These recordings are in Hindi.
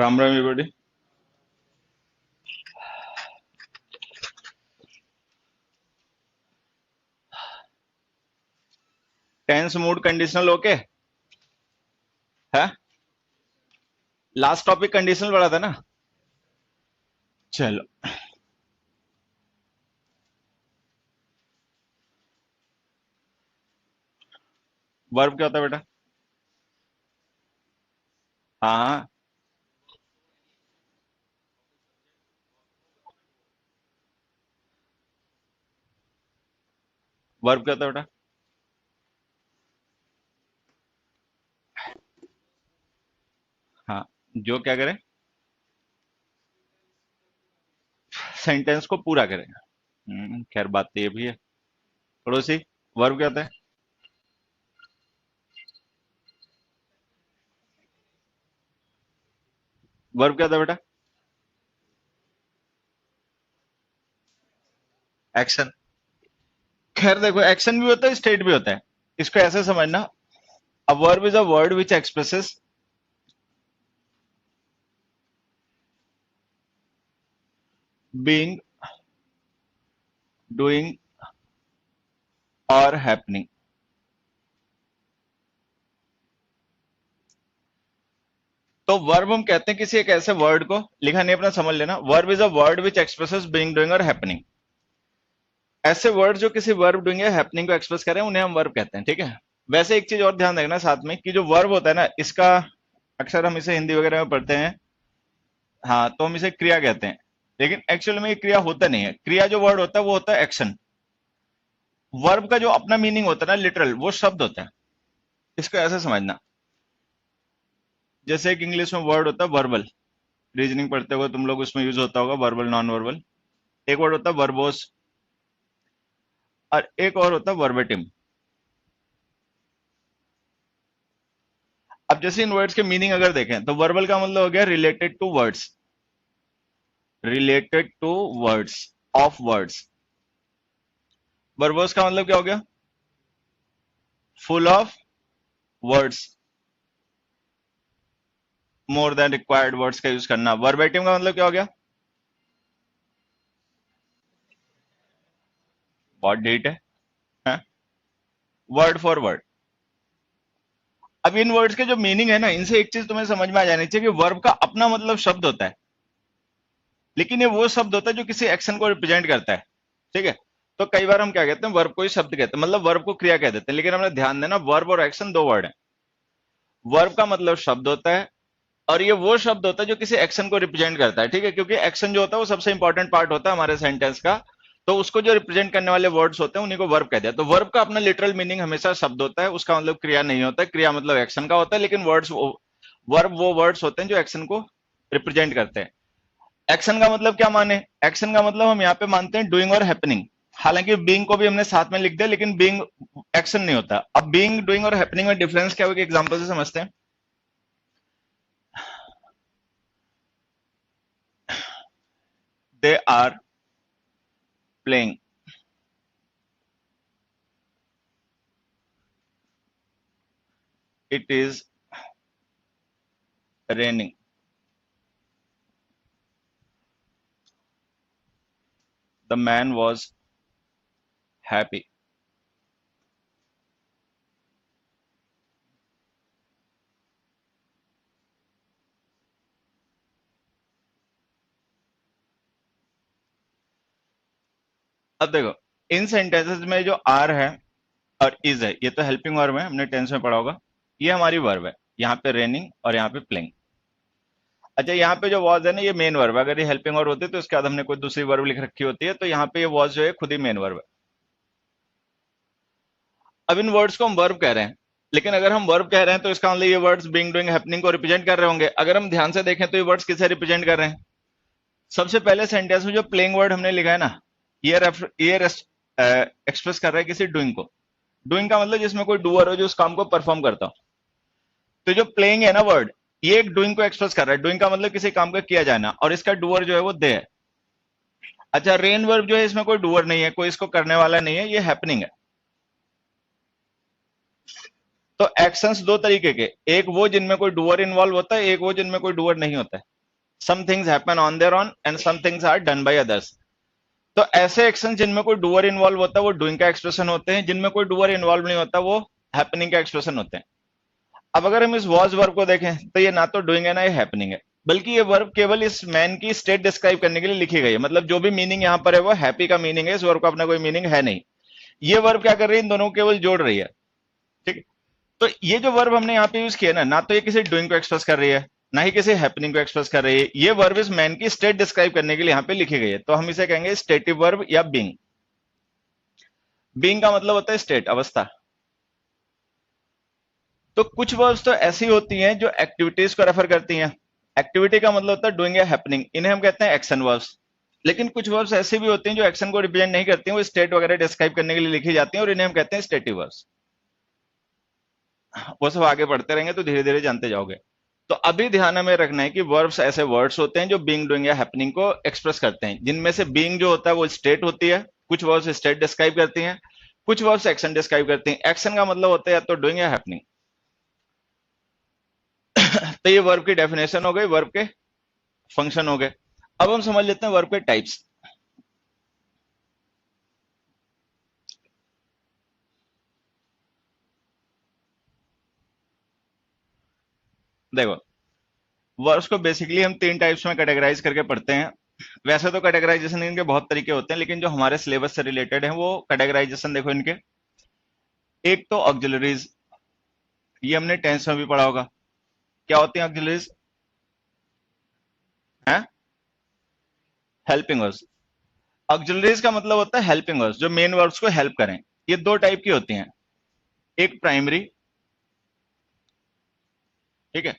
Ram Ram everybody. Tense mood conditional okay है। लास्ट टॉपिक कंडीशनल पढ़ा था ना। चलो, वर्ब क्या होता है बेटा? हाँ हाँ, वर्ब क्या होता है बेटा? हाँ, जो क्या करे, सेंटेंस को पूरा करे। खैर बात तो ये भी है। पड़ोसी, वर्ब क्या होता है? वर्ब क्या होता है बेटा? एक्शन। खैर देखो, एक्शन भी होता है, स्टेट भी होता है। इसको ऐसे समझना, a verb is a word which expresses being, doing और हैपनिंग। तो वर्ब हम कहते हैं किसी एक ऐसे वर्ड को, लिखा नहीं अपना समझ लेना। Verb is a word which expresses being, doing और हैपनिंग। ऐसे वर्ड जो किसी वर्ब डूइंग या हैपनिंग को एक्सप्रेस करें उन्हें हम वर्ब कहते हैं, ठीक है। वैसे एक चीज और ध्यान रखना साथ में कि जो वर्ब होता है ना, इसका अक्सर हम इसे हिंदी वगैरह में पढ़ते हैं, हाँ, तो हम इसे क्रिया कहते हैं। लेकिन एक्चुअल में ये क्रिया होता नहीं है। क्रिया जो वर्ड होता है वो होता है एक्शन। वर्ब का जो अपना मीनिंग होता है ना, लिटरल, वो शब्द होता है। इसको ऐसे समझना, जैसे एक इंग्लिश में वर्ड होता है वर्बल, रीजनिंग पढ़ते हुए तुम लोग उसमें यूज होता होगा, वर्बल नॉन वर्बल। एक वर्ड होता है वर्बोस, और एक और होता है वर्बेटिम। अब जैसे इन वर्ड्स के मीनिंग अगर देखें तो वर्बल का मतलब हो गया related to words, related to words, of words. Verbose का मतलब क्या हो गया? Full of words, more than required words का यूज करना। वर्बेटिम का मतलब क्या हो गया? बहुत डेट है, वर्ड फॉर वर्ड। अब इन वर्ड्स के जो मीनिंग है ना, इनसे एक चीज तुम्हें समझ में आ जानी चाहिए कि वर्ब का अपना मतलब शब्द होता है, लेकिन ये वो शब्द होता है जो किसी एक्शन को रिप्रेजेंट करता है, ठीक है। तो कई बार हम क्या कहते हैं, वर्ब को ही शब्द कहते हैं, मतलब वर्ब को क्रिया कह देते हैं, लेकिन हमने ध्यान देना, वर्ब और एक्शन दो वर्ड है। वर्ब का मतलब शब्द होता है, और ये वो शब्द होता है जो किसी एक्शन को रिप्रेजेंट करता है, ठीक है, क्योंकि एक्शन जो होता है वो सबसे इंपॉर्टेंट पार्ट होता है हमारे सेंटेंस का। तो उसको जो रिप्रेजेंट करने वाले वर्ड्स होते हैं उन्हीं को वर्ब कहते हैं। तो वर्ब का अपना लिटरल मीनिंग हमेशा शब्द होता है, उसका मतलब क्रिया नहीं होता है। क्रिया मतलब एक्शन का होता है, लेकिन वर्ड्स, वर्ब वो वर्ड्स होते हैं जो एक्शन को रिप्रेजेंट करते हैं। एक्शन का मतलब क्या माने? एक्शन का मतलब हम यहाँ पे मानते हैं डूइंग और हैपनिंग। हालांकि बीइंग को भी हमने साथ में लिख दिया, लेकिन बीइंग एक्शन नहीं होता। अब बीइंग, डूइंग और हैपनिंग में डिफरेंस क्या होगा, एग्जांपल से समझते हैं। They are playing, it is raining, the man was happy. अब देखो, इन सेंटेंसेस में जो आर है और इज है, ये तो हेल्पिंग वर्ब है, हमने टेंस में पढ़ा होगा। ये हमारी वर्ब है, यहाँ पे रेनिंग और यहाँ पे प्लेइंग। अच्छा, यहाँ पे जो वॉज है ना, ये मेन वर्ब है। अगर ये हेल्पिंग वर्ब होती तो इसके बाद हमने कोई दूसरी वर्ब लिख रखी होती है, तो यहाँ पे ये वॉज जो है खुद ही मेन वर्ब है। अब इन वर्ड्स को हम वर्ब कह रहे हैं, लेकिन अगर हम वर्ब कह रहे हैं तो इसका मतलब ये वर्ड्स बीइंग, डूइंग, हैपनिंग को रिप्रेजेंट कर रहे होंगे। अगर हम ध्यान से देखें तो ये वर्ड्स किसे रिप्रेजेंट कर रहे हैं? सबसे पहले सेंटेंस में जो प्लेइंग वर्ड हमने लिखा है ना, ये एक्सप्रेस कर रहा है किसी डूइंग को। डूइंग का मतलब जिसमें कोई डूअर हो जो उस काम को परफॉर्म करता हो। तो जो प्लेइंग है ना वर्ड, ये एक डूइंग को एक्सप्रेस कर रहा है। डूइंग का मतलब किसी काम का किया जाना, और इसका डूअर जो है वो दे है। अच्छा, रेन वर्ब जो है इसमें कोई डूअर नहीं है, कोई इसको करने वाला नहीं है, ये हैपनिंग है। तो एक्शंस दो तरीके के, एक वो जिनमें कोई डूअर इन्वॉल्व होता है, एक वो जिनमें कोई डूअर नहीं होता है। Some things happen on their own and some things are done by others. तो ऐसे एक्शन जिनमें कोई डूअर इन्वॉल्व होता है वो डूइंग का एक्सप्रेशन होते हैं, जिनमें कोई डूअर इन्वॉल्व नहीं होता वो हैपनिंग का एक्सप्रेशन होते हैं। अब अगर हम इस वॉज वर्ब को देखें तो ये ना तो डूइंग है ना ये हैपनिंग है, बल्कि ये वर्ब केवल इस मैन की स्टेट डिस्क्राइब करने के लिए लिखी गई है। मतलब जो भी मीनिंग यहाँ पर है वो हैप्पी का मीनिंग है, इस वर्ब का अपना कोई मीनिंग है नहीं। ये वर्ब क्या कर रही है, इन दोनों को केवल जोड़ रही है। ठीक है, तो ये जो वर्ब हमने यहाँ पे यूज किया ना तो ये किसी डूइंग को एक्सप्रेस कर रही है, ना ही किसी हैपनिंग को एक्सप्रेस कर रही है। ये वर्ब इस मैन की स्टेट डिस्क्राइब करने के लिए यहाँ पे लिखी गई है, तो हम इसे कहेंगे स्टेटिव वर्ब या बीइंग। बीइंग का मतलब होता है स्टेट, अवस्था। तो कुछ वर्ब्स तो ऐसी होती हैं जो एक्टिविटीज को रेफर करती हैं। एक्टिविटी का मतलब होता है डूइंग या हैपनिंग, इन्हें हम कहते हैं एक्शन वर्ब्स। लेकिन कुछ वर्ब्स ऐसे भी होते हैं जो एक्शन को रिप्रेजेंट नहीं करती हैं, वो स्टेट वगैरह डिस्क्राइब करने के लिए लिखी जाती हैं और इन्हें हम कहते हैं स्टेटिव वर्ब्स। वो सब आगे पढ़ते रहेंगे तो धीरे धीरे जानते जाओगे। तो अभी ध्यान में रखना है कि वर्ब्स ऐसे वर्ड्स होते हैं जो बीइंग, डूइंग या हैपनिंग को एक्सप्रेस करते हैं, जिनमें से बीइंग जो होता है वो स्टेट होती है, कुछ वर्ब्स स्टेट डिस्क्राइब करती हैं, कुछ वर्ब्स एक्शन डिस्क्राइब करती हैं। एक्शन का मतलब होता है या तो डूइंग या हैपनिंग। तो ये वर्ब की डेफिनेशन हो गई, वर्ब के फंक्शन हो गए। अब हम समझ लेते हैं वर्ब के टाइप्स। देखो, वर्ब्स को बेसिकली हम तीन टाइप्स में कैटेगराइज करके पढ़ते हैं। वैसे तो कैटेगराइजेशन इनके बहुत तरीके होते हैं, लेकिन जो हमारे सिलेबस से रिलेटेड है वो कैटेगराइजेशन देखो इनके। एक तो ऑक्सिलरीज, ये हमने टेंस में भी पढ़ा होगा। क्या होती है ऑक्सिलरीज? हैं? Helping verbs. ऑक्सिलरीज का मतलब होता है हेल्पिंग वर्ब्स, जो मेन वर्ब्स को हेल्प करें। ये दो टाइप की होती हैं, एक प्राइमरी, ठीक है।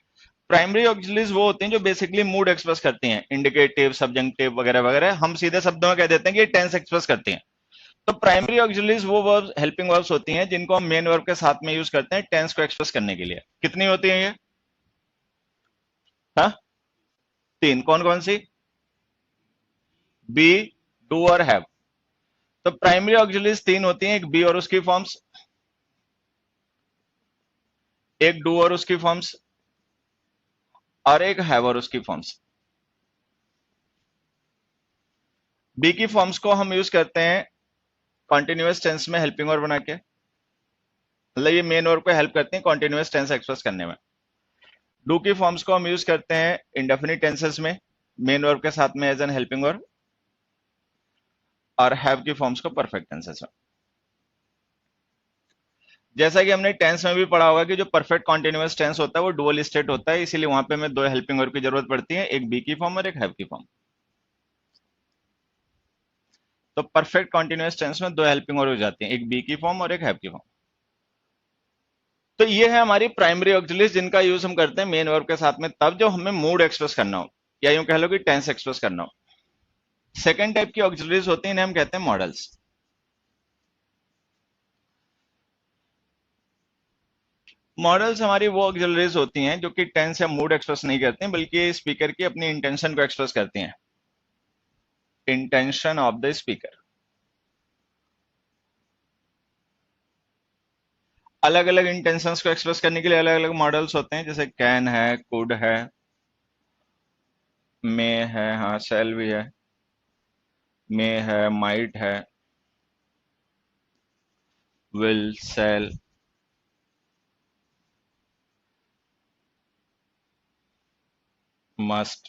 प्राइमरी ऑक्सिलरीज वो होती हैं जो बेसिकली मूड एक्सप्रेस करती हैं, इंडिकेटिव, सब्जेक्टिव वगैरह वगैरह। हम सीधे शब्दों में कह देते हैं कि टेंस एक्सप्रेस करती हैं। तो प्राइमरी ऑक्सिलरीज वो वर्ब्स, हेल्पिंग वर्ब्स होती हैं जिनको हम मेन वर्ब के साथ में यूज करते हैं टेंस को एक्सप्रेस करने के लिए। कितनी होती हैं ये? हाँ, तीन। कौन कौन सी? बी, डू और हैव। तो प्राइमरी ऑक्सिलरीज तीन होती हैं, एक बी और उसकी फॉर्म्स, एक डू और उसकी फॉर्म्स, और एक हैव और उसकी फॉर्म्स। बी की फॉर्म्स को हम यूज करते हैं कॉन्टिन्यूअस टेंस में हेल्पिंग वर्ब बना के, मतलब ये मेन वर्ब को हेल्प करते हैं कॉन्टिन्यूअस टेंस एक्सप्रेस करने में। डू की फॉर्म्स को हम यूज करते हैं इंडेफिनिट टेंसेस में मेन वर्ब के साथ में एज एन हेल्पिंग वर्ब, और हैव की फॉर्म्स को परफेक्ट टेंसेस में। जैसा कि हमने टेंस में भी पढ़ा होगा कि जो परफेक्ट कॉन्टिन्यूअस टेंस होता है वो डुअल स्टेट होता है, इसीलिए वहां पे हमें दो हेल्पिंग वर्ब की जरूरत पड़ती है, एक बी की फॉर्म और एक हैव की फॉर्म। तो परफेक्ट कॉन्टिन्यूअस टेंस में दो हेल्पिंग वर्ब हो जाती हैं, एक बी की फॉर्म और एक हैव की फॉर्म। तो ये है हमारी प्राइमरी ऑक्सिलरीज, जिनका यूज हम करते हैं मेन वर्ब के साथ में तब जब हमें मूड एक्सप्रेस करना हो, या यूं कह लो कि टेंस एक्सप्रेस करना हो। सेकेंड टाइप की ऑक्सिलरीज होती हैं, इन्हें हम कहते हैं मॉडल्स। मॉडल्स हमारी वो ऑक्सिलरीज होती हैं जो कि टेंस या मूड एक्सप्रेस नहीं करती हैं, बल्कि स्पीकर की अपनी इंटेंशन को एक्सप्रेस करती हैं, इंटेंशन ऑफ द स्पीकर। अलग अलग इंटेंशंस को एक्सप्रेस करने के लिए अलग अलग मॉडल्स होते हैं, जैसे कैन है, कुड है, मे है, हाँ शेल भी है, मे है, माइट है, will, shall, must,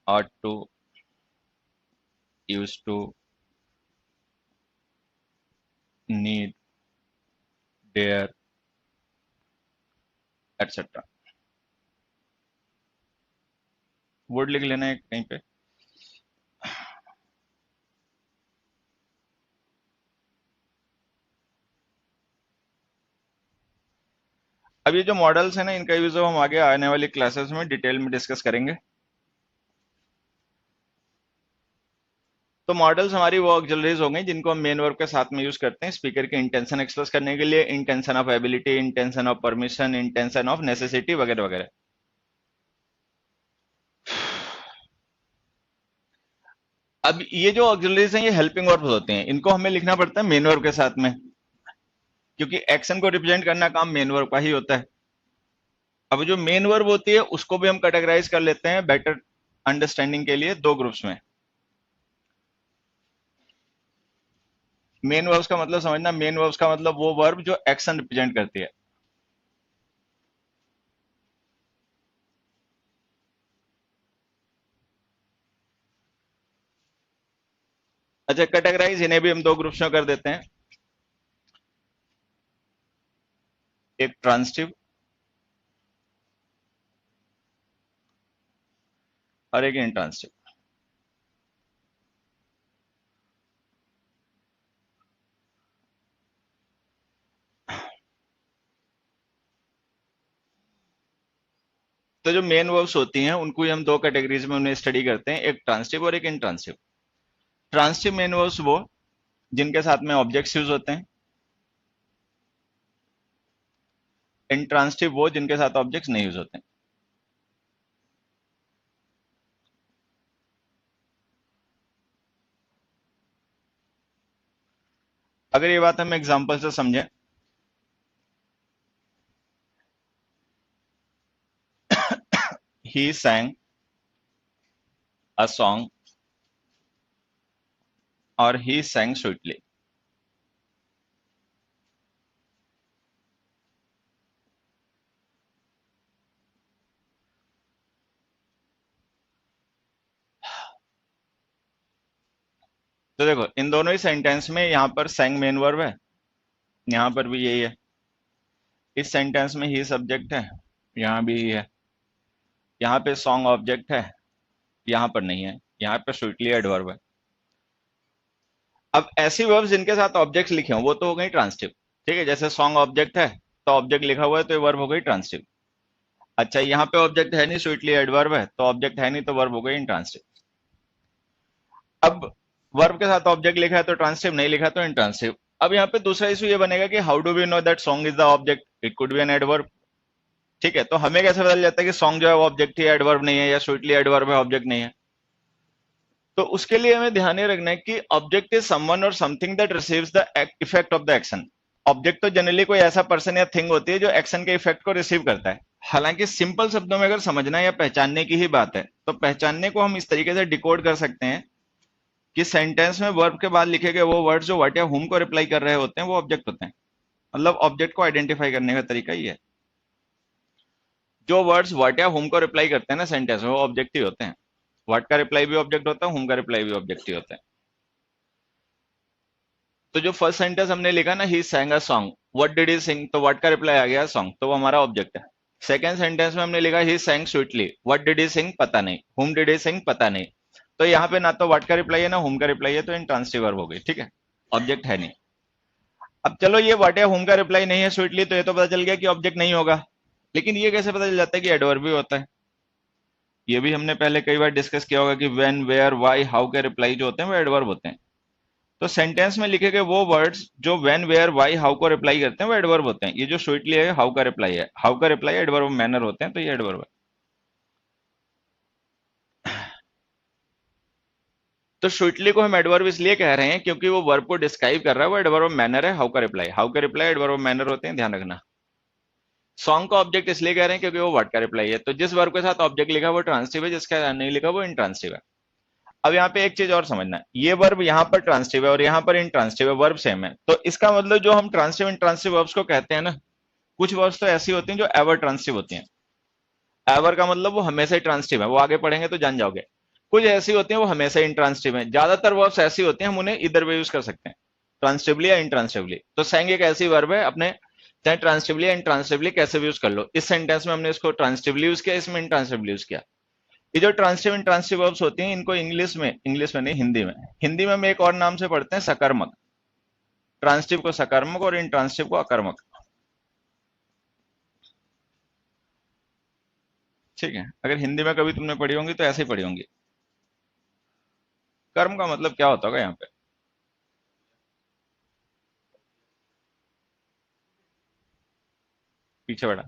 ought to, used to, need, dare, etc। Word लिख लेना है कहीं पे। अब ये जो मॉडल्स है ना, इनका यूज हम आगे आने वाली क्लासेस में डिटेल में डिस्कस करेंगे। तो मॉडल्स हमारी वो ऑक्सिलरीज हो गई जिनको हम मेन वर्ब के साथ में यूज करते हैं स्पीकर की इंटेंशन एक्सप्रेस करने के लिए, intention of ability, intention of permission, intention of necessity वगैरह वगैरह। अब ये जो ऑक्सिलरीज हैं ये हेल्पिंग वर्ब्स होते हैं, इनको हमें लिखना पड़ता है मेन वर्ब के साथ में। क्योंकि एक्शन को रिप्रेजेंट करना काम मेन वर्ब का ही होता है। अब जो मेन वर्ब होती है उसको भी हम कैटेगराइज कर लेते हैं बेटर अंडरस्टैंडिंग के लिए दो ग्रुप्स में। मेन वर्ब्स का मतलब समझना, मेन वर्ब्स का मतलब वो वर्ब जो एक्शन रिप्रेजेंट करती है। अच्छा, कैटेगराइज इन्हें भी हम दो ग्रुप्स में कर देते हैं, एक ट्रांसिटिव और एक इंट्रांसिटिव। तो जो मेन वर्ब्स होती हैं उनको ही हम दो कैटेगरीज में उन्हें स्टडी करते हैं, एक ट्रांसिटिव और एक इंट्रांसिटिव। ट्रांसिटिव मेन वर्ब्स वो जिनके साथ में ऑब्जेक्ट्स यूज होते हैं, इंट्रांसिटिव वो जिनके साथ ऑब्जेक्ट्स नहीं यूज होते हैं। अगर ये बात हम एग्जांपल से समझें, ही sang a song और ही sang sweetly। तो देखो इन दोनों ही सेंटेंस में यहाँ पर sang मेन वर्ब है, यहाँ पर भी यही है। इस सेंटेंस में ही सब्जेक्ट है, यहाँ भी ही है। यहाँ पे सॉन्ग ऑब्जेक्ट है, यहाँ पर नहीं है, यहाँ पर स्वीटली एडवर्ब है। अब ऐसी वर्ब्स जिनके साथ ऑब्जेक्ट्स लिखे हों वो तो हो गई ट्रांसिटिव, ठीक है। जैसे सॉन्ग ऑब्जेक्ट है तो ऑब्जेक्ट लिखा हुआ है तो ये वर्ब हो गई ट्रांसिटिव। अच्छा, यहाँ पे ऑब्जेक्ट है नहीं, स्वीटली एडवर्ब है, तो ऑब्जेक्ट है नहीं तो वर्ब हो गई इंट्रांसिटिव। अब वर्ब के साथ ऑब्जेक्ट लिखा है तो ट्रांसिटिव, नहीं लिखा तो इंट्रांसिटिव। अब यहाँ पे दूसरा इशू ये बनेगा कि how do we know that song is the object, it could be an adverb. ठीक है, तो हमें कैसे पता चल जाता है कि सॉन्ग जो है वो ऑब्जेक्ट ही एडवर्ब नहीं है, या स्वीटली एडवर्ब है ऑब्जेक्ट नहीं है। तो उसके लिए हमें ध्यान ये रखना है कि ऑब्जेक्ट इज समवन और something that receives the effect of the action. Object तो जनरली कोई ऐसा पर्सन या थिंग होती है जो एक्शन के इफेक्ट को रिसीव करता है। हालांकि सिंपल शब्दों में अगर समझना या पहचानने की ही बात है तो पहचानने को हम इस तरीके से डिकोड कर सकते हैं कि सेंटेंस में वर्ब के बाद लिखे गए वो वर्ड्स जो व्हाट या हुम को रिप्लाई कर रहे होते हैं वो ऑब्जेक्ट होते हैं। मतलब ऑब्जेक्ट को आइडेंटिफाई करने का तरीका ही है। जो वर्ड्स व्हाट या हुम को रिप्लाई करते हैं ना सेंटेंस में, वो ऑब्जेक्ट ही होते हैं। व्हाट का रिप्लाई भी ऑब्जेक्ट होता है, हुम का रिप्लाई भी ऑब्जेक्ट ही होता है। तो जो फर्स्ट सेंटेंस हमने लिखा ना, he sang a song, what did he sing, तो व्हाट का रिप्लाई आ गया सॉन्ग, तो वो हमारा ऑब्जेक्ट है। सेकेंड सेंटेंस में हमने लिखा he sang sweetly, what did he sing पता नहीं, हुम डिड ही सिंग पता नहीं, तो यहाँ पे ना तो व्हाट का रिप्लाई है ना हुम का रिप्लाई है, तो इंट्रांसिटिव वर्ब हो गई, ठीक है, ऑब्जेक्ट है नहीं। अब चलो ये व्हाट या हुम का रिप्लाई नहीं है स्वीटली, तो ये तो पता चल गया कि ऑब्जेक्ट नहीं होगा। लेकिन ये कैसे पता चल जाता है कि एडवर्ब भी होता है? ये भी हमने पहले कई बार डिस्कस किया होगा कि व्हेन, वेयर, व्हाई, हाउ के रिप्लाई जो होते हैं वो एडवर्ब होते हैं। तो सेंटेंस में लिखे गए वो वर्ड्स जो व्हेन, वेयर, व्हाई, हाउ को रिप्लाई करते हैं वो एडवर्ब होते हैं। ये जो स्वीटली है हाउ का रिप्लाई है, हाउ का रिप्लाई एडवर्ब मैनर होते हैं, तो ये एडवर्ब है। तो स्वीटली को हम एडवर्ब इसलिए कह रहे हैं क्योंकि वो वर्ब को डिस्क्राइब कर रहा है, वो एडवर्ब मैनर है। हाउ का रिप्लाई, हाउ का रिप्लाई एडवर्ब मैनर होते हैं, ध्यान रखना। सॉन्ग का ऑब्जेक्ट इसलिए कह रहे हैं क्योंकि वो वर्ड का रिप्लाई है। तो जिस वर्ब के साथ ऑब्जेक्ट लिखा वो ट्रांसिटिव है, जिसका नहीं लिखा वो इंट्रांसिटिव है। अब यहाँ पे एक चीज और समझना, ये वर्ब यहाँ पर ट्रांसिटिव है और यहाँ पर इंट्रांसिटिव है, वर्ब सेम है। तो इसका मतलब जो हम ट्रांसिटिव इंट्रांसिटिव वर्ब्स को कहते हैं ना, कुछ वर्ब्स तो ऐसी होती हैं जो एवर ट्रांसिटिव होती हैं। एवर का मतलब वो हमेशा ही ट्रांसिटिव है, वो आगे पढ़ेंगे तो जान जाओगे। कुछ ऐसी होती हैं वो हमेशा ही इंट्रांसिटिव है। ज्यादातर वर्ब्स ऐसी होती हैं हम उन्हें इधर वे यूज कर सकते हैं, ट्रांसिटिवली या इंट्रांसिटिवली। तो सेंग एक ऐसी वर्ब है, अपने चाहे ट्रांसिटिवली या इंट्रांसिटिवली कैसे भी यूज कर लो। इस सेंटेंस में हमने इसको ट्रांसिटिवली यूज किया, इसमें इंट्रांसिटिवली यूज किया। ये जो ट्रांसिटिव इंट्रांसिटिव वर्ब्स होती हैं इनको इंग्लिश में नहीं, हिंदी में हम एक और नाम से पढ़ते हैं, सकर्मक। ट्रांसिटिव को सकर्मक और इंट्रांसिटिव को अकर्मक। ठीक है, अगर हिंदी में कभी तुमने पढ़ी होंगी तो ऐसे ही पढ़ी होंगी। कर्म का मतलब क्या होता होगा यहाँ पे? पीछे बढ़ा।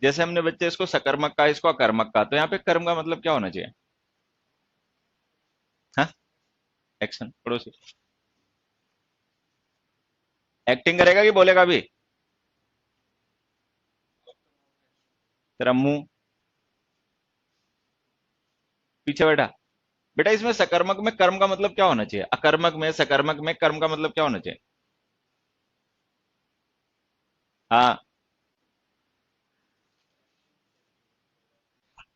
जैसे हमने बच्चे इसको सकर्मक का, इसको अकर्मक का, तो यहाँ पे कर्म का मतलब क्या होना चाहिए? हाँ, एक्शन, पड़ोसी। एक्टिंग करेगा कि बोलेगा भी? तेरा मुंह पीछे बैठा। बेटा इसमें सकर्मक में कर्म का मतलब क्या होना चाहिए? अकर्मक में सकर्मक में कर्म का मतलब क्या होना चाहिए? हाँ।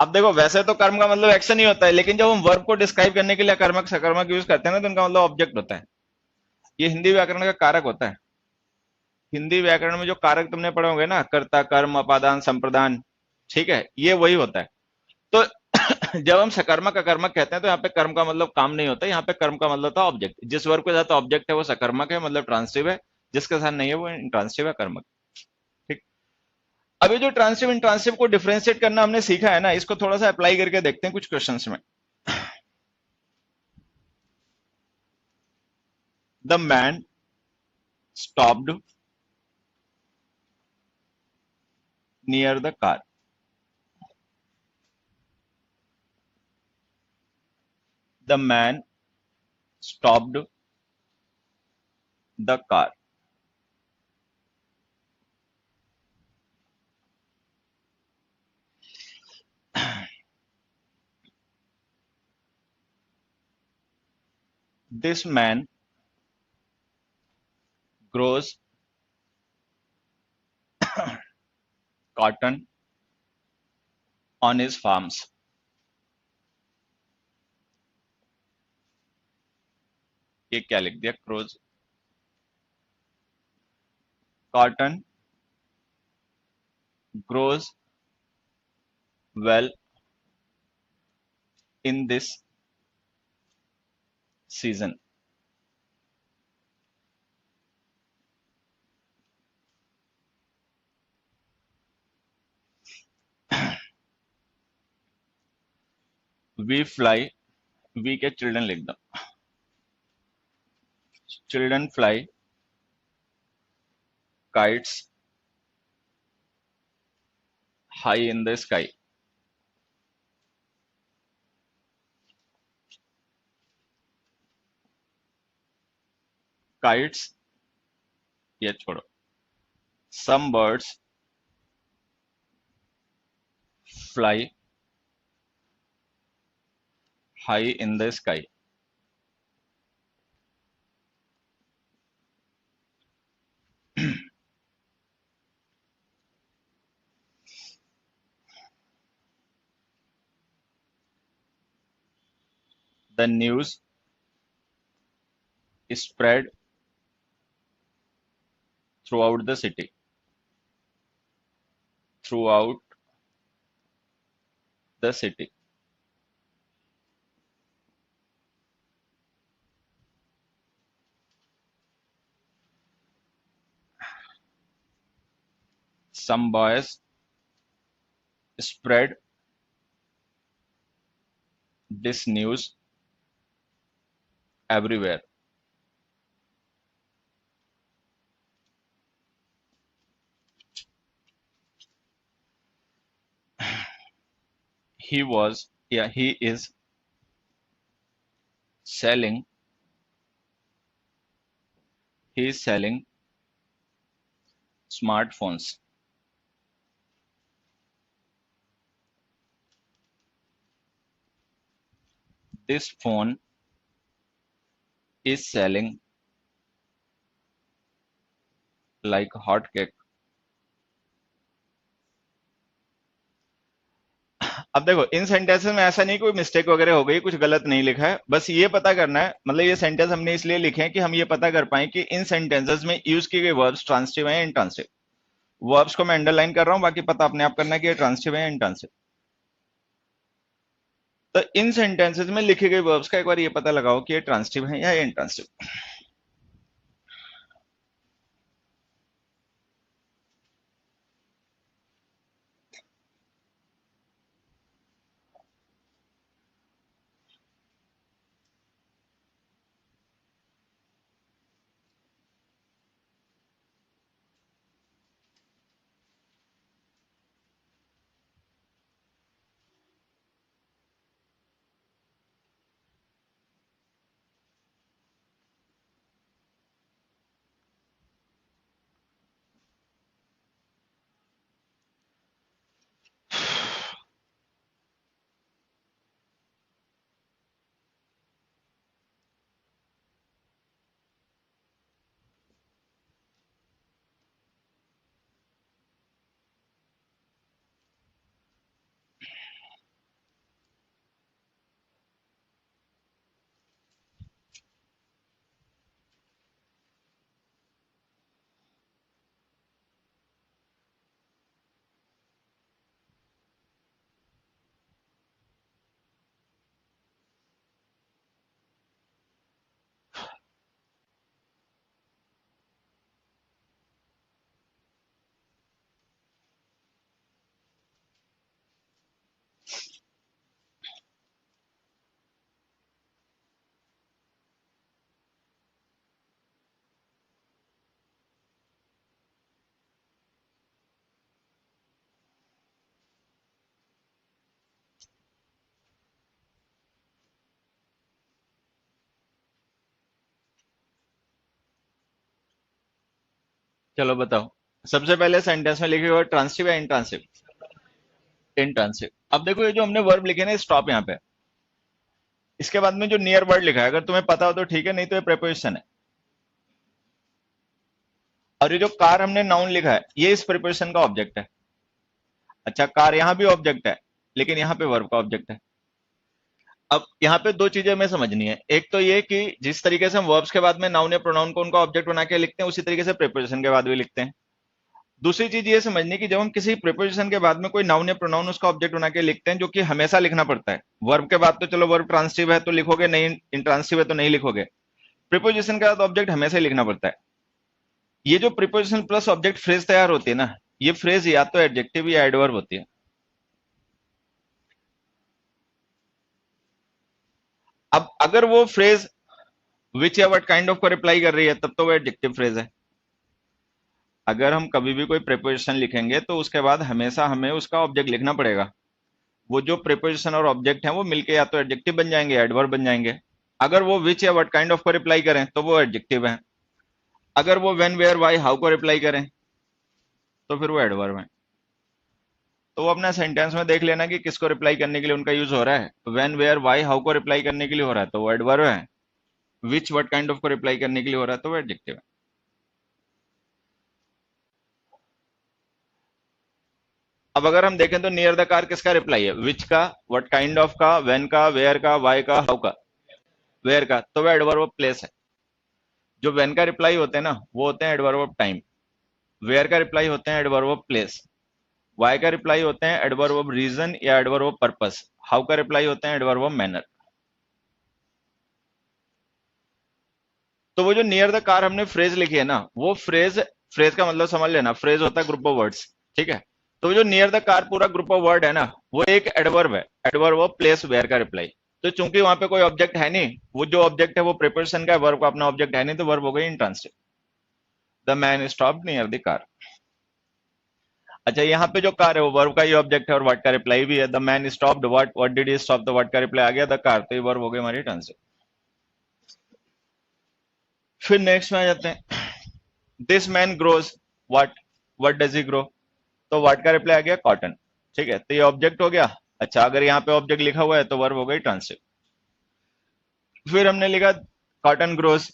अब देखो वैसे तो कर्म का मतलब एक्शन ही होता है, लेकिन जब हम वर्ब को डिस्क्राइब करने के लिए कर्मक सकर्मक यूज करते हैं ना, तो इनका मतलब ऑब्जेक्ट होता है। ये हिंदी व्याकरण का कारक होता है। हिंदी व्याकरण में जो कारक तुमने पढ़े होंगे ना, कर्ता कर्म अपादान संप्रदान, ठीक है, ये वही होता है। तो जब हम सकर्मक अकर्मक कहते हैं तो यहाँ पे कर्म का मतलब काम नहीं होता, यहाँ पे कर्म का मतलब था ऑब्जेक्ट। जिस वर्ब के साथ ऑब्जेक्ट है वो सकर्मक है, मतलब ट्रांसिटिव है। जिसके साथ नहीं है वो इंट्रांसिटिव है, कर्मक। ठीक। अभी जो ट्रांसिटिव इंट्रांसिटिव को डिफरेंशिएट करना हमने सीखा है ना, इसको थोड़ा सा अप्लाई करके देखते हैं कुछ क्वेश्चंस में। The man stopped near the car. The man stopped the car. This man grows cotton on his farms. ये क्या लिख दिया? Grows cotton grows well in this season. We fly, we के चिल्ड्रन लिख दो। Children fly kites high in the sky. Kites, ये छोड़ो। Some birds fly high in the sky. The news is spread throughout the city. Throughout the city. Some boys spread this news everywhere. He was, yeah, he is selling, he is selling smartphones. This phone is selling like hotcake. अब देखो इन सेंटेंसेस में ऐसा नहीं कोई मिस्टेक वगैरह हो गई, कुछ गलत नहीं लिखा है, बस ये पता करना है, मतलब ये सेंटेंस हमने इसलिए लिखे हैं कि हम ये पता कर पाए कि इन सेंटेंसेस में यूज किए गए वर्ब्स ट्रांसिटिव हैं या इंट्रांसिटिव। वर्ब्स को मैं अंडरलाइन कर रहा हूं, बाकी पता अपने आप करना है कि ये ट्रांसिटिव है या इंट्रांसिटिव। तो इन सेंटेंसेस में लिखे गए वर्ब्स का एक बार ये पता लगाओ कि ये ट्रांसिटिव है या इंट्रांसिटिव। चलो बताओ, सबसे पहले सेंटेंस में लिखे हुए ट्रांसिटिव या इंट्रांसिटिव? इंट्रांसिटिव। अब देखो ये जो हमने वर्ब लिखे ना स्टॉप यहाँ पे, इसके बाद में जो नियर वर्ड लिखा है अगर तुम्हें पता हो तो ठीक है, नहीं तो ये प्रीपोजिशन है। और ये जो कार हमने नाउन लिखा है ये इस प्रीपोजिशन का ऑब्जेक्ट है। अच्छा, कार यहाँ भी ऑब्जेक्ट है लेकिन यहाँ पे वर्ब का ऑब्जेक्ट है। अब यहाँ पे दो चीजें हमें समझनी है, एक तो ये कि जिस तरीके से हम वर्ब्स के बाद में नाउन या प्रोनाउन को उनका ऑब्जेक्ट बना के लिखते हैं उसी तरीके से प्रीपोजिशन के बाद भी लिखते हैं। दूसरी चीज ये समझनी कि जब हम किसी प्रीपोजिशन के बाद में कोई नाउन या प्रोनाउन उसका ऑब्जेक्ट बना के लिखते हैं, जो कि हमेशा लिखना पड़ता है। वर्ब के बाद तो चलो वर्ब ट्रांसिटिव है तो लिखोगे, नहीं इंट्रांसिटिव है तो नहीं लिखोगे। प्रीपोजिशन के बाद ऑब्जेक्ट हमेशा ही लिखना पड़ता है। ये जो प्रीपोजिशन प्लस ऑब्जेक्ट फ्रेज तैयार होती है ना, ये फ्रेज या तो एडजेक्टिव या एडवर्ब होती है। अब अगर वो फ्रेज विच या व्हाट काइंड ऑफ को रिप्लाई कर रही है तब तो वो एडजेक्टिव फ्रेज है। अगर हम कभी भी कोई प्रीपोजिशन लिखेंगे तो उसके बाद हमेशा हमें उसका ऑब्जेक्ट लिखना पड़ेगा। वो जो प्रीपोजिशन और ऑब्जेक्ट हैं वो मिलके या तो एडजेक्टिव बन जाएंगे या एडवर्ब बन जाएंगे। अगर वो विच या व्हाट काइंड ऑफ को रिप्लाई करें तो वो एडजेक्टिव है। अगर वो व्हेन वेयर व्हाई हाउ को रिप्लाई करें तो फिर वो एडवर्ब है। तो वो अपना सेंटेंस में देख लेना कि किसको रिप्लाई करने के लिए उनका यूज हो रहा है। व्हेन वेयर व्हाई हाउ को रिप्लाई करने के लिए हो रहा है तो वो एडवर्ब है। विच व्हाट काइंड ऑफ को रिप्लाई करने के लिए हो रहा है तो वो एडजेक्टिव है। अब अगर हम देखें तो नियर द कार किसका रिप्लाई है? विच का, व्हाट काइंड ऑफ का, व्हेन का, वेयर का, व्हाई का, हाउ का? वेयर का, तो वो एडवर्ब ऑफ प्लेस है। जो व्हेन का रिप्लाई होते हैं ना वो होते हैं एडवर्ब ऑफ टाइम। वेयर का रिप्लाई होते हैं एडवर्ब ऑफ प्लेस। वाई का रिप्लाई होते हैं एडवर्ब ऑफ रीजन या एडवर्ब ऑफ पर्पस। हाउ का रिप्लाई होते हैं एडवर्ब ऑफ मैनर। तो वो जो नियर द कार हमने फ्रेज लिखी है ना, वो फ्रेज, फ्रेज का मतलब समझ लेना, फ्रेज होता है ग्रुप ऑफ वर्ड्स, ठीक है। तो जो नियर द कार पूरा ग्रुप ऑफ वर्ड है ना, वो एक एडवर्ब है, एडवर्ब ऑफ प्लेस वेयर का रिप्लाई। तो चूंकि वहां पे कोई ऑब्जेक्ट है नहीं, वो जो ऑब्जेक्ट है वो प्रिपोजिशन का है, वर्ब का अपना ऑब्जेक्ट है नहीं, तो वर्ब हो गई intransitive. The man stopped near the car. अच्छा, यहाँ पे जो कार है वो वर्ब का ही ऑब्जेक्ट है और व्हाट का रिप्लाई भी है। The man stopped what, what did he stop, the what का रिप्लाई आ गया द कार, तो ये वर्ब हो गई हमारी ट्रांसिटिव। फिर नेक्स्ट में आ जाते हैं, this man grows what, what does he grow, तो व्हाट का रिप्लाई आ गया कॉटन, ठीक है, तो ये ऑब्जेक्ट हो गया। अच्छा, अगर यहाँ पे ऑब्जेक्ट लिखा हुआ है तो वर्ब हो गई ट्रांसिटिव। फिर हमने लिखा कॉटन ग्रोज,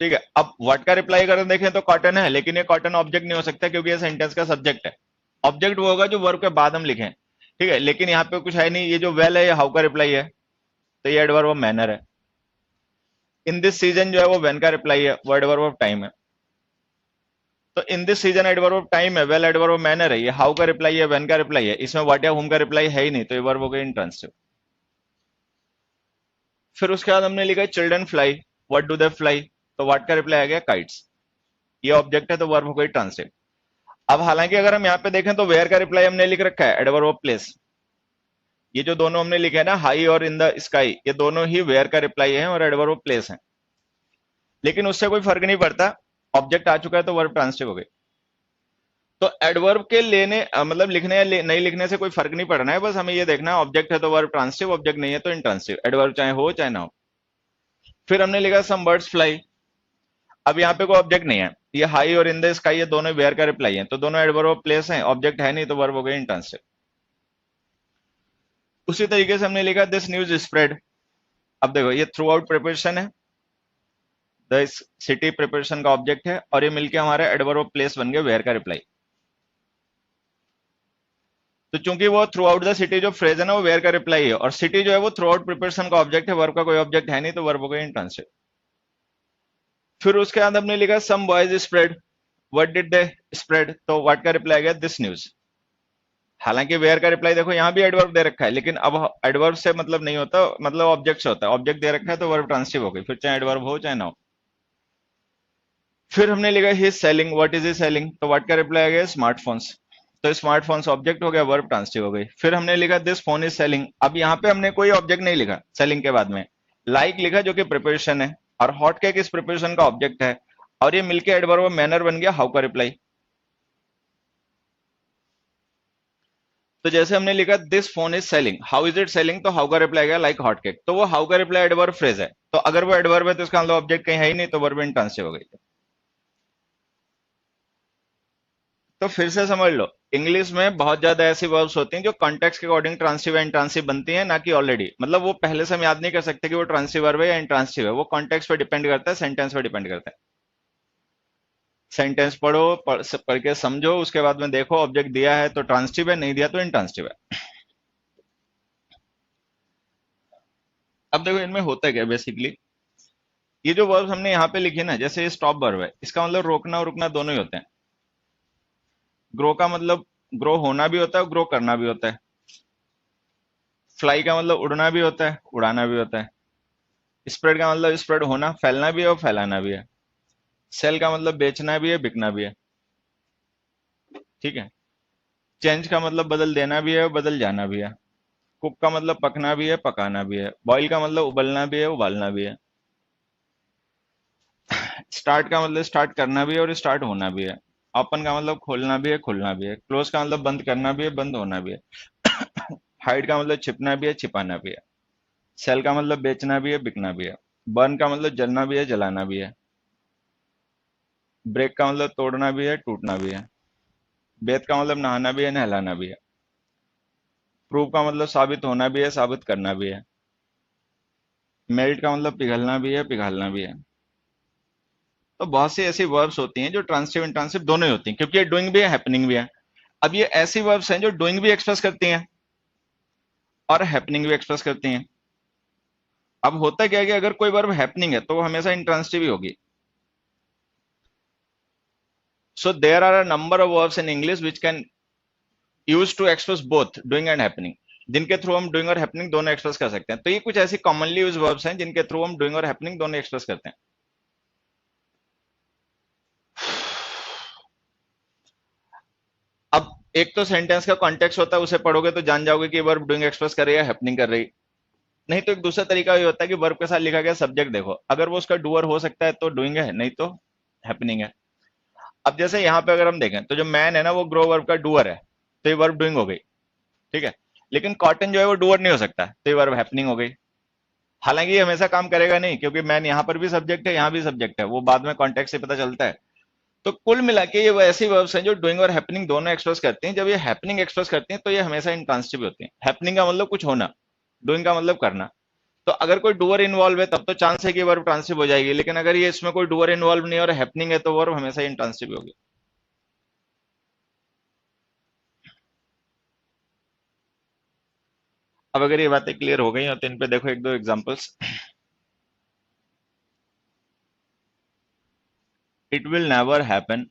ठीक है। अब व्हाट का रिप्लाई अगर देखें तो कॉटन है, लेकिन ये कॉटन ऑब्जेक्ट नहीं हो सकता क्योंकि ये सेंटेंस का सब्जेक्ट है। ऑब्जेक्ट वो होगा जो वर्ब के बाद हम लिखें, ठीक है, लेकिन यहाँ पे कुछ है नहीं। ये जो वेल है ये हाउ का रिप्लाई है, तो ये एडवर्ब ऑफ मैनर है। इन दिस सीजन जो है वो व्हेन का रिप्लाई है, वो एडवर्ब ऑफ टाइम है। तो in this season adverb of time है, वेल एडवर्ब ऑफ मैनर है, ये हाउ का रिप्लाई है, व्हेन का रिप्लाई है, इसमें व्हाट या हुम का रिप्लाई है ही नहीं, तो ये वर्ब हो गई इंट्रांसिटिव। फिर उसके बाद हमने लिखा children fly, what do they fly, तो व्हाट का रिप्लाई आ गया काइट्स, ये ऑब्जेक्ट है तो वर्ब हो गई ट्रांसिटिव। अब हालांकि अगर हम यहाँ पे देखें तो वेयर का रिप्लाई हमने लिख रखा है एडवर्ब ऑफ प्लेस। ये जो दोनों हमने लिखे हैं ना, हाई और इन द स्काई, ये दोनों ही वेयर का रिप्लाई है और एडवर्ब ऑफ प्लेस है। लेकिन उससे कोई फर्क नहीं पड़ता, ऑब्जेक्ट आ चुका है तो वर्ब ट्रांसिटिव हो गई। तो एडवर्ब के लेने मतलब लिखने या नहीं लिखने से कोई फर्क नहीं पड़ना है, बस हमें ये देखना है ऑब्जेक्ट है तो वर्ब ट्रांसिटिव, ऑब्जेक्ट नहीं है तो इंट्रांसिटिव, एडवर्ब चाहे हो चाहे ना हो। फिर हमने लिखा सम बर्ड्स फ्लाई। अब यहाँ पे कोई ऑब्जेक्ट नहीं है, ये हाई और इन द स्काई ये दोनों वेयर का रिप्लाई है, तो दोनों एडवर्ब ऑफ प्लेस हैं, ऑब्जेक्ट है नहीं तो वर्ब हो गई इंट्रांसिटिव। उसी तरीके से हमने लिखा दिस न्यूज स्प्रेड। अब देखो ये थ्रू आउट प्रिपोजिशन है, द सिटी प्रिपोजिशन का ऑब्जेक्ट है, और ये मिलके हमारा एडवर्ब ऑफ प्लेस बन गया वेयर का रिप्लाई। तो चूंकि वो थ्रू आउट द सिटी जो फ्रेज है ना वो वेयर का रिप्लाई है, और सिटी जो है वो थ्रू आउट प्रिपोजिशन का ऑब्जेक्ट है, वर्ब का कोई ऑब्जेक्ट है नहीं तो वर्ब हो गई इंट्रांसिटिव। फिर उसके बाद हमने लिखा some boys spread, what did they spread, तो व्हाट का रिप्लाई गया दिस न्यूज। हालांकि वेयर का रिप्लाई देखो यहाँ भी एडवर्ब दे रखा है, लेकिन अब एडवर्ब से मतलब नहीं होता, मतलब ऑब्जेक्ट से होता है। ऑब्जेक्ट दे रखा है तो वर्ब ट्रांसिटिव हो गई, फिर चाहे एडवर्ब हो चाहे ना हो। फिर हमने लिखा he selling, what is he selling, तो व्हाट का रिप्लाई आ गया स्मार्टफोन्स, तो स्मार्टफोन्स ऑब्जेक्ट हो गया, वर्ब ट्रांसिटिव हो गई। फिर हमने लिखा दिस फोन इज सेलिंग। अब यहाँ पे हमने कोई ऑब्जेक्ट नहीं लिखा सेलिंग के बाद में, लाइक लिखा जो कि प्रिपोजिशन है, और हॉट केक इस प्रिपोजिशन का ऑब्जेक्ट है, और ये मिलके एडवर्ब ऑफ मैनर बन गया हाउ का रिप्लाई। तो जैसे हमने लिखा this phone is selling, how is it selling, तो हाउ का रिप्लाई गया लाइक हॉट केक, तो वो हाउ का रिप्लाई एडवर्ब फ्रेज है, तो अगर वो एडवर्ब है तो इसका मतलब ऑब्जेक्ट कहीं है ही नहीं, तो वर्ब इंट्रांसिटिव हो गई। तो फिर से समझ लो, इंग्लिश में बहुत ज्यादा ऐसी वर्ब्स होती हैं जो कॉन्टेक्स्ट के अकॉर्डिंग ट्रांसिटिव या इंट्रांसिटिव बनती हैं, ना कि ऑलरेडी, मतलब वो पहले से हम याद नहीं कर सकते कि वो ट्रांसिटिव वर्ब है या इंट्रांसिटिव है, वो कॉन्टेक्स्ट पे डिपेंड करता है, सेंटेंस पे डिपेंड करता है। सेंटेंस पढ़ो, पढ़ के समझो, उसके बाद में देखो ऑब्जेक्ट दिया है तो ट्रांसिटिव है, नहीं दिया तो इंट्रांसिटिव है। अब देखो इनमें होता है क्या बेसिकली, ये जो वर्ब्स हमने यहाँ पे लिखे ना, जैसे स्टॉप वर्ब है, इसका मतलब रोकना और रुकना दोनों ही होते हैं। ग्रो का मतलब ग्रो होना भी होता है, ग्रो करना भी होता है। फ्लाई का मतलब उड़ना भी होता है, उड़ाना भी होता है। स्प्रेड का मतलब स्प्रेड होना, फैलना भी है और फैलाना भी है। सेल का मतलब बेचना भी है, बिकना भी है। ठीक है। चेंज का मतलब बदल देना भी है और बदल जाना भी है। कुक का मतलब पकना भी है, पकाना भी है। बॉईल का मतलब उबलना भी है, उबालना भी है। स्टार्ट का मतलब स्टार्ट करना भी है और स्टार्ट होना भी है। ओपन का मतलब खोलना भी है, खुलना भी है। क्लोज का मतलब बंद करना भी है, बंद होना भी है। हाइड का मतलब छिपना भी है, छिपाना भी है। सेल का मतलब बेचना भी है, बिकना भी है। बर्न का मतलब जलना भी है, जलाना भी है। ब्रेक का मतलब तोड़ना भी है, टूटना भी है। बेथ का मतलब नहाना भी है, नहलाना भी है। प्रूव का मतलब साबित होना भी है, साबित करना भी है। मेल्ट का मतलब पिघलना भी है, पिघालना भी है। तो बहुत सी ऐसी वर्ब्स होती हैं जो ट्रांसिटिव इंट्रांसिटिव दोनों ही होती हैं, क्योंकि ये डूइंग भी है, हैपनिंग भी है। अब ये ऐसी वर्ब्स हैं जो डूइंग भी एक्सप्रेस करती हैं और हैपनिंग भी एक्सप्रेस करती हैं। अब होता क्या है कि अगर कोई वर्ब हैपनिंग है तो वो हमेशा इंट्रांसिटिव ही होगी। So there are a number of verbs in English which can use to express both doing and happening, जिनके थ्रू हम डूइंग और हैपनिंग दोनों एक्सप्रेस कर सकते हैं। तो ये कुछ ऐसी कॉमनली यूज वर्ब्स हैं जिनके थ्रू हम डूइंग और हैपनिंग दोनों एक्सप्रेस करते हैं। अब एक तो सेंटेंस का कॉन्टेक्स्ट होता है, उसे पढ़ोगे तो जान जाओगे कि वर्ब डूइंग एक्सप्रेस कर रही है, हैपनिंग कर रही। नहीं तो एक दूसरा तरीका ये होता है कि वर्ब के साथ लिखा गया सब्जेक्ट देखो, अगर वो उसका डूअर हो सकता है तो डूइंग है, नहीं तो हैपनिंग है। अब जैसे यहाँ पे अगर हम देखें तो जो मैन है ना, वो ग्रो वर्ब का डूअर है, तो ये वर्ब डूइंग हो गई। ठीक है। लेकिन कॉटन जो है वो डूअर नहीं हो सकता, तो ये वर्ब हैपनिंग हो गई। हालांकि ये हमेशा काम करेगा नहीं, क्योंकि मैन यहाँ पर भी सब्जेक्ट है, यहाँ भी सब्जेक्ट है, वो बाद में कॉन्टेक्स्ट से पता चलता है। तो कुल मिला के ये वो ऐसी वर्ब्स हैं जो डूइंग और हैपनिंग दोनों एक्सप्रेस करती हैं। जब ये हैपनिंग एक्सप्रेस करती हैं तो ये हमेशा इंट्रांसिटिव होती हैं। हैपनिंग का मतलब कुछ होना, डूइंग का मतलब करना। तो अगर कोई डूअर इन्वॉल्व है तब तो चांस है कि वर्ब ट्रांसिटिव हो जाएगी, लेकिन अगर ये इसमें कोई डूअर इन्वॉल्व नहीं है और हैपनिंग है तो वर्ब हमेशा इंट्रांसिटिव होगी। अब अगर ये बातें क्लियर हो गई हो तो इन पे देखो एक दो examples. It will never happen,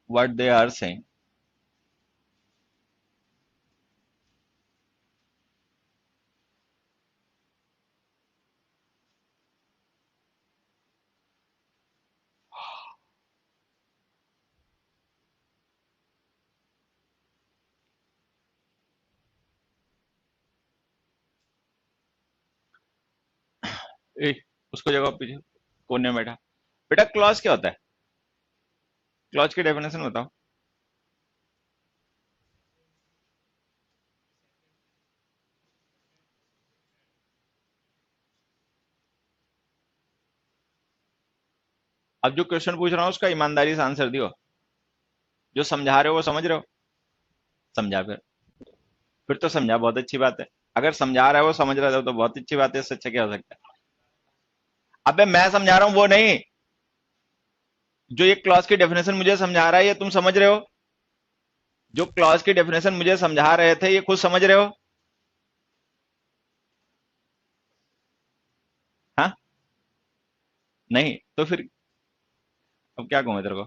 what they are saying. ए, उसको जगह पीछे कोने में बैठा। बेटा क्लॉज क्या होता है? क्लॉज की डेफिनेशन बताओ। अब जो क्वेश्चन पूछ रहा हूँ उसका ईमानदारी से आंसर दियो। जो समझा रहे हो वो समझ रहे हो? समझा फिर तो समझा, बहुत अच्छी बात है। अगर समझा रहा है वो समझ रहा है तो बहुत अच्छी बात है, इससे अच्छा क्या हो सकता है? अबे मैं समझा रहा हूँ वो नहीं, जो ये क्लॉज की डेफिनेशन मुझे समझा रहा है ये तुम समझ रहे हो? जो क्लॉज की डेफिनेशन मुझे समझा रहे थे ये खुद समझ रहे हो? हाँ। नहीं तो फिर अब क्या कहूँ मैं तेरे को?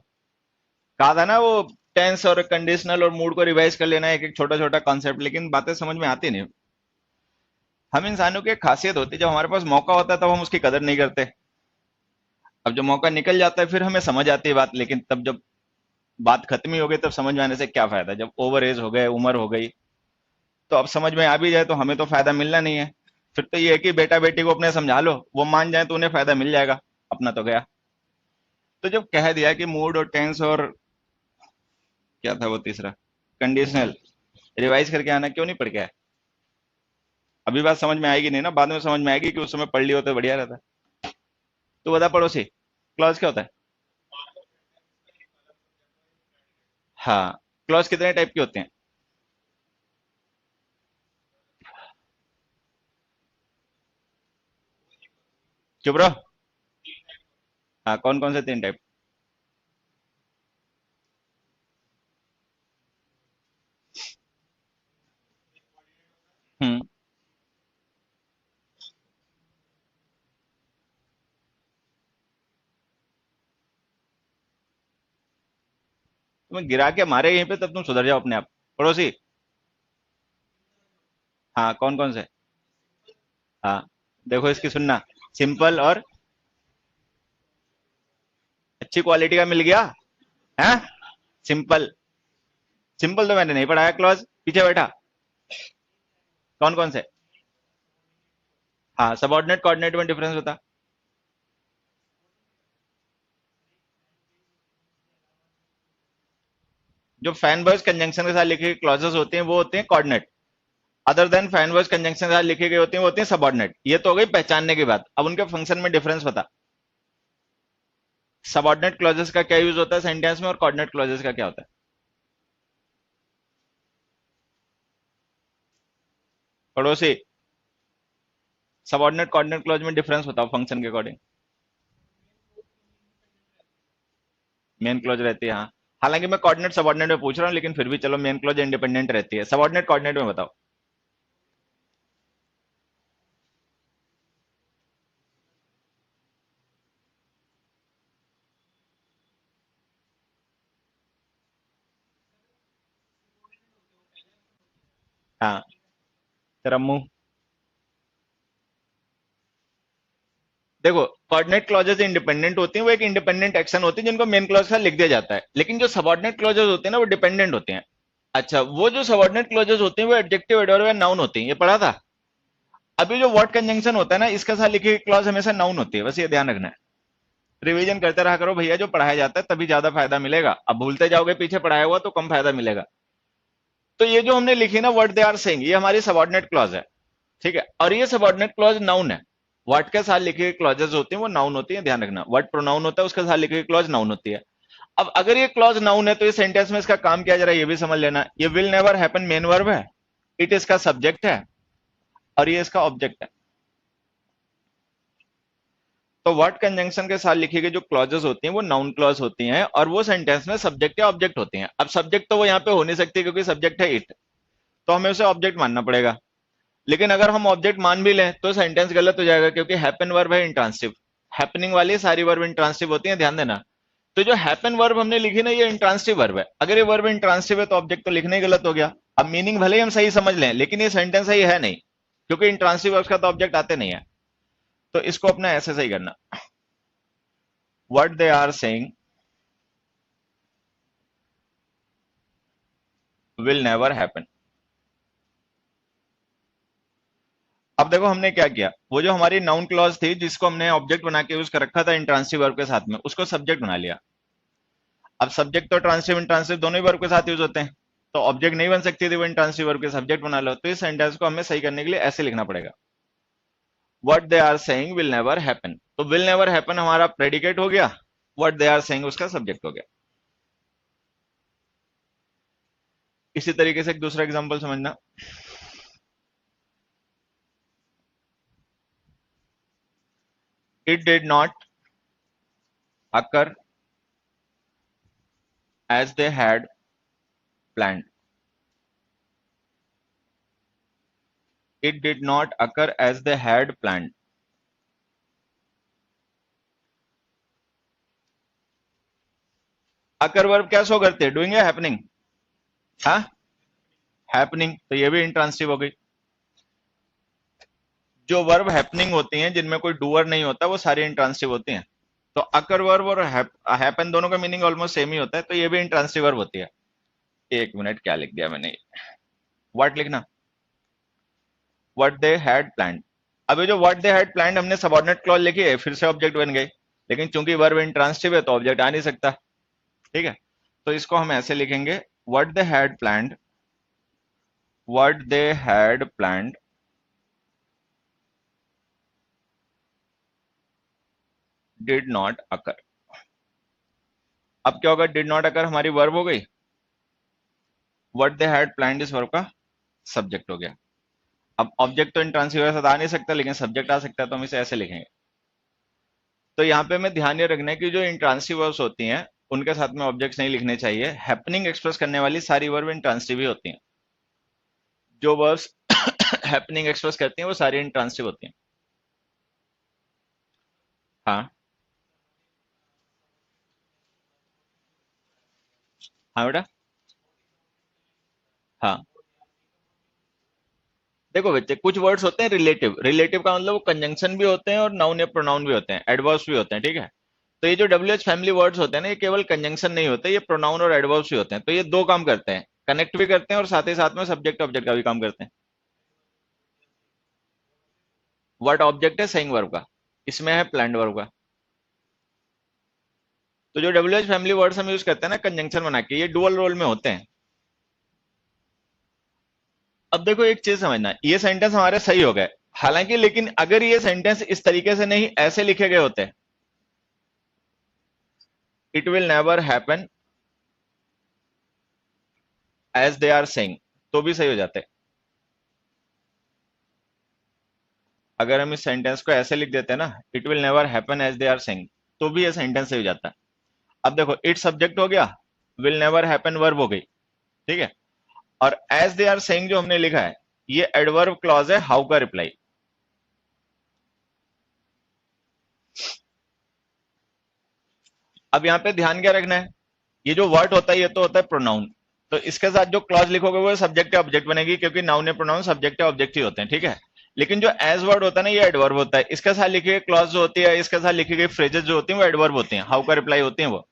कहा था ना वो, टेंस और कंडीशनल और मूड को रिवाइज कर लेना, एक एक छोटा छोटा कॉन्सेप्ट, लेकिन बातें समझ में आती नहीं। हम इंसानों की एक खासियत होती है, जब हमारे पास मौका होता है तब हम उसकी कदर नहीं करते। अब जब मौका निकल जाता है फिर हमें समझ आती है बात, लेकिन तब जब बात खत्म ही हो गई तब समझ में आने से क्या फायदा? जब ओवर एज हो गए, उम्र हो गई, तो अब समझ में आ भी जाए तो हमें तो फायदा मिलना नहीं है। फिर तो ये है कि बेटा बेटी को अपने समझा लो, वो मान जाए तो उन्हें फायदा मिल जाएगा, अपना तो गया। तो जब कह दिया कि मूड और टेंस और क्या था वो तीसरा, कंडीशनल, रिवाइज करके आना, क्यों नहीं पढ़ के आया? अभी बात समझ में आएगी नहीं ना, बाद में समझ में आएगी कि उस समय पढ़ लियो तो बढ़िया रहता। तो बता पड़ोसी, क्लॉज क्या होता है? हाँ, क्लॉज कितने टाइप के होते हैं? चुप रहो। हाँ, कौन कौन से 3 टाइप? हम्म। तुम्हें गिरा के मारे यहीं पे, तब तुम सुधर जाओ अपने आप। पड़ोसी। हाँ, कौन कौन से? हाँ, देखो इसकी सुनना। सिंपल और अच्छी क्वालिटी का मिल गया है। सिंपल। सिंपल तो मैंने नहीं पढ़ाया, क्लॉज पीछे बैठा। कौन कौन से? हाँ, सबऑर्डिनेट कोऑर्डिनेट में डिफरेंस होता। जो फैन बॉयज कंजंक्शन के साथ लिखे गए क्लॉजेस होते हैं वो होते हैं coordinate. Other than fan boys conjunction के साथ लिखे गए होते हैं वो होते हैं सबऑर्डिनेट। ये तो हो गई पहचानने की बात। अब उनके फंक्शन में डिफरेंस बता। सबऑर्डिनेट क्लॉजेस का क्या यूज होता है सेंटेंस में, और कोऑर्डिनेट क्लॉजेस का क्या होता है? पड़ोसी, सबऑर्डिनेट कोऑर्डिनेट क्लॉज में डिफरेंस बताओ फंक्शन के अकॉर्डिंग। मेन क्लॉज रहती है, हाँ। हालांकि मैं कोऑर्डिनेट सबऑर्डिनेट में पूछ रहा हूँ, लेकिन फिर भी चलो, मेन क्लॉज इंडिपेंडेंट रहती है। सबऑर्डिनेट कोऑर्डिनेट में बताओ। हाँ, तेरा मुंह। देखो, कोऑर्डिनेट क्लॉजेस इंडिपेंडेंट होती हैं, वो एक इंडिपेंडेंट एक्शन होती है जिनको मेन क्लॉज का लिख दिया जाता है। लेकिन जो सबऑर्डिनेट क्लॉजेस होते हैं ना, वो डिपेंडेंट होते हैं। अच्छा, वो जो सबऑर्डिनेट क्लॉजेस होते हैं वो एडजेक्टिव, एडवर्ब या नाउन होती हैं, ये पढ़ा था। अभी जो व्हाट कंजंक्शन होता है ना, इसके साथ लिखी क्लॉज हमेशा नाउन होती है, बस ये ध्यान रखना है। रिवीजन करते रहा करो भैया, जो पढ़ाया जाता है तभी ज्यादा फायदा मिलेगा। अब भूलते जाओगे पीछे पढ़ाया हुआ तो कम फायदा मिलेगा। तो ये जो हमने लिखी ना व्हाट दे आर सेइंग, ये हमारी सबऑर्डिनेट क्लॉज है। ठीक है, और ये सबऑर्डिनेट क्लॉज नाउन है। व्हाट के साथ लिखी हुई क्लॉजेस होती हैं वो नाउन होती है, ध्यान रखना। व्हाट प्रोनाउन होता है, उसके साथ लिखी हुई क्लॉज नाउन होती है। अब अगर ये क्लॉज नाउन है तो इस सेंटेंस में इसका काम क्या, जरा ये भी समझ लेना। ये will never happen main verb है, इट इसका सब्जेक्ट है, और ये इसका ऑब्जेक्ट है। तो व्हाट कंजंक्शन के साथ लिखी गई जो क्लॉजेस होती हैं वो नाउन क्लॉज होती हैं, और वो सेंटेंस में सब्जेक्ट या ऑब्जेक्ट होती हैं। अब सब्जेक्ट तो वो यहाँ पे हो नहीं सकती क्योंकि सब्जेक्ट है इट, तो हमें उसे ऑब्जेक्ट मानना पड़ेगा। लेकिन अगर हम ऑब्जेक्ट मान भी लें तो सेंटेंस गलत हो जाएगा, क्योंकि हैपन वर्ब है इंट्रांसिटिव। हैपनिंग वाली सारी वर्ब इंट्रांसिटिव होती हैं, ध्यान देना। तो जो हैपन वर्ब हमने लिखी ना, ये इंट्रांसिटिव वर्ब है। अगर ये वर्ब इंट्रांसिटिव है तो ऑब्जेक्ट तो लिखना ही गलत हो गया। अब मीनिंग भले ही हम सही समझ लें, लेकिन ये सेंटेंस सही है नहीं, क्योंकि इंट्रांसिटिव वर्ब का तो ऑब्जेक्ट आते नहीं है। तो इसको अपना ऐसे सही करना। What they are saying will never happen. अब देखो हमने क्या किया, वो जो हमारी नाउन क्लॉज थी जिसको हमने ऑब्जेक्ट बना के यूज कर रखा था इंट्रांसिटिव वर्ब के साथ में, उसको सब्जेक्ट बना लिया। अब सब्जेक्ट तो ट्रांसिटिव इंट्रांसिटिव दोनों ही वर्ब के साथ यूज होते हैं, तो ऑब्जेक्ट नहीं बन सकती थी वो इंट्रांसिटिव वर्ब के, सब्जेक्ट बना लो। तो इस सेंटेंस को हमें सही करने के लिए ऐसे लिखना पड़ेगा। What they are saying will never happen, तो विल नेवर हैपन हमारा प्रेडिकेट हो गया, व्हाट दे आर सेइंग उसका सब्जेक्ट हो गया। इसी तरीके से एक दूसरा एग्जांपल समझना। It did not occur as they had planned. It did not occur as they had planned. Occur verb क्या शो करते हैं, डूइंग या हैपनिंग? हाँ, हैपनिंग, तो ये भी इंट्रांसिटिव हो गई। जो वर्ब हैपनिंग होती हैं जिनमें कोई डूअर नहीं होता वो सारी इंट्रांसिटिव होती हैं। तो अकर वर्ब और हैपन दोनों का मीनिंग ऑलमोस्ट सेम ही होता है, तो ये भी इंट्रांसिटिव वर्ब होती है। एक मिनट, क्या लिख दिया मैंने? व्हाट लिखना, व्हाट दे हैड प्लान्ड। अब ये जो व्हाट दे हैड प्लान्ड हमने सबऑर्डिनेट क्लॉज लिखी है, फिर से ऑब्जेक्ट बन गई। लेकिन चूंकि वर्ब इंट्रांसिटिव है तो ऑब्जेक्ट आ नहीं सकता। ठीक है, तो इसको हम ऐसे लिखेंगे, what they had planned, what they had planned did not अकर। अब क्या होगा, डिड नॉट अकर हमारी वर्ब हो गई, व्हाट दे हैड प्लान्ड इस वर्ब का सब्जेक्ट हो गया। अब ऑब्जेक्ट तो इंट्रांसिटिव के साथ आ नहीं सकता, लेकिन सब्जेक्ट आ सकता है, तो हम इसे ऐसे लिखेंगे। तो यहाँ पे हमें ध्यान ये रखना है कि जो इंट्रांसिटिव वर्ब्स होती हैं उनके साथ में ऑब्जेक्ट्स नहीं लिखने चाहिए। हैपनिंग एक्सप्रेस करने वाली सारी वर्ब इंट्रांसिटिव ही होती हैं। जो वर्ब्स हैपनिंग एक्सप्रेस करती हैं वो सारी इंट्रांसिटिव होती हैं। हाँ हाँ बेटा। हाँ देखो बच्चे, कुछ वर्ड्स होते हैं रिलेटिव। रिलेटिव का मतलब वो कंजंक्शन भी होते हैं और नाउन या प्रोनाउन भी होते हैं, एडवर्ब्स भी होते हैं, ठीक है। तो ये जो डब्ल्यू एच फैमिली वर्ड्स होते हैं ना, ये केवल कंजंक्शन नहीं होते, ये प्रोनाउन और एडवर्ब्स भी होते हैं। तो ये दो काम करते हैं, कनेक्ट भी करते हैं और साथ ही साथ में सब्जेक्ट ऑब्जेक्ट का भी काम करते हैं। व्हाट ऑब्जेक्ट है सेइंग वर्ब का, इसमें है प्लान्ड वर्ब का। तो जो डब्ल्यू एच फैमिली वर्ड्स हम यूज करते हैं ना कंजंक्शन बना के, ये डुअल रोल में होते हैं। अब देखो एक चीज समझना, ये सेंटेंस हमारे सही हो गए, हालांकि लेकिन अगर ये सेंटेंस इस तरीके से नहीं ऐसे लिखे गए होते, it will never happen as they are saying, तो भी सही हो जाते। अगर हम इस सेंटेंस को ऐसे लिख देते हैं ना, it will never happen as they are saying, तो भी ये सेंटेंस सही हो जाता है। अब देखो, इट सब्जेक्ट हो गया, विल नेवर हैपन वर्ब हो गई, ठीक है। और एज दे आर सेइंग जो हमने लिखा है, ये एडवर्ब क्लॉज है हाउ का रिप्लाई। अब यहां पे ध्यान क्या रखना है, ये जो वर्ड होता है ये तो होता है प्रोनाउन, तो इसके साथ जो क्लॉज लिखोगे वो सब्जेक्ट या ऑब्जेक्ट बनेगी, क्योंकि नाउन या प्रोनाउन सब्जेक्ट या ऑब्जेक्ट ही होते हैं, ठीक है। लेकिन जो एज वर्ड होता है ना, ये एडवर्ब होता है। इसके साथ लिखी गई क्लॉज जो होती है, इसके साथ लिखी गई फ्रेजेस जो होती हैं वो एडवर्ब होती हैं, हाउ का रिप्लाई होती है वो।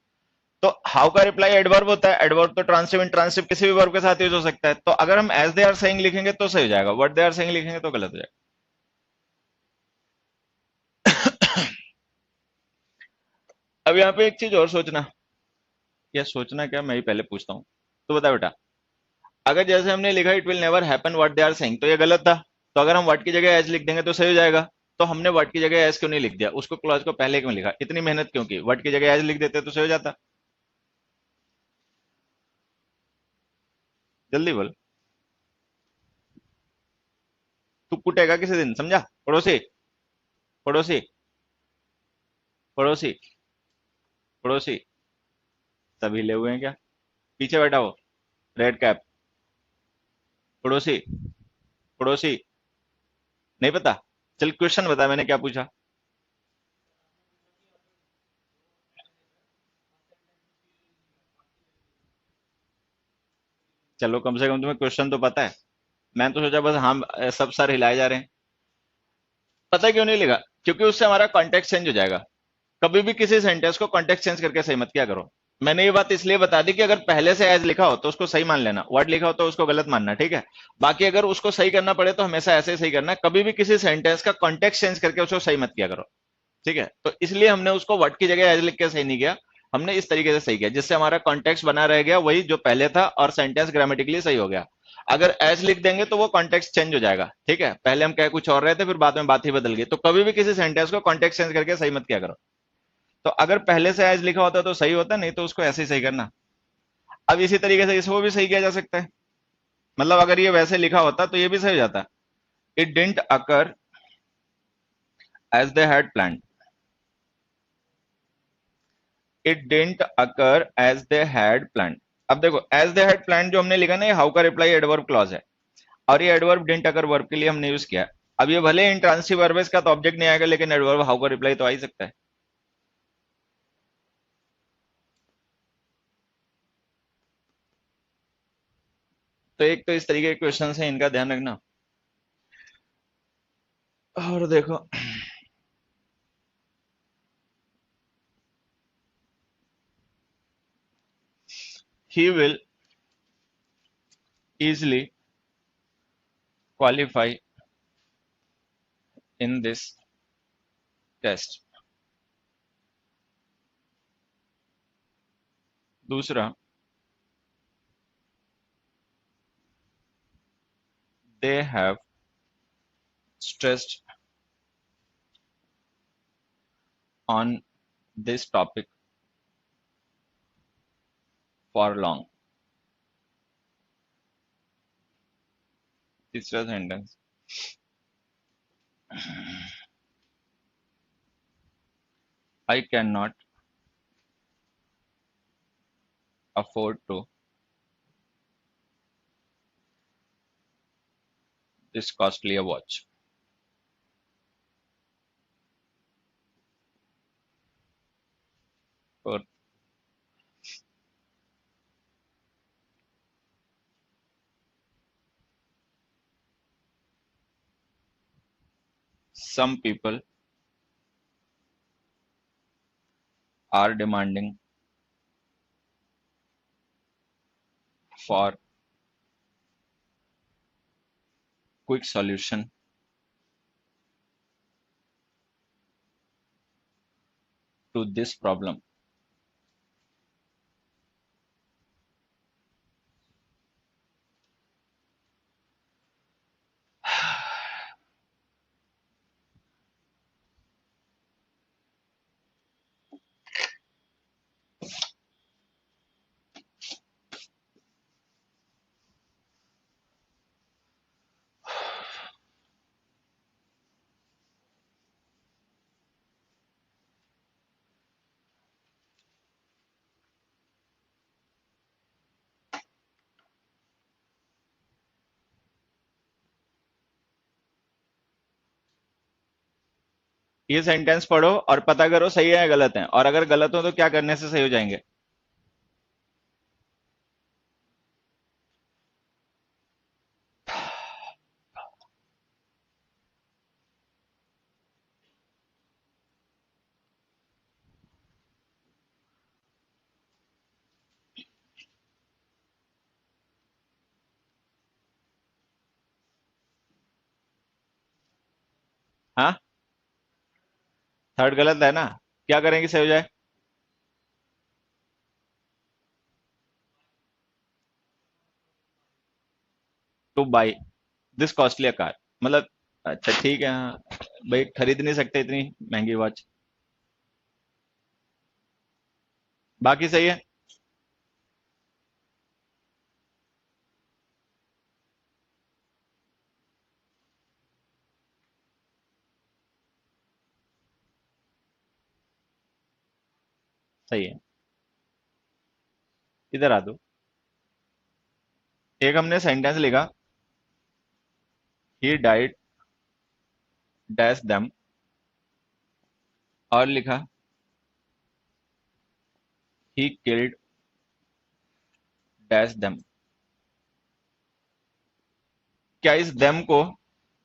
तो हाउ का रिप्लाई एडवर्ब होता है, एडवर्ब तो ट्रांसिटिव इंट्रांसिटिव किसी भी वर्ब के साथ यूज हो सकता है। तो अगर हम एज दे आर सेइंग लिखेंगे तो सही हो जाएगा, व्हाट दे आर सेइंग लिखेंगे तो गलत हो जाएगा। अब यहाँ पे एक चीज और सोचना, या सोचना क्या, मैं ही पहले पूछता हूँ। तो बता बेटा, अगर जैसे हमने लिखा it will never happen what they are saying, तो ये गलत था। तो अगर हम व्हाट की जगह एज लिख देंगे तो सही हो जाएगा। तो हमने व्हाट की जगह एज क्यों नहीं लिख दिया, उसको क्लॉज को पहले क्यों लिखा, इतनी मेहनत क्यों की, व्हाट की जगह एज लिख देते तो सही हो जाता। जल्दी बोल, तू कुटेगा किसी दिन, समझा। पड़ोसी, पड़ोसी, पड़ोसी, पड़ोसी, सभी ले हुए हैं क्या, पीछे बैठा हो, रेड कैप, पड़ोसी, पड़ोसी, नहीं पता। चल क्वेश्चन बता, मैंने क्या पूछा। चलो कम से कम तुम्हें क्वेश्चन तो पता है। मैं तो सोचा बस हम सब सर हिलाए जा रहे हैं। पता है क्यों नहीं लिखा, क्योंकि उससे हमारा कॉन्टेक्स्ट चेंज हो जाएगा। कभी भी किसी सेंटेंस को कॉन्टेक्स्ट चेंज करके सही मत किया करो। मैंने ये बात इसलिए बता दी कि अगर पहले से एज लिखा हो तो उसको सही मान लेना, वर्ड लिखा हो तो उसको गलत मानना, ठीक है। बाकी अगर उसको सही करना पड़े तो हमेशा ऐसे ही सही करना, कभी भी किसी सेंटेंस का कॉन्टेक्स्ट चेंज करके उसको सही मत किया करो, ठीक है। तो इसलिए हमने उसको वर्ड की जगह एज लिख के सही नहीं किया, हमने इस तरीके से सही किया जिससे हमारा कॉन्टेक्स्ट बना रह गया वही जो पहले था, और सेंटेंस ग्रामेटिकली सही हो गया। अगर एज लिख देंगे तो वो कॉन्टेक्स्ट चेंज हो जाएगा, ठीक है। पहले हम कह कुछ और रहे थे, फिर बाद में बात ही बदल गई। तो कभी भी किसी सेंटेंस को कॉन्टेक्स्ट चेंज करके सही मत किया करो। तो अगर पहले से एज लिखा होता तो सही होता, नहीं तो उसको ऐसे ही सही करना। अब इसी तरीके से इसको भी सही किया जा सकता है। मतलब अगर ये वैसे लिखा होता तो ये भी सही हो जाता, it didn't occur as they had plan, it didn't occur as they had plan. अब देखो, एज दे हैड प्लान जो हमने लिखा ना, ये हाउ का रिप्लाई एडवर्ब क्लॉज है, और ये एडवर्ब डिडंट अकर वर्ब के लिए हमने यूज किया। अब ये भले इंट्रांसिटिव वर्ब है, इसका तो ऑब्जेक्ट नहीं आएगा, लेकिन एडवर्ब हाउ का रिप्लाई तो आ ही सकता है। तो एक तो इस तरीके के क्वेश्चन है, इनका ध्यान रखना। और देखो, he will easily qualify in this test। दूसरा, they have stressed on this topic for long. तीसरा sentence, I cannot afford to this costly a watch. Or some people are demanding for quick solution to this problem. ये सेंटेंस पढ़ो और पता करो सही है या गलत है, और अगर गलत हो तो क्या करने से सही हो जाएंगे। हाँ, थर्ड गलत है ना, क्या करेंगे सही हो जाए। Two by this costly car, मतलब अच्छा ठीक है, हाँ भाई खरीद नहीं सकते इतनी महंगी वॉच, बाकी सही है। सही है, इधर आ दो। एक हमने सेंटेंस लिखा, ही डाइड डैश देम, और लिखा ही किल्ड डैश देम। क्या इस देम को,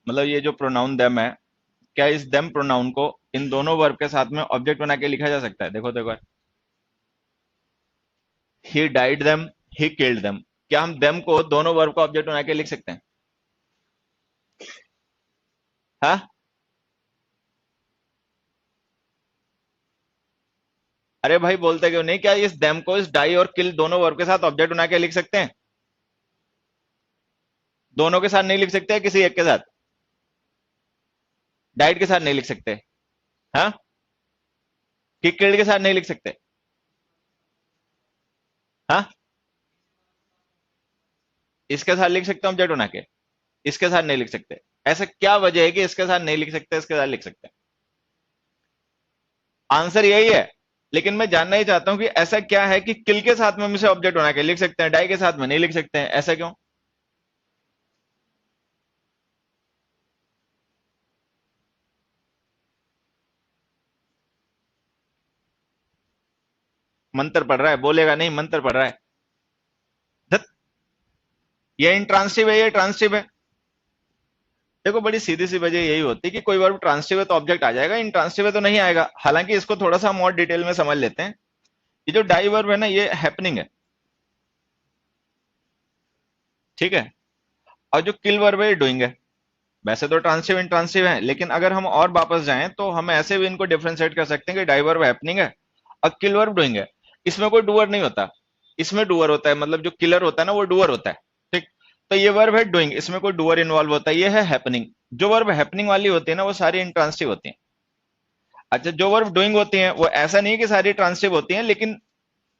मतलब ये जो प्रोनाउन देम है, क्या इस देम प्रोनाउन को इन दोनों वर्ब के साथ में ऑब्जेक्ट बना के लिखा जा सकता है? देखो देखो, he died them, he killed them, क्या हम देम को दोनों वर्ब का ऑब्जेक्ट बना के लिख सकते हैं? हाँ, अरे भाई बोलते क्यों नहीं, क्या इस देम को इस डाई और किल दोनों वर्ब के साथ ऑब्जेक्ट बना के लिख सकते हैं? दोनों के साथ नहीं लिख सकते, किसी एक के साथ, डाइट के साथ नहीं लिख सकते, हाँ, कि किल्ड के साथ नहीं लिख सकते, हाँ, इसके साथ लिख सकते हैं ऑब्जेक्ट बना के, इसके साथ नहीं लिख सकते। ऐसा क्या वजह है कि इसके साथ नहीं लिख सकते, इसके साथ लिख सकते हैं? आंसर यही है, लेकिन मैं जानना ही चाहता हूं कि ऐसा क्या है कि किल के साथ में हम इसे ऑब्जेक्ट बना के लिख सकते हैं, डाई के साथ में नहीं लिख सकते हैं, ऐसा क्यों? मंत्र पढ़ रहा है, बोलेगा नहीं, मंत्र पढ़ रहा है। धत, ये इंट्रांसिटिव है, ये ट्रांसिटिव है। देखो बड़ी सीधी सी वजह यही होती है कि कोई वर्ब ट्रांसिटिव है तो ऑब्जेक्ट आ जाएगा, इंट्रांसिटिव है तो नहीं आएगा। हालांकि इसको थोड़ा सा हम और डिटेल में समझ लेते हैं। ये जो डाई वर्ब है ना, ये हैपनिंग है, ठीक है, और जो किल वर्ब है ये डूइंग है। वैसे तो ट्रांसिटिव इंट्रांसिटिव है, लेकिन अगर हम और वापस जाएं तो हम ऐसे भी इनको डिफरेंशिएट कर सकते हैं कि डाई वर्ब हैपनिंग है और किल वर्ब डूइंग है। इसमें कोई डूअर नहीं होता, इसमें डूअर होता है, मतलब जो किलर होता है ना वो डूअर होता है, ठीक। तो ये वर्ब है डूइंग, इसमें कोई डूअर इन्वॉल्व होता है, ये है हैपनिंग। जो वर्ब हैपनिंग वाली होती है ना वो सारी इंट्रांसिटिव होती है। अच्छा, जो वर्ब डूइंग होती हैं वो ऐसा नहीं है कि सारी ट्रांसिटिव होती हैं, लेकिन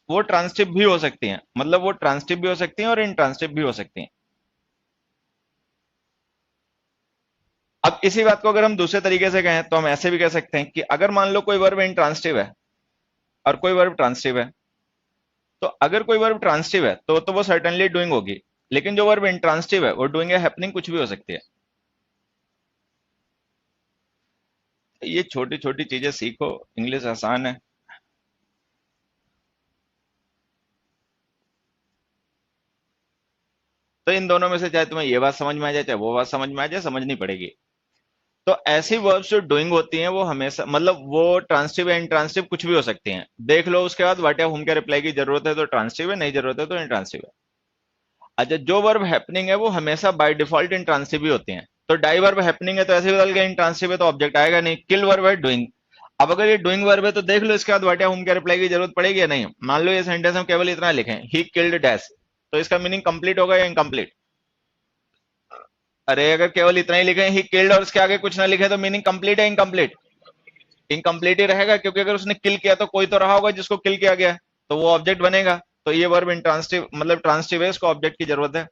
वो ट्रांसिटिव भी हो सकती हैं, मतलब वो ट्रांसिटिव भी हो सकती हैं और इंट्रांसिटिव भी हो सकती हैं। अब इसी बात को अगर हम दूसरे तरीके से कहें तो हम ऐसे भी कह सकते हैं कि अगर मान लो कोई वर्ब इंट्रांसिटिव है और कोई वर्ब ट्रांसिटिव है, तो अगर कोई वर्ब ट्रांसिटिव है तो वो सर्टेनली डूइंग होगी, लेकिन जो वर्ब इंट्रांसिटिव है वो डूइंग या हैपनिंग कुछ भी हो सकती है। ये छोटी छोटी चीजें सीखो, इंग्लिश आसान है। तो इन दोनों में से चाहे तुम्हें ये बात समझ में आ जाए चाहे वो बात समझ में आ जाए, समझनी पड़ेगी। तो ऐसी वर्ब्स जो डूइंग होती हैं वो हमेशा, मतलब वो ट्रांसिटिव या इंट्रांसिटिव कुछ भी हो सकती हैं। देख लो उसके बाद व्हाट या हुम के रिप्लाई की जरूरत है तो ट्रांसिटिव है, नहीं जरूरत है तो इंट्रांसिटिव है। अच्छा, जो वर्ब हैपनिंग है वो हमेशा बाय डिफॉल्ट इंट्रांसिटिव ही होती हैं। तो डाई वर्ब हैपनिंग है तो ऐसे बदल गया, इंट्रांसिटिव है तो ऑब्जेक्ट आएगा नहीं। किल वर्ब है डूइंग, अब अगर ये डूइंग वर्ब है तो देख लो इसके बाद व्हाट या हुम के रिप्लाई की जरूरत पड़ेगी या नहीं। मान लो ये सेंटेंस हम केवल इतना लिखें, ही किल्ड डैश, तो इसका मीनिंग कंप्लीट होगा या इनकम्प्लीट? अरे अगर केवल इतना ही लिखे ही किल्ड और उसके आगे कुछ ना लिखे तो मीनिंग कंप्लीट है इनकम्प्लीट? इनकम्प्लीट ही रहेगा, क्योंकि अगर उसने किल किया तो कोई तो रहा होगा जिसको किल किया गया है, तो वो ऑब्जेक्ट बनेगा। तो ये वर्ब इंट्रांसिटिव, मतलब ट्रांसिटिव है, इसको ऑब्जेक्ट की जरूरत है।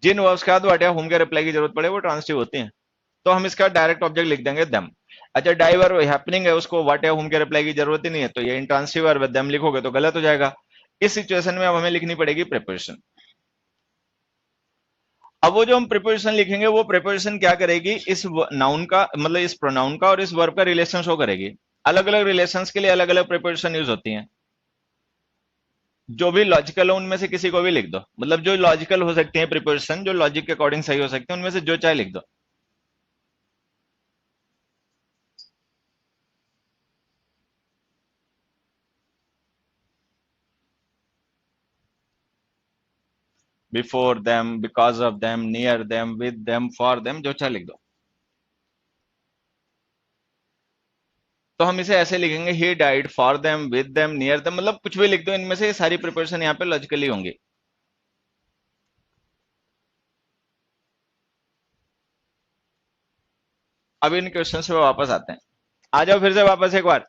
जिन वर्ब्स के बाद व्हाट या होम के रिप्लाई की जरूरत पड़े वो ट्रांसिटिव होती हैं। तो हम इसका डायरेक्ट ऑब्जेक्ट लिख देंगे देम। अच्छा, डाई वर्ब हैपनिंग है, उसको व्हाट या होम के रिप्लाई की जरूरत ही नहीं है, तो ये इंट्रांसिटिव वर्ब है, देम लिखोगे तो गलत हो जाएगा। इस सिचुएशन में अब हमें लिखनी पड़ेगी प्रिपोजिशन। अब वो जो हम प्रिपोजिशन लिखेंगे वो प्रिपोजिशन क्या करेगी, इस नाउन का, मतलब इस प्रोनाउन का और इस वर्ब का रिलेशन शो करेगी। अलग अलग रिलेशंस के लिए अलग अलग प्रिपोजिशन यूज होती हैं। जो भी लॉजिकल हो उनमें से किसी को भी लिख दो, मतलब जो लॉजिकल हो सकती है प्रिपोजिशन, जो लॉजिक के अकॉर्डिंग सही हो सकते हैं, उनमें से जो चाहे लिख दो। Before them, because of them, near them, with them, for them, जो चाहे लिख दो। तो हम इसे ऐसे लिखेंगे, he died for them, with them, near them, मतलब कुछ भी लिख दो इनमें से, ये सारी प्रिपोजिशन यहाँ पे लॉजिकली होंगी। अब इन क्वेश्चन पे वापस आते हैं। आ जाओ फिर से वापस एक बार।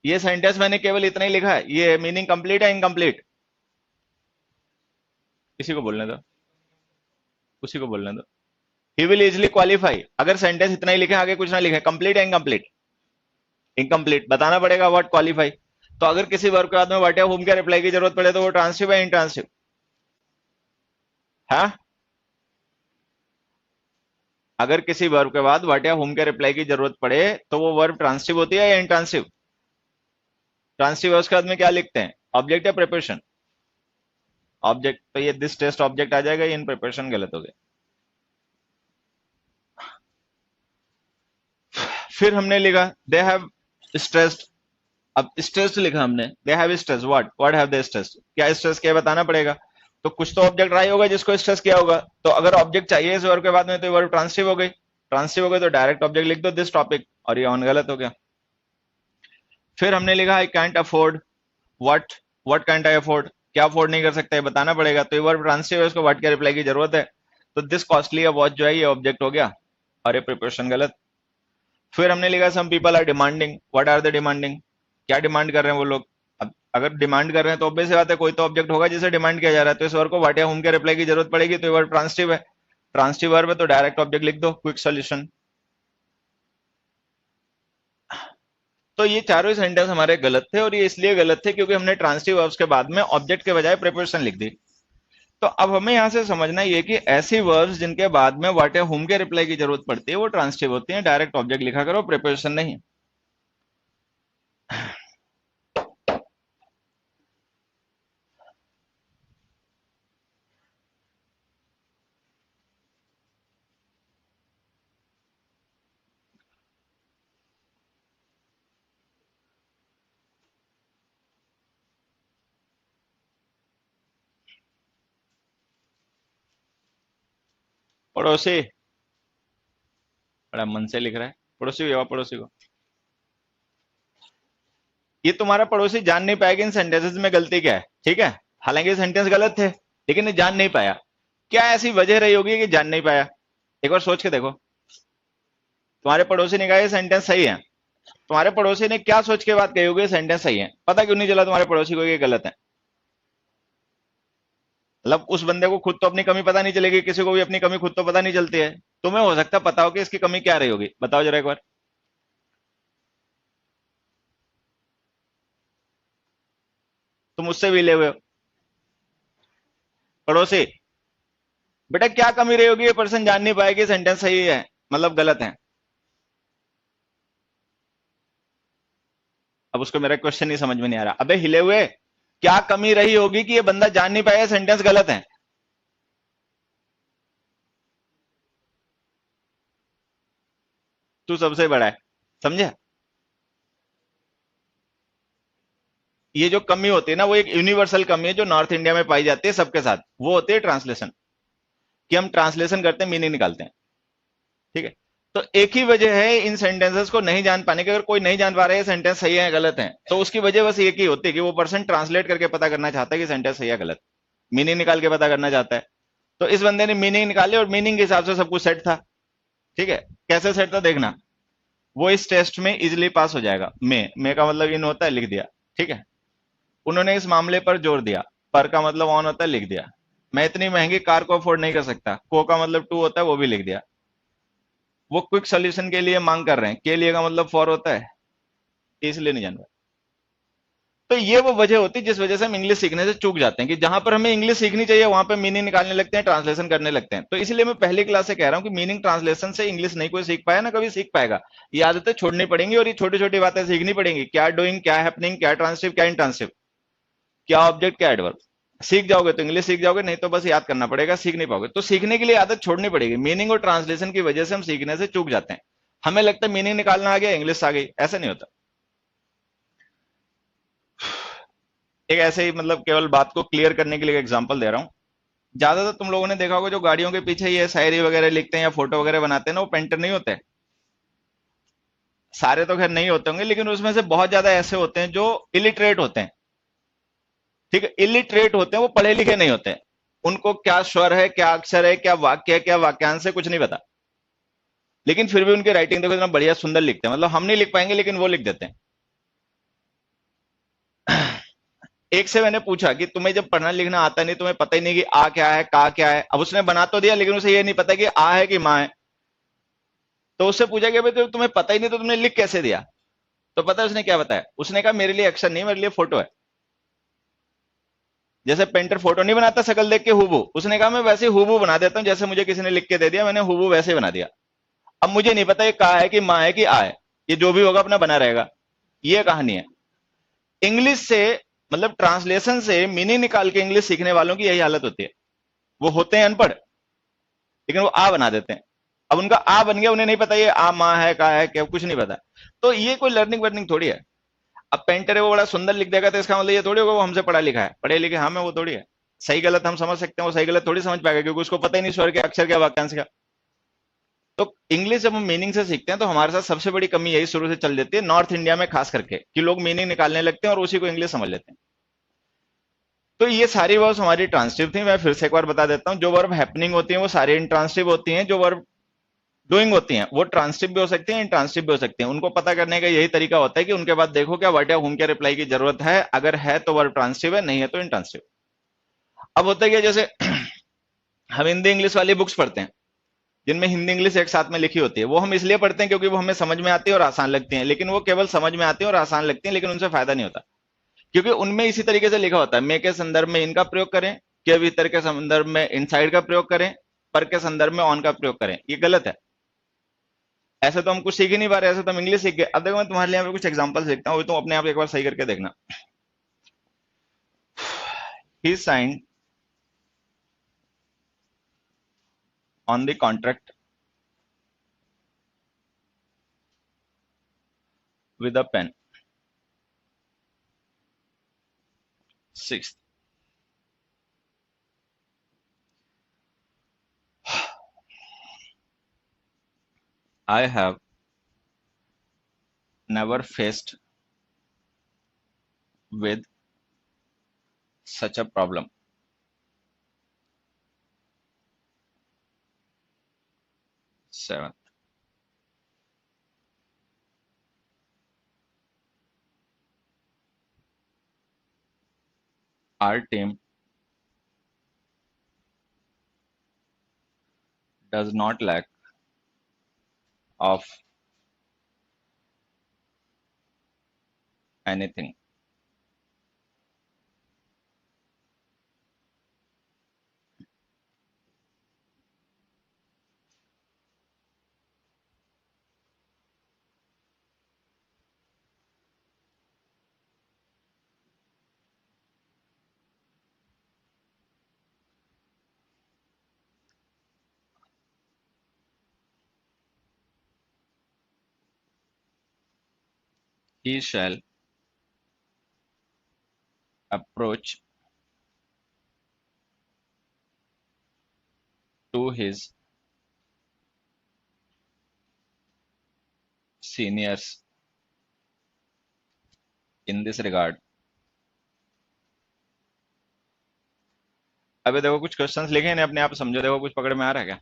ये सेंटेंस मैंने केवल इतना ही लिखा है, ये मीनिंग कंप्लीट है इनकम्प्लीट? इसी को बोलने दो, उसी को बोलने दो। ही विल इजिली क्वालिफाई, अगर सेंटेंस इतना ही लिखे आगे कुछ ना लिखे, कंप्लीट है इनकम्प्लीट? इनकम्प्लीट बताना पड़ेगा व्हाट क्वालिफाई। तो अगर किसी वर्ब के बाद में व्हाट या हुम के रिप्लाई की जरूरत पड़े तो वो ट्रांसिटिव है इंट्रांसिटिव? है? अगर किसी वर्ब के बाद व्हाट या हुम के रिप्लाई की जरूरत पड़े तो वो वर्ब ट्रांसिटिव होती है या इंट्रांसिटिव? ट्रांसिटिव है, उसके बाद में क्या लिखते हैं, ऑब्जेक्ट या प्रिपोजिशन? ऑब्जेक्ट, तो ये दिस टेस्ट ऑब्जेक्ट आ जाएगा, ये इन प्रिपोजिशन गलत हो गए। फिर हमने लिखा दे हैव स्ट्रेस्ड। अब स्ट्रेस्ड लिखा हमने, they have stress, what have they stressed, क्या स्ट्रेस किया बताना पड़ेगा। तो कुछ तो ऑब्जेक्ट रहा ही होगा जिसको स्ट्रेस किया होगा, तो अगर ऑब्जेक्ट चाहिए इस वर्ब के बाद में तो वर्ब ट्रांसिटिव हो गई। ट्रांसिटिव हो गई तो डायरेक्ट ऑब्जेक्ट लिख दो दिस टॉपिक, और ये ऑन गलत हो गया। फिर हमने लिखा I can't afford, what what cantt I afford, क्या अफोर्ड नहीं कर सकता है बताना पड़ेगा, तो ये वर्ब ट्रांसिटिव है, उसको व्हाट के रिप्लाई की जरूरत है। तो दिस कॉस्टली वॉच जो है ये ऑब्जेक्ट हो गया, और ये प्रिपोजिशन गलत। फिर हमने लिखा some people are demanding, what are they demanding, क्या डिमांड कर रहे हैं वो लोग। अब अगर डिमांड कर रहे हैं तो ऑब्वियस बात है कोई तो ऑब्जेक्ट होगा जिसे डिमांड किया जा रहा है, तो इस वर्ब को व्हाट या हुम के रिप्लाई की जरूरत पड़ेगी, तो ये वर्ब ट्रांसिटिव है। ट्रांसिटिव वर्ब है तो डायरेक्ट ऑब्जेक्ट लिख दो, क्विक सॉल्यूशन। तो ये चारों सेंटेंस हमारे गलत थे, और ये इसलिए गलत थे क्योंकि हमने ट्रांसिटिव वर्ब्स के बाद में ऑब्जेक्ट के बजाय प्रीपोजिशन लिख दी। तो अब हमें यहां से समझना ये कि ऐसी वर्ब्स जिनके बाद में व्हाट या हुम के रिप्लाई की जरूरत पड़ती है वो ट्रांसिटिव होती है, डायरेक्ट ऑब्जेक्ट लिखा करो, प्रीपोजिशन नहीं। पड़ोसी, बड़ा मन से लिख रहा है, पड़ोसी हुआ पड़ोसी को। ये तुम्हारा पड़ोसी जान नहीं पाएगा इन सेंटेंसेस में गलती क्या है, ठीक है। हालांकि ये सेंटेंस गलत थे, लेकिन ये जान नहीं पाया। क्या ऐसी वजह रही होगी कि जान नहीं पाया? एक बार सोच के देखो। तुम्हारे पड़ोसी ने कहा ये सेंटेंस सही है, तुम्हारे पड़ोसी ने क्या सोच के बात कही होगी सेंटेंस सही है, पता क्यों नहीं चला तुम्हारे पड़ोसी को ये गलत है? मतलब उस बंदे को खुद तो अपनी कमी पता नहीं चलेगी, किसी को भी अपनी कमी खुद तो पता नहीं चलती है। तुम्हें हो सकता है पता हो कि इसकी कमी क्या रही होगी, बताओ जरा एक बार। तुम उससे भी ले हुए हो, पड़ोसी, बेटा क्या कमी रही होगी ये पर्सन जान नहीं पाएगी सेंटेंस सही है मतलब गलत है। अब उसको मेरा क्वेश्चन नहीं समझ में नहीं आ रहा, अबे हिले हुए, क्या कमी रही होगी कि ये बंदा जान नहीं पाया सेंटेंस गलत है? तू सबसे बड़ा है, समझे? ये जो कमी होती है ना, वो एक यूनिवर्सल कमी है जो नॉर्थ इंडिया में पाई जाती है सबके साथ, वो होती है ट्रांसलेशन, कि हम ट्रांसलेशन करते हैं, मीनिंग निकालते हैं। ठीक है, तो एक ही वजह है इन सेंटेंसेस को नहीं जान पाने की। अगर कोई नहीं जान पा रहा है सेंटेंस सही है गलत है, तो उसकी वजह बस एक ही होती है कि वो पर्सन ट्रांसलेट करके पता करना चाहता है कि सेंटेंस सही है गलत, मीनिंग निकाल के पता करना चाहता है। तो इस बंदे ने मीनिंग निकाले और मीनिंग के हिसाब से सब कुछ सेट था। ठीक है, कैसे सेट था देखना, वो इस टेस्ट में इजिली पास हो जाएगा। मे का मतलब इन होता है, लिख दिया। ठीक है, उन्होंने इस मामले पर जोर दिया, पर का मतलब ऑन होता है, लिख दिया। मैं इतनी महंगी कार को अफोर्ड नहीं कर सकता, को का मतलब टू होता है, वो भी लिख दिया। वो क्विक सोल्यूशन के लिए मांग कर रहे हैं, के लिए का मतलब फॉर होता है, इसलिए नहीं जान रहा। तो ये वो वजह होती है जिस वजह से हम इंग्लिश सीखने से चूक जाते हैं, कि जहां पर हमें इंग्लिश सीखनी चाहिए वहां पे मीनिंग निकालने लगते हैं, ट्रांसलेशन करने लगते हैं। तो इसलिए मैं पहली क्लास से कह रहा हूं कि मीनिंग ट्रांसलेशन से इंग्लिश नहीं कोई सीख पाया ना कभी सीख पाएगा। ये आदतें छोड़नी पड़ेंगी और ये छोटी छोटी बातें सीखनी पड़ेंगी, क्या डूइंग, क्या हैपनिंग, क्या ट्रांसिटिव, क्या इंट्रांसिटिव, क्या ऑब्जेक्ट, क्या एडवर्ब। सीख जाओगे तो इंग्लिश सीख जाओगे, नहीं तो बस याद करना पड़ेगा, सीख नहीं पाओगे। तो सीखने के लिए आदत छोड़नी पड़ेगी, मीनिंग और ट्रांसलेशन की वजह से हम सीखने से चूक जाते हैं। हमें लगता है मीनिंग निकालना आ गया इंग्लिश आ गई, ऐसा नहीं होता। एक ऐसे ही मतलब केवल बात को क्लियर करने के लिए एग्जांपल दे रहा हूं। ज्यादातर तुम लोगों ने देखा होगा जो गाड़ियों के पीछे ये शायरी वगैरह लिखते हैं या फोटो वगैरह बनाते हैं ना, वो पेंटर नहीं होते। सारे तो खैर नहीं होते होंगे, लेकिन उसमें से बहुत ज्यादा ऐसे होते हैं जो इलिटरेट होते हैं। ठीक है, इलिटरेट होते हैं, वो पढ़े लिखे नहीं होते हैं। उनको क्या स्वर है, क्या अक्षर है, क्या वाक्य है, क्या वाक्यांश है, कुछ नहीं पता। लेकिन फिर भी उनकी राइटिंग देखो इतना बढ़िया सुंदर लिखते हैं, मतलब हम नहीं लिख पाएंगे लेकिन वो लिख देते हैं। एक से मैंने पूछा कि तुम्हें जब पढ़ना लिखना आता नहीं, तुम्हें पता ही नहीं कि आ क्या है, का क्या है। अब उसने बना तो दिया लेकिन उसे ये नहीं पता कि आ है कि माँ है। तो उससे पूछा कि भाई तो तुम्हें पता ही नहीं तो तुमने लिख कैसे दिया? तो पता है उसने क्या बताया? उसने कहा मेरे लिए अक्षर नहीं, मेरे लिए फोटो है। जैसे पेंटर फोटो नहीं बनाता शकल देख के हुबू, उसने कहा मैं वैसे हुबू बना देता हूं, जैसे मुझे किसी ने लिख के दे दिया मैंने हुबू वैसे बना दिया। अब मुझे नहीं पता ये का है कि माँ है कि आ है, ये जो भी होगा अपना बना रहेगा। ये कहानी है। इंग्लिश से मतलब ट्रांसलेशन से मीनिंग निकाल के इंग्लिश सीखने वालों की यही हालत होती है। वो होते हैं अनपढ़, लेकिन वो आ बना देते हैं। अब उनका आ बन गया, उन्हें नहीं पता ये आ माँ है का है क्या, कुछ नहीं पता। तो ये कोई लर्निंग वर्निंग थोड़ी है। अब पेंटर है वो बड़ा सुंदर लिख देगा तो इसका मतलब ये थोड़ी होगा वो हमसे पढ़ा लिखा है, पढ़े लिखे हम है वो थोड़ी है। सही गलत हम समझ सकते हैं, वो सही गलत थोड़ी समझ पाएगा क्योंकि उसको पता ही नहीं स्वर के अक्षर क्या वाक्यांश का। तो इंग्लिश जब हम मीनिंग से सीखते हैं तो हमारे साथ सबसे बड़ी कमी यही शुरू से चल देती है नॉर्थ इंडिया में खास करके, कि लोग मीनिंग निकालने लगते हैं और उसी को इंग्लिश समझ लेते हैं। तो ये सारी वर्ब्स हमारी ट्रांसिटिव थी। मैं फिर से एक बार बता देता हूँ, जो वर्ब हैपनिंग होती है वो सारी इंट्रांसिटिव होती हैं, जो वर्ब डूइंग होती हैं वो ट्रांसिटिव भी हो सकती हैं, इंट्रांसिटिव भी हो सकती हैं। उनको पता करने का यही तरीका होता है कि उनके बाद देखो क्या वर्ड या हुम के रिप्लाई की जरूरत है, अगर है तो वर्ब ट्रांसिटिव है, नहीं है तो इंट्रांसिटिव। अब होता है क्या, जैसे हम हिंदी इंग्लिश वाली बुक्स पढ़ते हैं जिनमें हिंदी इंग्लिश एक साथ में लिखी होती है, वो हम इसलिए पढ़ते हैं क्योंकि वो हमें समझ में आती है और आसान लगती है। लेकिन वो केवल समझ में आती है और आसान लगती है, लेकिन उनसे फायदा नहीं होता, क्योंकि उनमें इसी तरीके से लिखा होता है, मे के संदर्भ में इनका प्रयोग करें, के भीतर के संदर्भ में इनसाइड का प्रयोग करें, पर के संदर्भ में ऑन का प्रयोग करें। ये गलत है। ऐसे तो हम कुछ सीख ही नहीं पा रहे, ऐसे तो हम इंग्लिश सीख गए। अब देखो मैं तुम्हारे लिए यहाँ पे कुछ एग्जांपल देखता हूँ, तुम अपने आप एक बार सही करके देखना। He signed on the contract with a pen. Six, I have never faced with such a problem. Seven, our team does not lack of anything. He shall approach to his seniors in this regard. अबे देखो कुछ क्वेश्चंस लिखे हैं अपने आप समझो, देखो कुछ पकड़ में आ रहा है क्या?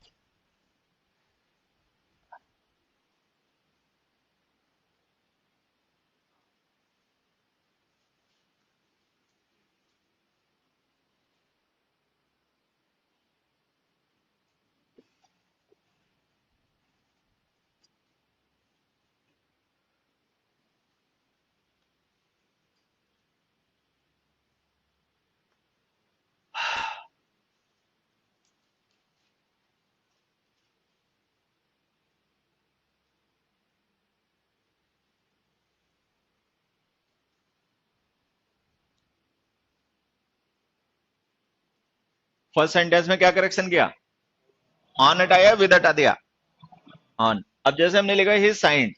फर्स्ट सेंटेंस में क्या करेक्शन किया? ऑन हटाया, विद हटा दिया, ऑन। अब जैसे हमने लिखा ही साइन,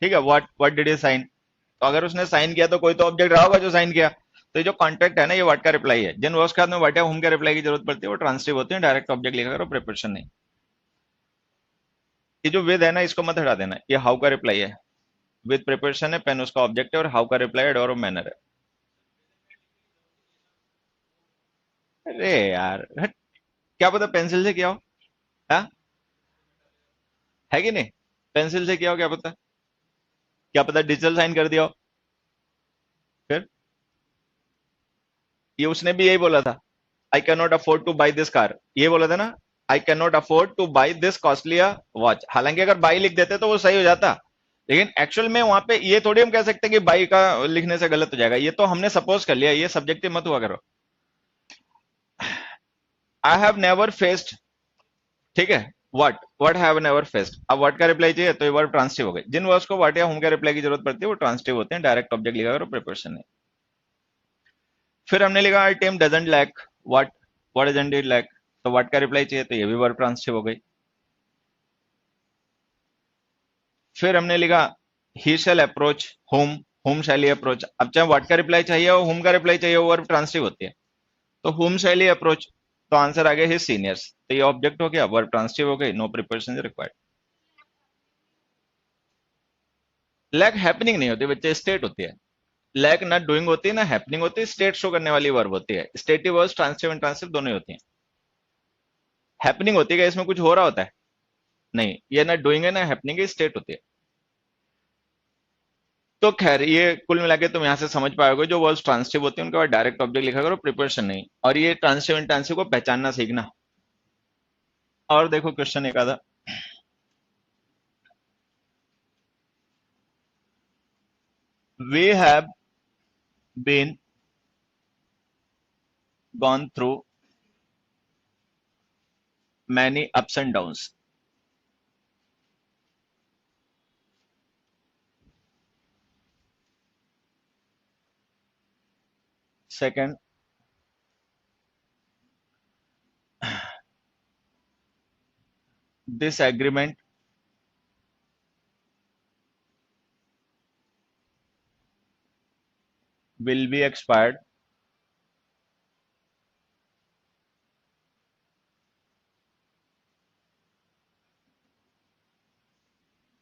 ठीक है, व्हाट डिड ही साइन, तो अगर उसने साइन किया तो कोई तो ऑब्जेक्ट रहा होगा जो साइन किया। तो ये जो कॉन्ट्रैक्ट है ना, ये व्हाट का रिप्लाई है। जिन वर्ड्स के बाद में व्हाट या हुम के रिप्लाई की जरूरत पड़ती है वो ट्रांसिटिव होते हैं, डायरेक्ट ऑब्जेक्ट लिखा करो, प्रिपोजिशन नहीं। ये जो विद है ना, इसको मत हटा देना, ये हाउ का रिप्लाई है। विद प्रिपोजिशन है, पेन उसका ऑब्जेक्ट है, और हाउ का रिप्लाई है, डोर ऑफ मैनर है। अरे यार हट, क्या पता पेंसिल से किया हो, हाँ? है कि नहीं? पेंसिल से किया हो, क्या पता, क्या पता डिजिटल साइन कर दिया हो। फिर ये उसने भी यही बोला था, I can not afford two by this car, ये बोला था ना, I can not afford two by this costlier watch. हालांकि अगर बाई लिख देते तो वो सही हो जाता, लेकिन एक्चुअल में वहां पे ये थोड़ी हम कह सकते हैं कि बाई का लिखने से गलत हो जाएगा, ये तो हमने सपोज कर लिया, ये सब्जेक्टिव मत हुआ करो। आई हैव नेवर फेस्ड, ठीक है, व्हाट हैव नेवर फेस्ड। अब व्हाट का रिप्लाई चाहिए तो ये वर्ब ट्रांसिटिव हो गए। जिन वर्ड्स को व्हाट या हुम का रिप्लाई की जरूरत पड़ती है वो ट्रांसिटिव होते हैं, डायरेक्ट ऑब्जेक्ट लिखा करो, प्रिपोजिशन नहीं। फिर हमने लिखा our team doesn't lack what, what doesn't it lack, तो व्हाट का रिप्लाई चाहिए तो ये भी वर्ब ट्रांसिटिव हो गई। फिर हमने लिखा ही शैल अप्रोच होम शैल ही अप्रोच। अब चाहे व्हाट का रिप्लाई चाहिए हो होम का रिप्लाई चाहिए हो, वर्ब ट्रांसिटिव होती है, तो होम शैल ही अप्रोच, तो आंसर आ गया हिज सीनियर्स। तो ये ऑब्जेक्ट हो गया, वर्ब ट्रांसिटिव हो गई, no preparation required. Lack happening नहीं होती बच्चे, स्टेट होती है। लैक ना डूइंग होती है ना हैपनिंग होती है, स्टेट शो करने वाली वर्ब होती है। Stative verb transitive and transitive दोनों ही होती हैं। हैपनिंग होती है, इसमें कुछ हो रहा होता है? नहीं, ये ना डूइंग है ना हैपनिंग है, स्टेट होती है। तो खैर ये कुल मिला के तुम यहां से समझ पाओगे, जो वर्ड्स ट्रांसिटिव होते हैं उनके बाद डायरेक्ट ऑब्जेक्ट लिखा करो, प्रिपरेशन नहीं। और ये ट्रांसिटिव इंटेंसिव को पहचानना सीखना। और देखो क्वेश्चन एक आधा, we have been gone through many ups and downs. Second, this agreement will be expired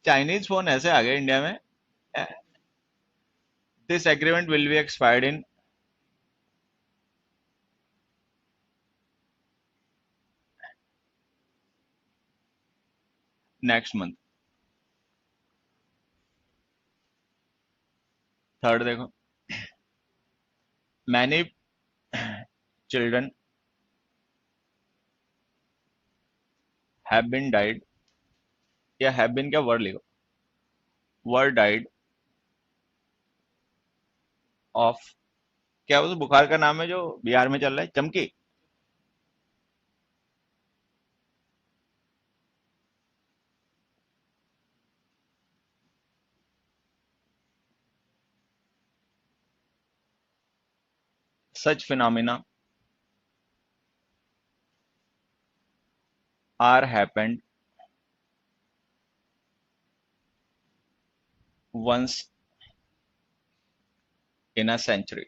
Chinese phone ऐसे आ गए इंडिया में, this agreement will be expired in next month. Third देखो, many children have been died, या हैव बीन क्या वर्ड लिखो, वर्ड डाइड ऑफ, क्या उस बुखार का नाम है जो बिहार में चल रहा है, चमकी? Such phenomena are happened once in a century.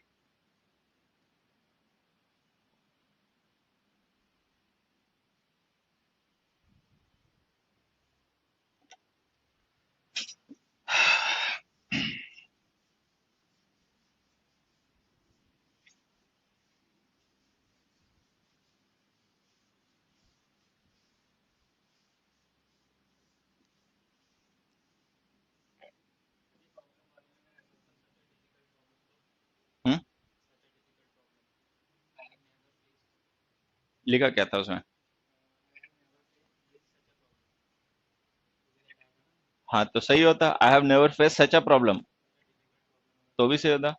Hmm, लिखा क्या था उसमें? हाँ तो सही होता, I have never face such a problem, तो भी सही होता।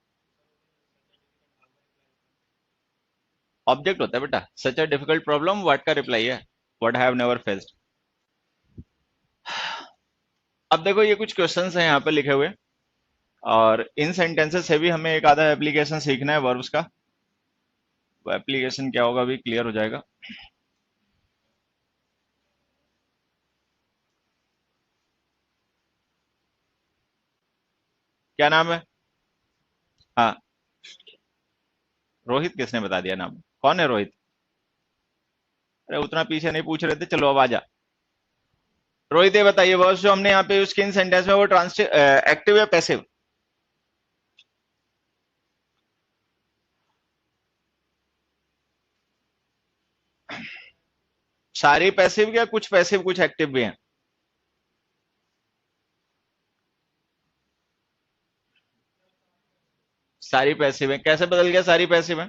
ऑब्जेक्ट होता है बेटा, such a difficult problem what का रिप्लाई है, व्हाट हैव नेवर फेस्ड। अब देखो ये कुछ क्वेश्चंस हैं यहाँ पे लिखे हुए, और इन सेंटेंसेस से भी हमें एक आधा एप्लीकेशन सीखना है वर्ब्स का। वो एप्लीकेशन क्या होगा अभी क्लियर हो जाएगा। क्या नाम है? हाँ, रोहित किसने बता दिया नाम? कौन है रोहित? अरे उतना पीछे नहीं पूछ रहे थे, चलो अब आजा। रोहित ये बताइए, वर्ब्स जो हमने यहाँ पे यूज किए इन सेंटेंस में वो ट्रांसटिव एक्टिव या पैसिव? सारी पैसिव या कुछ पैसिव कुछ एक्टिव भी हैं? सारी पैसिव है, कैसे बदल गया सारी पैसिव है?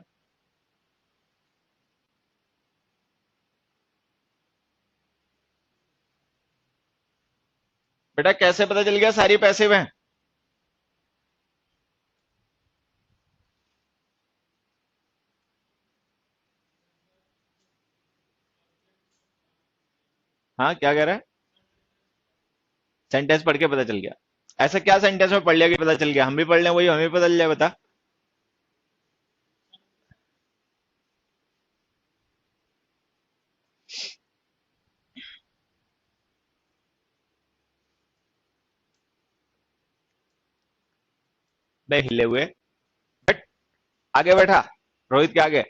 बेटा कैसे पता चल गया सारी पैसिव है? हाँ क्या कह रहा है? सेंटेंस पढ़ के पता चल गया? ऐसा क्या सेंटेंस में पढ़ लिया कि पता चल गया? हम भी पढ़ लें वही हमें भी पता चल जाए, बता। बे हिले हुए, बट आगे बैठा, रोहित के आगे।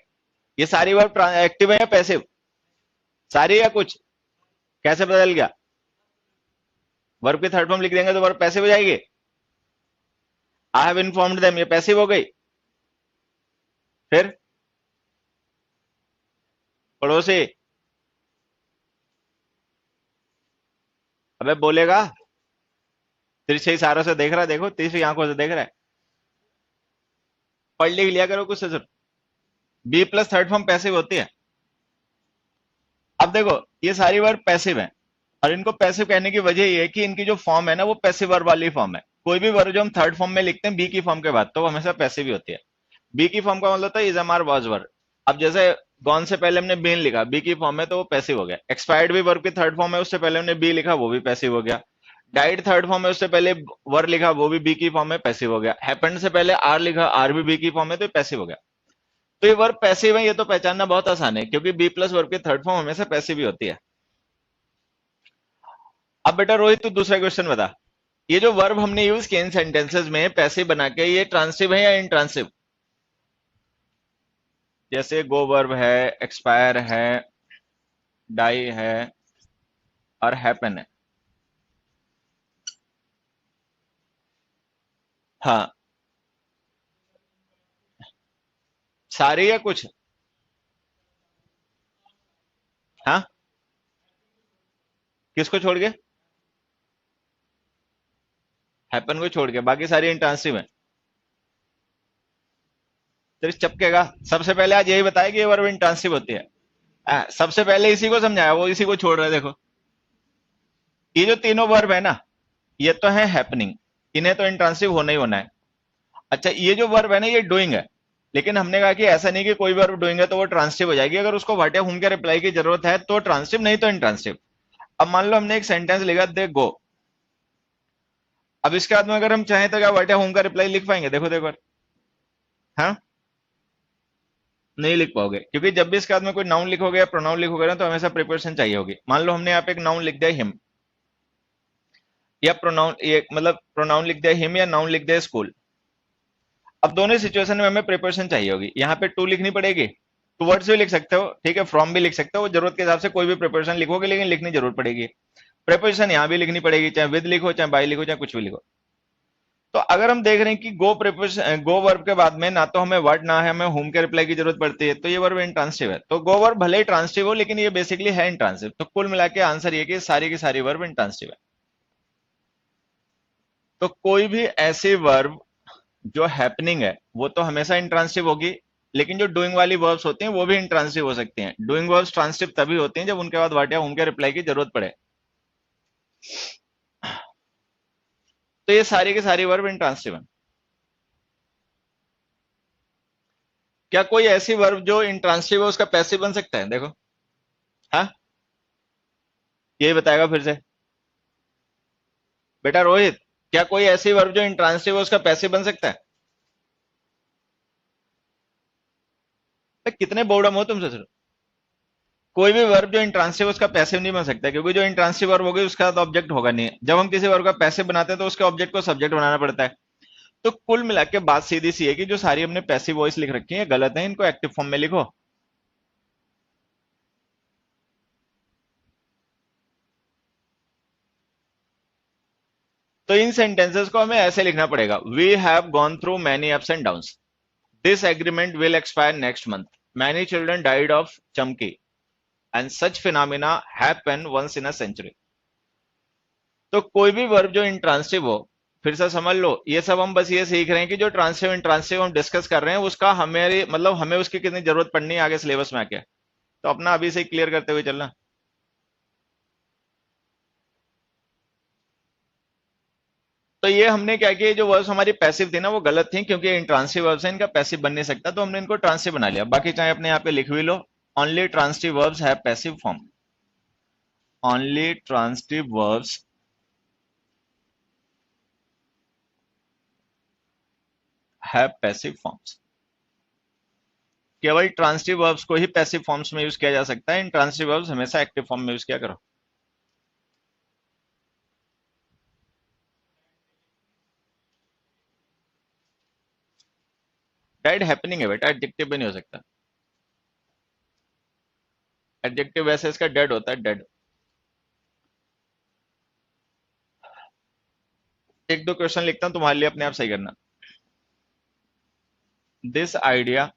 ये सारी वर्ब एक्टिव है या पैसिव? सारी या कुछ? कैसे पता चल गया? वर्ब की थर्ड फॉर्म लिख देंगे तो वर्ब पैसिव हो जाएगी। आई हैव इन्फॉर्म्ड देम, ये पैसिव हो गई। फिर पड़ोसी, अबे बोलेगा, तिरछे इशारों से देख रहा है, देखो तीसरी आंखों से देख रहा है। पढ़ लिख लिया करो कुछ से सिर्फ। Be plus third form passive होती है। अब देखो ये सारी वर्ब पैसिव है, और इनको पैसिव कहने की वजह ये है कि इनकी जो फॉर्म है ना वो पैसिव वर्ब वाली फॉर्म है। कोई भी वर्ब जो हम थर्ड फॉर्म में लिखते हैं बी की फॉर्म के बाद, तो वो हमेशा पैसिव ही होती है। बी की फॉर्म का मतलब होता है is am are was verb. अब जैसे गॉन से पहले हमने बीन लिखा, बी की फॉर्म में, तो वो पैसिव हो गया। एक्सपायर्ड भी वर्ब की थर्ड फॉर्म है, उससे पहले हमने बी लिखा, वो भी पैसिव हो गया। डाइड थर्ड फॉर्म है, उससे पहले वर्ब लिखा, वो भी बी की फॉर्म में, पैसिव हो गया। हैपेंड से पहले आर लिखा, आर भी बी की फॉर्म में, तो पैसिव हो गया। तो ये वर्ब पैसिव है, ये तो पहचानना बहुत आसान है, क्योंकि बी प्लस वर्ब की थर्ड फॉर्म हमेशा पैसिव ही होती है। अब बेटा रोहित तू दूसरा क्वेश्चन बता। ये जो वर्ब हमने यूज किए इन सेंटेंसेस में पैसिव बना के, ये ट्रांसिव है या इंट्रांसिव? जैसे गो वर्ब है, एक्सपायर है, डाई है, और हैपन है। हाँ, सारे या कुछ? हाँ, किसको छोड़ के? हैपन को छोड़ के बाकी सारी इंट्रांसिव है। तो चपकेगा। सबसे पहले आज यही बताया कि ये वर्ब इंट्रांसिव होती है। सबसे पहले इसी को समझाया, वो इसी को छोड़ रहे हैं। देखो ये जो तीनों वर्ब है ना, ये तो है हैपनिंग, इन्हें तो इंट्रांसिव होना ही होना है। अच्छा ये जो वर्ब है ना, ये डूइंग है, लेकिन हमने कहा कि ऐसा नहीं कि कोई वर्ब डूइंग है तो वो ट्रांसिटिव हो जाएगी। अगर उसको व्हाट या हूम के रिप्लाई की जरूरत है तो ट्रांसिटिव, नहीं तो इंट्रांसिटिव। अब मान लो हमने एक सेंटेंस लिखा दे गो, अब इसके बाद में अगर हम चाहें तो क्या व्हाट या हूम का रिप्लाई लिख पाएंगे? देखो देखो, हाँ नहीं लिख पाओगे, क्योंकि जब भी इसके बाद में कोई नाउन लिखोगे या प्रोनाउन लिखोगे ना, तो हमेशा प्रिपरेशन चाहिए होगी। मान लो हमने यहाँ पे एक नाउन लिख दिया हिम, या प्रोनाउन, ये मतलब प्रोनाउन लिख दिया हिम या नाउन लिख दिया स्कूल। अब दोनों सिचुएशन में हमें प्रिपरेशन चाहिए होगी। यहाँ पे टू लिखनी पड़ेगी, टूवर्ड्स भी लिख सकते हो, ठीक है, फ्रॉम भी लिख सकते हो, वो जरूरत के हिसाब से कोई भी प्रिपरेशन लिखोगे, लेकिन लिखनी जरूर पड़ेगी। प्रिपरेशन यहाँ भी लिखनी पड़ेगी, चाहे विद लिखो, चाहे बाय लिखो, चाहे कुछ भी लिखो। तो अगर हम देख रहे हैं कि गो प्रिपरेशन, गो वर्ब के बाद में ना तो हमें वर्ड ना है, हमें होम के रिप्लाई की जरूरत पड़ती है, तो ये वर्ब इंट्रांसिटिव है। तो गो वर्ब भले ही ट्रांसिटिव हो, लेकिन ये बेसिकली है इंट्रांसिटिव। तो कुल मिला के आंसर ये कि सारी की सारी वर्ब इंट्रांसिटिव है। तो कोई भी ऐसी वर्ब जो हैपनिंग है वो तो हमेशा इंट्रांसिटिव होगी, लेकिन जो डूइंग वाली वर्ब्स होती हैं वो भी इंट्रांसिटिव हो सकती हैं। डूइंग वर्ब्स ट्रांसिटिव तभी होती हैं जब उनके बाद वाट या हूम के रिप्लाई की जरूरत पड़े। तो ये सारी की सारी वर्ब इंट्रांसिटिव है। क्या कोई ऐसी वर्ब जो इंट्रांसिटिव है उसका पैसिव बन सकता है? देखो, हाँ यही बताएगा फिर से बेटा रोहित, क्या कोई ऐसी वर्ब जो इंट्रांसिटिव है उसका पैसिव बन सकता है? भाई कितने बोर्डम हो तुमसे सर। कोई भी वर्ब जो इंट्रांसिटिव उसका पैसिव नहीं बन सकता, क्योंकि जो इंट्रांसिटिव वर्ब होगी उसका तो ऑब्जेक्ट होगा नहीं। जब हम किसी वर्ब का पैसिव बनाते हैं तो उसके ऑब्जेक्ट को सब्जेक्ट बनाना पड़ता है। तो कुल मिला के बात सीधी सी है कि जो सारी हमने पैसिव वॉइस लिख रखी है गलत है, इनको एक्टिव फॉर्म में लिखो। तो इन सेंटेंसेस को हमें ऐसे लिखना पड़ेगा, we have gone through many ups and downs, this agreement will expire next month, many children died of chamki, and such phenomena happen once in a century. तो कोई भी वर्ब जो इंट्रांसिटिव हो, फिर से समझ लो, ये सब हम बस ये सीख रहे हैं कि जो ट्रांसिटिव इंट्रांसिटिव हम डिस्कस कर रहे हैं उसका हमें मतलब हमें उसकी कितनी जरूरत पड़नी है आगे सिलेबस में आके। तो अपना अभी से क्लियर करते हुए चलना। तो ये हमने क्या किया, जो वर्ब्स हमारी पैसिव थी ना वो गलत थी, क्योंकि इंट्रांसिटिव वर्ब्स है, इनका पैसिव बन नहीं सकता, तो हमने इनको ट्रांसिटिव बना लिया। बाकी चाहे अपने यहाँ पे लिख भी लो, only transitive verbs have passive form, only transitive verbs have passive forms. केवल ट्रांसिटिव वर्ब्स को ही पैसिव फॉर्म्स में यूज किया जा सकता है, इंट्रांसिटिव वर्ब्स हमेशा एक्टिव फॉर्म में यूज किया करो। डेड हैपनिंग है बेटा, एडजेक्टिव भी नहीं हो सकता। एडजेक्टिव वैसे इसका डेड होता है, डेड। एक दो क्वेश्चन लिखता हूं तुम्हारे लिए, अपने आप सही करना। This idea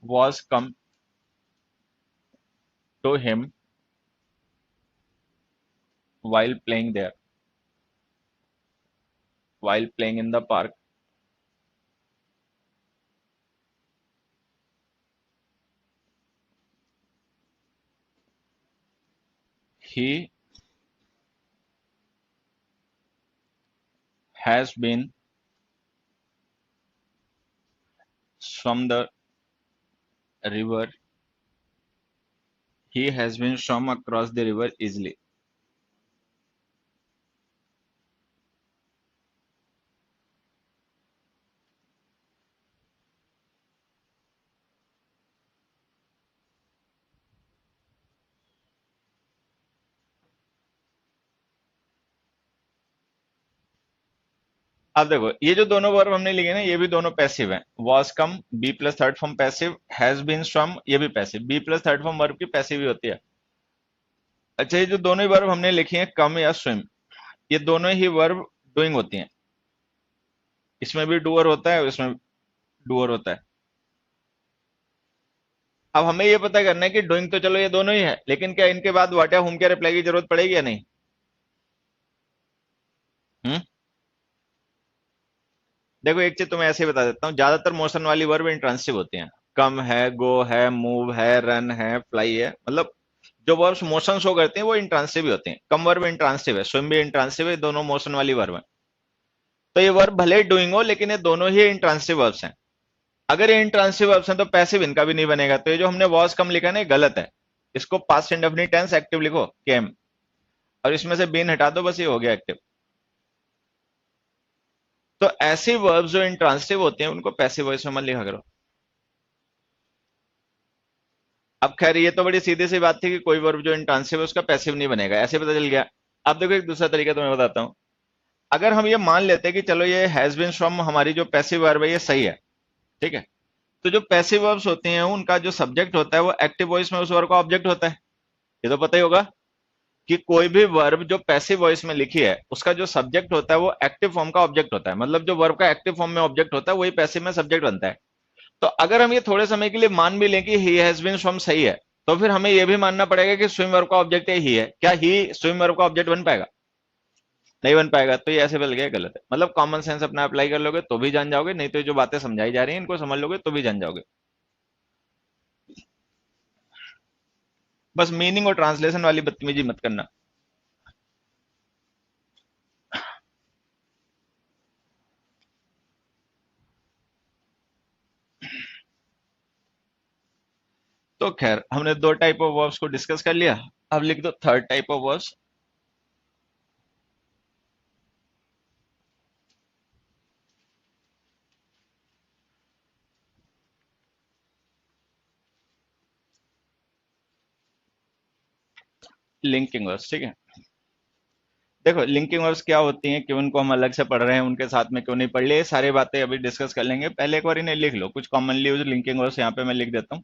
was come to him while playing there, while playing in the park. He has been from the river. He has been swum across the river easily. अब देखो ये जो दोनों वर्ब हमने लिखे ना, ये भी दोनों पैसिव हैं। Was come be plus third form passive, has been swum ये भी passive, be plus third form verb की पैसिव ही होती है। अच्छा ये जो दोनों ही वर्ब हमने लिखी हैं, कम या स्विम, ये दोनों ही वर्ब डूइंग होती हैं। इसमें भी डूअर होता है, इसमें डूअर होता है। अब हमें ये पता करना है कि डूइंग तो चलो ये दोनों ही है, लेकिन क्या इनके बाद व्हाट या हुम के रिप्लाई की जरूरत पड़ेगी या नहीं? हम्म देखो एक चीज तुम्हें ऐसे ही बता देता हूँ, ज्यादातर मोशन वाली वर्ब इंट्रांसिटिव होती हैं। कम है, गो है, मूव है, रन है, फ्लाई है, मतलब जो वर्ब्स मोशन शो करते हैं वो इंट्रांसिटिव ही होते हैं। कम वर्ब इंट्रांसिटिव है, स्विम भी इंट्रांसिटिव है, दोनों मोशन वाली वर्ब है। तो ये वर्ब भले ही डूइंग हो, लेकिन ये दोनों ही इंट्रांसिटिव वर्ब्स हैं। अगर ये इंट्रांसिटिव वर्ब्स हैं तो पैसिव इनका भी नहीं बनेगा। तो ये जो हमने वॉज कम लिखा है ना, ये गलत है। इसको पास्ट इंडेफिनिट टेंस एक्टिव लिखो, केम, और इसमें से बीन हटा दो, बस ये हो गया एक्टिव। तो ऐसी वर्ब्स जो इंट्रांसिटिव होते हैं उनको पैसिव वॉइस में मत लिखा करो। अब खैर ये तो बड़ी सीधी सी बात थी कि कोई वर्ब जो इंट्रांसिव है उसका पैसिव नहीं बनेगा, ऐसे पता चल गया। अब देखो एक दूसरा तरीका तुम्हें बताता हूं। अगर हम ये मान लेते हैं कि चलो ये हैज बीन फ्रॉम हमारी जो पैसिव वर्ब है ये सही है, ठीक है, तो जो पैसिव वर्ब्स होते हैं उनका जो सब्जेक्ट होता है वो एक्टिव वॉइस में उस वर्ब का ऑब्जेक्ट होता है। ये तो पता ही होगा कि कोई भी वर्ब जो पैसिव वॉइस में लिखी है उसका जो सब्जेक्ट होता है वो एक्टिव फॉर्म का ऑब्जेक्ट होता है। मतलब जो वर्ब का एक्टिव फॉर्म में ऑब्जेक्ट होता है वही पैसिव में सब्जेक्ट बनता है। तो अगर हम ये थोड़े समय के लिए मान भी लें कि ही हैज बीन स्वम सही है, तो फिर हमें यह भी मानना पड़ेगा कि स्विम वर्ब का ऑब्जेक्ट ही है। क्या ही स्विम वर्ब का ऑब्जेक्ट बन पाएगा? नहीं बन पाएगा। तो ये ऐसे बल गया, गलत है। मतलब कॉमन सेंस अपना अप्लाई कर लोगे तो भी जान जाओगे, नहीं तो ये जो बातें समझाई जा रही हैं इनको समझ लोगे तो भी जान जाओगे। बस मीनिंग और ट्रांसलेशन वाली बदतमीजी मत करना। तो खैर हमने दो टाइप ऑफ वर्ब्स को डिस्कस कर लिया। अब लिख दो third type of verbs, linking verbs. ठीक है, देखो लिंकिंग वर्ब्स क्या होती हैं, क्यों उनको हम अलग से पढ़ रहे हैं, उनके साथ में क्यों नहीं पढ़ लिए, सारी बातें अभी डिस्कस कर लेंगे। पहले एक बार इन्हें लिख लो, कुछ कॉमनली यूज लिंकिंग वर्ब्स यहाँ पे मैं लिख देता हूँ।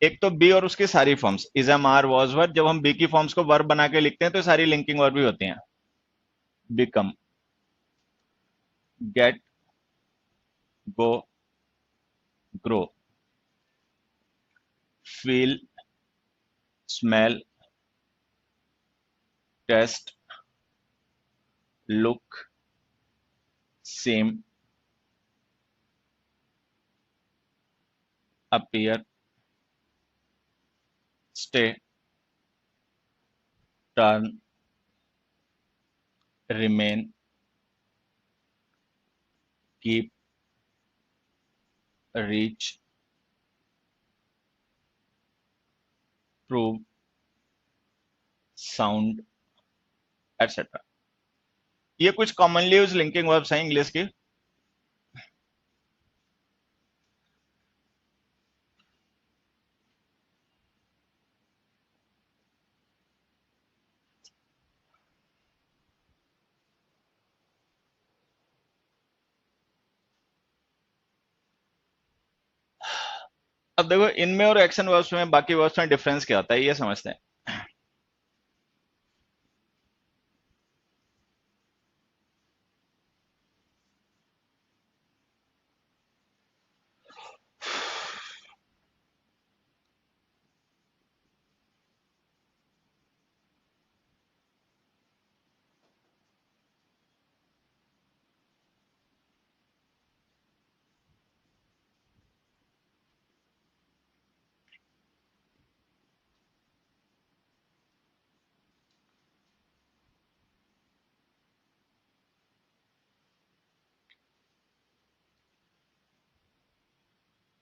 एक तो बी और उसकी सारी forms, is am are was were. जब हम बी की फॉर्म्स को वर्ब बना के लिखते हैं तो सारी लिंकिंग वर्ब भी होती हैं। Become, get, go, grow, feel, smell, taste, look, seem, appear, stay, turn, remain, keep, reach, prove, sound, etcetera. ये कुछ कॉमनली यूज लिंकिंग वर्ब्स हैं इंग्लिश की। अब देखो इनमें और एक्शन वर्ब्स में, बाकी वर्ब्स में डिफरेंस क्या होता है ये समझते हैं।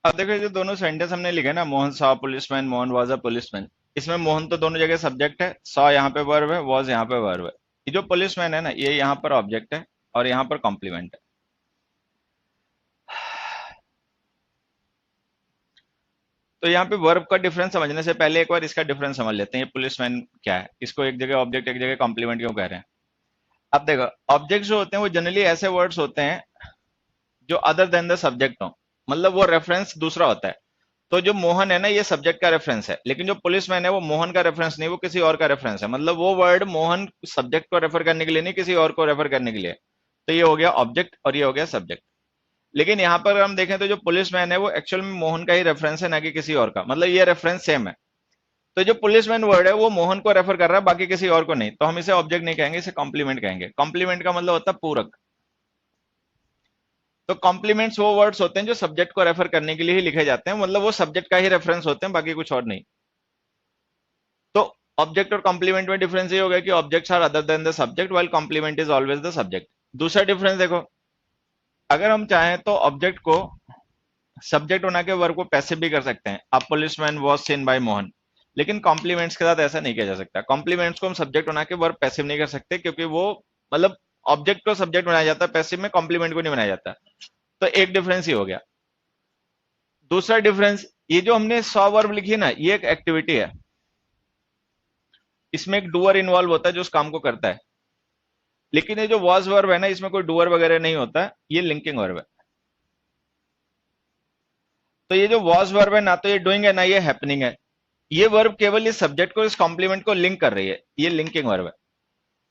अब देखो ये जो दोनों सेंटेंस हमने लिखे ना, Mohan saw policeman, Mohan was a policeman, इसमें मोहन तो दोनों जगह सब्जेक्ट है, सॉ यहाँ पे वर्ब है, वाज यहाँ पे वर्ब है। ये जो पुलिसमैन है ना, ये यहाँ पर ऑब्जेक्ट है और यहाँ पर कॉम्प्लीमेंट है। तो यहाँ पे वर्ब का डिफरेंस समझने से पहले एक बार इसका डिफरेंस समझ लेते हैं। ये पुलिसमैन क्या है, इसको एक जगह ऑब्जेक्ट एक जगह कॉम्प्लीमेंट क्यों कह रहे हैं। अब देखो ऑब्जेक्ट जो होते हैं वो जनरली ऐसे वर्ड्स होते हैं जो अदर देन द सब्जेक्ट हो, मतलब वो रेफरेंस दूसरा होता है। तो जो मोहन है ना, ये सब्जेक्ट का रेफरेंस है, लेकिन जो पुलिसमैन है वो मोहन का रेफरेंस नहीं, वो किसी और का रेफरेंस है। मतलब वो वर्ड मोहन सब्जेक्ट को रेफर करने के लिए नहीं, किसी और को रेफर करने के लिए। तो ये हो गया ऑब्जेक्ट और ये हो गया सब्जेक्ट। लेकिन यहाँ पर हम देखें तो जो पुलिसमैन है वो एक्चुअल में मोहन का ही रेफरेंस है, ना कि किसी और का। मतलब ये रेफरेंस सेम है। तो जो पुलिसमैन वर्ड है वो मोहन को रेफर कर रहा है, बाकी किसी और को नहीं। तो हम इसे ऑब्जेक्ट नहीं कहेंगे, इसे कॉम्प्लीमेंट कहेंगे। कॉम्प्लीमेंट का मतलब होता है पूरक। तो कॉम्प्लीमेंट्स वो वर्ड्स होते हैं जो सब्जेक्ट को रेफर करने के लिए ही लिखे जाते हैं, मतलब वो सब्जेक्ट का ही रेफरेंस होते हैं, बाकी कुछ और नहीं। तो ऑब्जेक्ट और कॉम्प्लीमेंट में डिफरेंस ये हो गया कि objects are other than the subject while complement is always the subject. दूसरा डिफरेंस देखो, अगर हम चाहें तो ऑब्जेक्ट को सब्जेक्ट बना के वर्ब को पैसिव भी कर सकते हैं, a policeman was seen by Mohan. लेकिन कॉम्प्लीमेंट्स के साथ ऐसा नहीं किया जा सकता। कॉम्प्लीमेंट्स को हम सब्जेक्ट बना के वर्ब पैसिव नहीं कर सकते, क्योंकि वो मतलब ऑब्जेक्ट को सब्जेक्ट बनाया जाता है पैसिव में, कॉम्प्लीमेंट को नहीं बनाया जाता। तो एक डिफरेंस ही हो गया। दूसरा डिफरेंस, ये जो हमने सॉ वर्ब लिखी है ना, ये एक एक्टिविटी है, इसमें एक डूअर इन्वॉल्व होता है जो उस काम को करता है। लेकिन ये जो वॉज वर्ब है ना, इसमें कोई डूअर वगैरह नहीं होता, ये लिंकिंग वर्ब है। तो ये जो वॉज वर्ब है ना, तो ये डूइंग है ना ये हैपनिंग है। ये वर्ब केवल इस सब्जेक्ट को, इस कॉम्प्लीमेंट को लिंक कर रही है, ये लिंकिंग वर्ब है।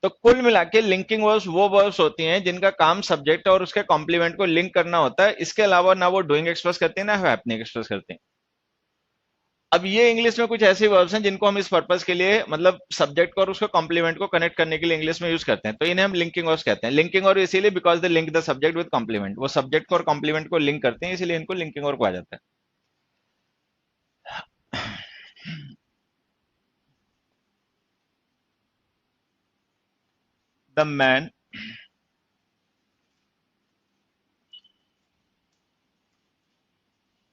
तो कुल मिला के लिंकिंग वर्ब्स वो वर्ब्स होती हैं जिनका काम सब्जेक्ट और उसके कॉम्प्लीमेंट को लिंक करना होता है। इसके अलावा ना वो डूइंग एक्सप्रेस करती है ना हैपनिंग एक्सप्रेस करती है। अब ये इंग्लिश में कुछ ऐसे वर्ब्स हैं जिनको हम इस पर्पस के लिए, मतलब सब्जेक्ट को और उसके कॉम्प्लीमेंट को कनेक्ट करने के लिए इंग्लिश में यूज करते हैं, तो इन्हें हम लिंकिंग वर्ब्स कहते हैं। लिंकिंग वर्ब इसीलिए because they link the subject with complement, वो सब्जेक्ट को और कॉम्प्लीमेंट को लिंक करते हैं, इसीलिए इनको लिंकिंग वर्ब कहा जाता है। The man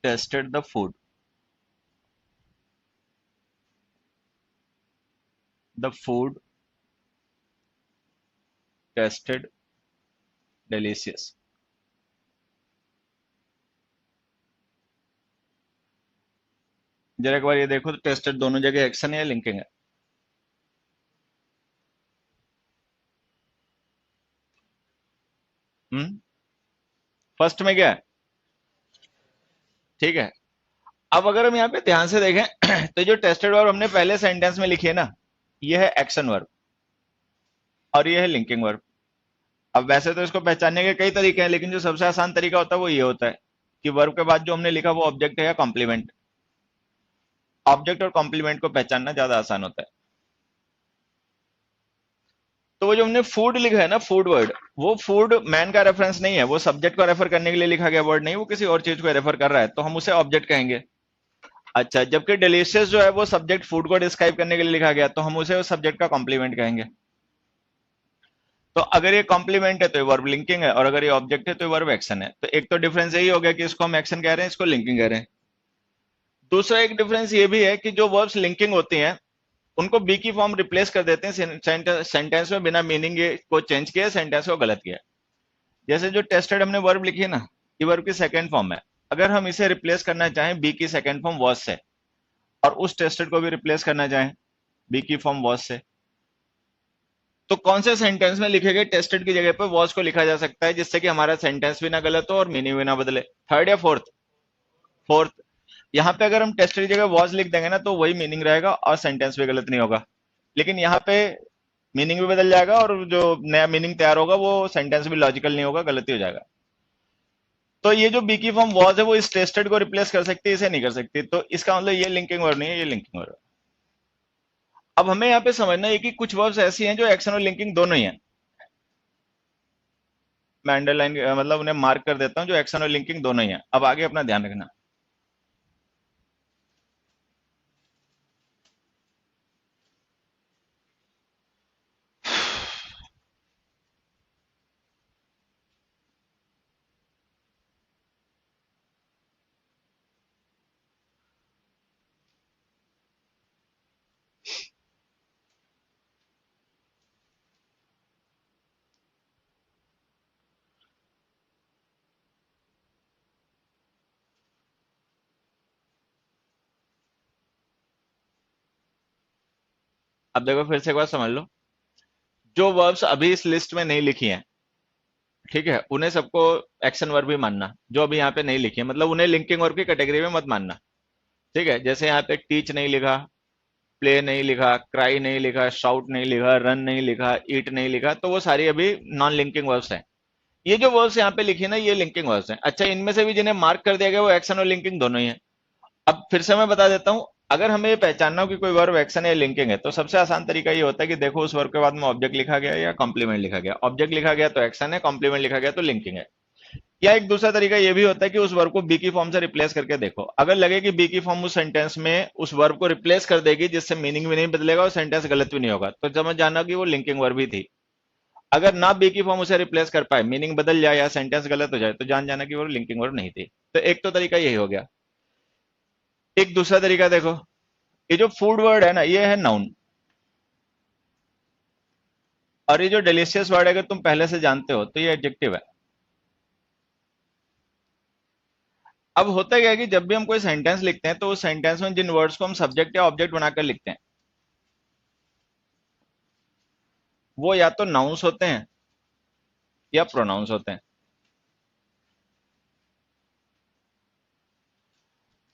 tested the food, the food tested delicious. जरा एक बार ये देखो तो टेस्टेड दोनों जगह एक्शन है या लिंकिंग है? हम्म, फर्स्ट में क्या है? ठीक है। अब अगर हम यहाँ पे ध्यान से देखें तो जो टेस्टेड वर्ब हमने पहले सेंटेंस में लिखी है ना, ये है एक्शन वर्ब और ये है लिंकिंग वर्ब। अब वैसे तो इसको पहचानने के कई तरीके हैं, लेकिन जो सबसे आसान तरीका होता है वो ये होता है कि वर्ब के बाद जो हमने लिखा वो ऑब्जेक्ट है या कॉम्प्लीमेंट। ऑब्जेक्ट और कॉम्प्लीमेंट को पहचानना ज्यादा आसान होता है। तो वो जो हमने फूड लिखा है ना, फूड वर्ड, वो फूड मैन का रेफरेंस नहीं है, वो सब्जेक्ट को रेफर करने के लिए लिखा गया वर्ड नहीं, वो किसी और चीज को रेफर कर रहा है, तो हम उसे ऑब्जेक्ट कहेंगे। अच्छा, जबकि डिलीशियस जो है वो सब्जेक्ट फूड को डिस्क्राइब करने के लिए लिखा गया, तो हम उसे उस सब्जेक्ट का कॉम्प्लीमेंट कहेंगे। तो अगर ये कॉम्प्लीमेंट है तो ये वर्ब लिंकिंग है, और अगर ये ऑब्जेक्ट है तो ये वर्ब एक्शन है। तो एक तो डिफरेंस यही हो गया कि इसको हम एक्शन कह रहे हैं, इसको लिंकिंग कह रहे हैं। दूसरा एक डिफरेंस ये भी है कि जो वर्ब्स लिंकिंग होती हैं उनको बी की फॉर्म रिप्लेस कर देते हैं सेंटेंस में, बिना मीनिंग को चेंज किया, सेंटेंस को गलत किया। जैसे जो टेस्टेड हमने वर्ब लिखी है ना, ये वर्ब की सेकंड फॉर्म है। अगर हम इसे रिप्लेस करना चाहें बी की सेकंड फॉर्म वॉज से, और उस टेस्टेड को भी रिप्लेस करना चाहें बी की फॉर्म वॉज से, तो कौन से सेंटेंस में लिखे गए टेस्टेड की जगह पर वॉज को लिखा जा सकता है, जिससे कि हमारा सेंटेंस भी ना गलत हो और मीनिंग भी ना बदले? थर्ड या फोर्थ? फोर्थ। यहाँ पे अगर हम टेस्टेड की जगह वॉज लिख देंगे ना, तो वही मीनिंग रहेगा और सेंटेंस भी गलत नहीं होगा। लेकिन यहाँ पे मीनिंग भी बदल जाएगा और जो नया मीनिंग तैयार होगा वो सेंटेंस भी लॉजिकल नहीं होगा, गलती हो जाएगा। तो ये जो बी की फॉर्म वॉज है वो इस टेस्टेड को रिप्लेस कर सकती है, इसे नहीं कर सकती। तो इसका मतलब ये लिंकिंग वर्ड नहीं है, ये लिंकिंग वर्ड है। अब हमें यहाँ पे समझना है कि कुछ वर्ब्स ऐसी हैं जो एक्शन और लिंकिंग दोनों ही हैं। मैं अंडरलाइन मतलब उन्हें मार्क कर देता हूँ, जो एक्शन और लिंकिंग दोनों ही हैं। अब आगे अपना ध्यान रखना। अब देखो फिर से एक बार समझ लो, जो वर्ब्स अभी इस लिस्ट में नहीं लिखी हैं, ठीक है, उन्हें सबको एक्शन वर्ब भी मानना। जो अभी यहाँ पे नहीं लिखी है, मतलब उन्हें लिंकिंग वर्ब की कैटेगरी में मत मानना। ठीक है, जैसे यहाँ पे टीच नहीं लिखा, प्ले नहीं लिखा, क्राई नहीं लिखा, शाउट नहीं लिखा, रन नहीं लिखा, ईट नहीं लिखा, तो वो सारी अभी नॉन लिंकिंग वर्ब्स हैं। ये जो वर्ब्स यहाँ पे लिखी है ना, ये लिंकिंग वर्ब्स हैं। अच्छा, इनमें से भी जिन्हें मार्क कर दिया गया वो एक्शन और लिंकिंग दोनों ही है। अब फिर से मैं बता देता हूं, अगर हमें ये पहचानना हो कि कोई वर्ब एक्शन या लिंकिंग है, तो सबसे आसान तरीका ये होता है कि देखो उस वर्ब के बाद में ऑब्जेक्ट लिखा गया या कॉम्प्लीमेंट लिखा गया। ऑब्जेक्ट लिखा गया तो एक्शन है, कॉम्प्लीमेंट लिखा गया तो लिंकिंग है। या एक दूसरा तरीका ये भी होता है कि उस वर्ब को बी की फॉर्म से रिप्लेस करके देखो, अगर लगे कि बी की फॉर्म उस सेंटेंस में उस वर्ब को रिप्लेस कर देगी जिससे मीनिंग भी नहीं बदलेगा और सेंटेंस गलत भी नहीं होगा, तो समझ जाना कि वो लिंकिंग वर्ब ही थी। अगर ना बी की फॉर्म उसे रिप्लेस कर पाए, मीनिंग बदल जाए या सेंटेंस गलत हो जाए, तो जान जाना कि वो लिंकिंग वर्ब नहीं थी। तो एक तो तरीका यही हो गया। एक दूसरा तरीका देखो, ये जो फूड वर्ड है ना, ये है नाउन, और ये जो डिलीशियस वर्ड है अगर तुम पहले से जानते हो तो ये एडजेक्टिव है। अब होता क्या है कि जब भी हम कोई सेंटेंस लिखते हैं तो उस सेंटेंस में जिन वर्ड्स को हम सब्जेक्ट या ऑब्जेक्ट बनाकर लिखते हैं वो या तो नाउन्स होते हैं या प्रोनाउंस होते हैं।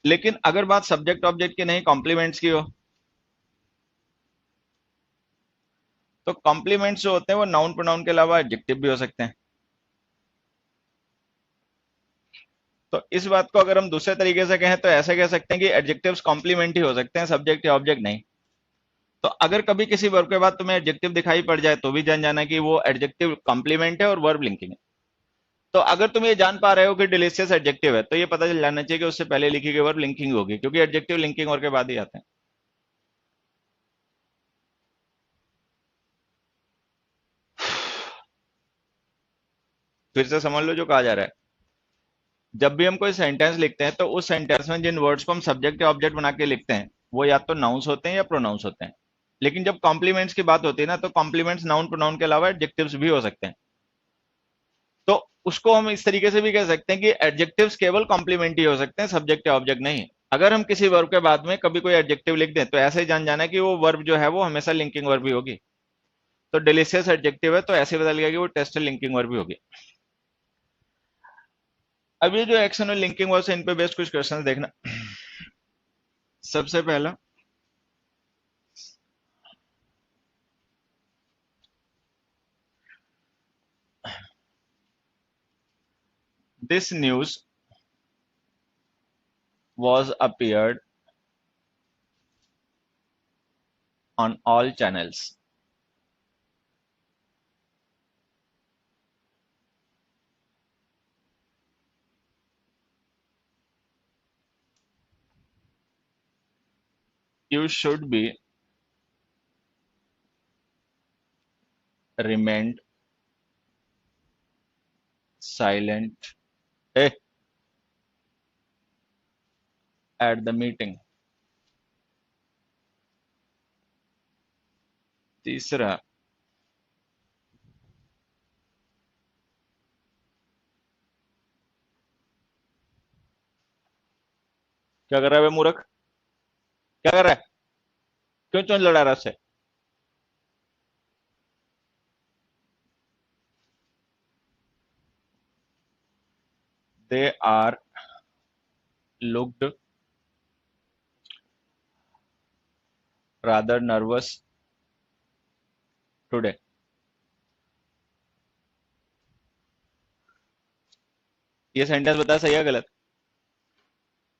लेकिन अगर बात सब्जेक्ट ऑब्जेक्ट की नहीं, कॉम्प्लीमेंट्स की हो, तो कॉम्प्लीमेंट्स जो होते हैं वो नाउन प्रोनाउन के अलावा एडजेक्टिव भी हो सकते हैं। तो इस बात को अगर हम दूसरे तरीके से कहें तो ऐसे कह सकते हैं कि एडजेक्टिव्स कॉम्प्लीमेंट ही हो सकते हैं, सब्जेक्ट या ऑब्जेक्ट नहीं। तो अगर कभी किसी वर्ब के बाद तुम्हें एडजेक्टिव दिखाई पड़ जाए तो भी जान जाना कि वो एडजेक्टिव कॉम्प्लीमेंट है और वर्ब लिंकिंग है। तो अगर तुम ये जान पा रहे हो कि डिलीशियस एडजेक्टिव है, तो ये पता चल जाना चाहिए कि उससे पहले लिखी गई वर्ब लिंकिंग होगी, क्योंकि एडजेक्टिव लिंकिंग और के बाद ही आते हैं। फिर से समझ लो जो कहा जा रहा है। जब भी हम कोई सेंटेंस लिखते हैं तो उस सेंटेंस में जिन वर्ड्स को हम सब्जेक्ट या ऑब्जेक्ट बना के लिखते हैं वो या तो नाउन्स होते हैं या प्रोनाउंस होते हैं। लेकिन जब कॉम्प्लीमेंट्स की बात होती है ना, तो कॉम्प्लीमेंट्स नाउन प्रोनाउन के अलावा एडजेक्टिव्स भी हो सकते हैं। तो उसको हम इस तरीके से भी कह सकते हैं कि एडजेक्टिव्स केवल कॉम्प्लीमेंट ही हो सकते हैं, सब्जेक्ट या ऑब्जेक्ट नहीं। अगर हम किसी वर्ब के बाद में कभी कोई एडजेक्टिव लिख दें तो ऐसे ही जान जाना कि वो वर्ब जो है वो हमेशा लिंकिंग वर्ब ही होगी। तो डिलीशियस एडजेक्टिव है तो ऐसे बदल गया कि वो टेस्ट लिंकिंग वर्ब भी होगी। अब ये जो एक्शन और लिंकिंग वर्ब है इन पे बेस्ड कुछ क्वेश्चन देखना। सबसे पहला, this news was appeared on all channels. You should be remained silent at the meeting. तीसरा, क्या कर रहा है वे मूर्ख, क्या कर रहा है, क्यों चोंच लड़ा रहा है उससे? They are looked rather nervous today. ये सेंटेंस बता सही है गलत?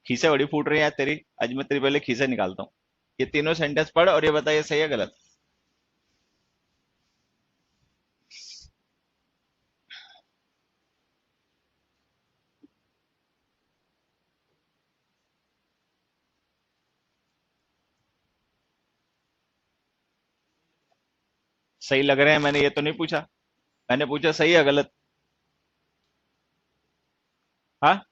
खीसे बड़ी फूट रही है तेरी, आज मैं तेरी पहले खीसे निकालता हूँ। ये तीनों सेंटेंस पढ़ और ये बता ये सही है गलत। सही लग रहे हैं, मैंने ये तो नहीं पूछा, मैंने पूछा सही है गलत। हाँ,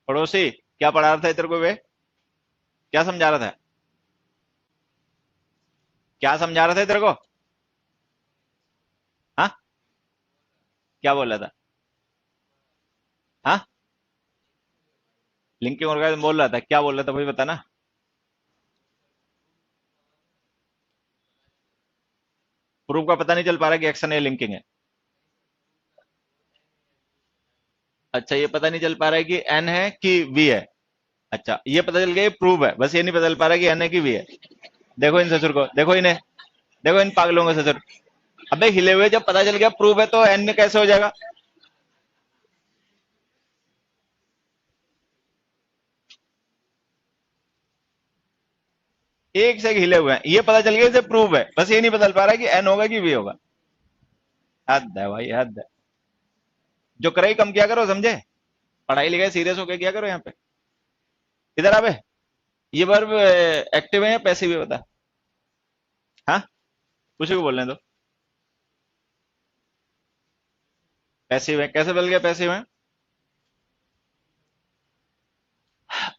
पड़ोसी क्या पढ़ा रहा था तेरे को वे, क्या समझा रहा था, क्या समझा रहा था तेरे को? हाँ, क्या बोल रहा था? हाँ, लिंकिंग ऑर्गेनाइज बोल रहा था, क्या बोल रहा था भाई बता ना। प्रूफ का पता नहीं चल पा रहा कि एक्शन है लिंकिंग है। अच्छा, ये पता नहीं चल पा रहा है कि एन है कि वी है। अच्छा, ये पता चल गया ये प्रूफ है, बस ये नहीं पता चल पा रहा कि एन है कि वी है। देखो इन ससुर को, देखो इन्हें, देखो इन पागलों को ससुर। अबे हिले हुए जब पता चल गया प्रूफ है तो एन में कैसे हो जाएगा? एक से हिले हुए हैं, ये पता चल गया इसे प्रूव है, बस ये नहीं बदल पा रहा कि एन होगा कि वी होगा। हद है भाई, हद है। जो कराई कम किया करो, समझे? पढ़ाई लिखाई सीरियस होकर किया करो यहाँ पे। इधर आवे, ये वर्ब एक्टिव है या पैसिव है बता? हाँ, कुछ भी बोलने दो। पैसिव है, कैसे बदल गया पैसिव है?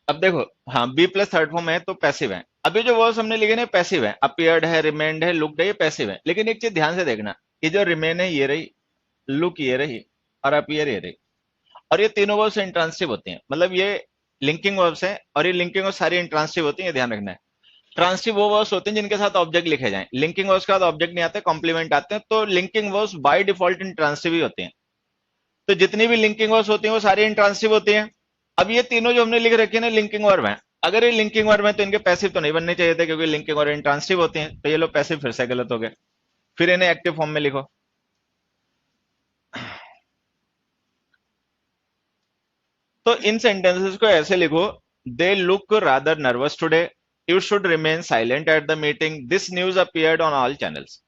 अब देखो, हाँ बी प्लस थर्ड फॉर्म है तो पैसिव है। अभी जो वर्ड्स हमने लिखे ना पैसिव है, अपियर्ड है, रिमेन्ड है, लुक्ड है, ये पैसिव है। लेकिन एक चीज ध्यान से देखना, ये जो रिमेन है ये रही, लुक ये रही, और अपियर ये रही, और ये तीनों वर्ड्स इंट्रांसिटिव होती हैं। मतलब ये लिंकिंग वर्ब्स हैं, और ये लिंकिंग वर्ब्स सारी इंट्रांसिटिव होती हैं, ये ध्यान रखना है। ट्रांसिटिव वो वर्ड्स होते हैं जिनके साथ ऑब्जेक्ट लिखे जाएं। लिंकिंग वर्ब्स के साथ ऑब्जेक्ट नहीं आते, कॉम्प्लीमेंट आते हैं। तो linking verbs by default intransitive ही होते हैं। तो जितनी भी लिंकिंग वर्ब्स होती हैं वो सारी इंट्रांसिटिव होती हैं। अब ये तीनों जो हमने लिख रखे हैं ना लिंकिंग वर्ब हैं, अगर ये लिंकिंग वर्ब है तो इनके पैसिव तो नहीं बनने चाहिए थे, क्योंकि लिंकिंग और इंट्रांसिटिव होते हैं। तो ये लोग पैसिव फिर से गलत हो गए। फिर इन्हें एक्टिव फॉर्म में लिखो। तो इन सेंटेंसेस को ऐसे लिखो, they look rather nervous today, you should remain silent at the meeting, this news appeared on all channels.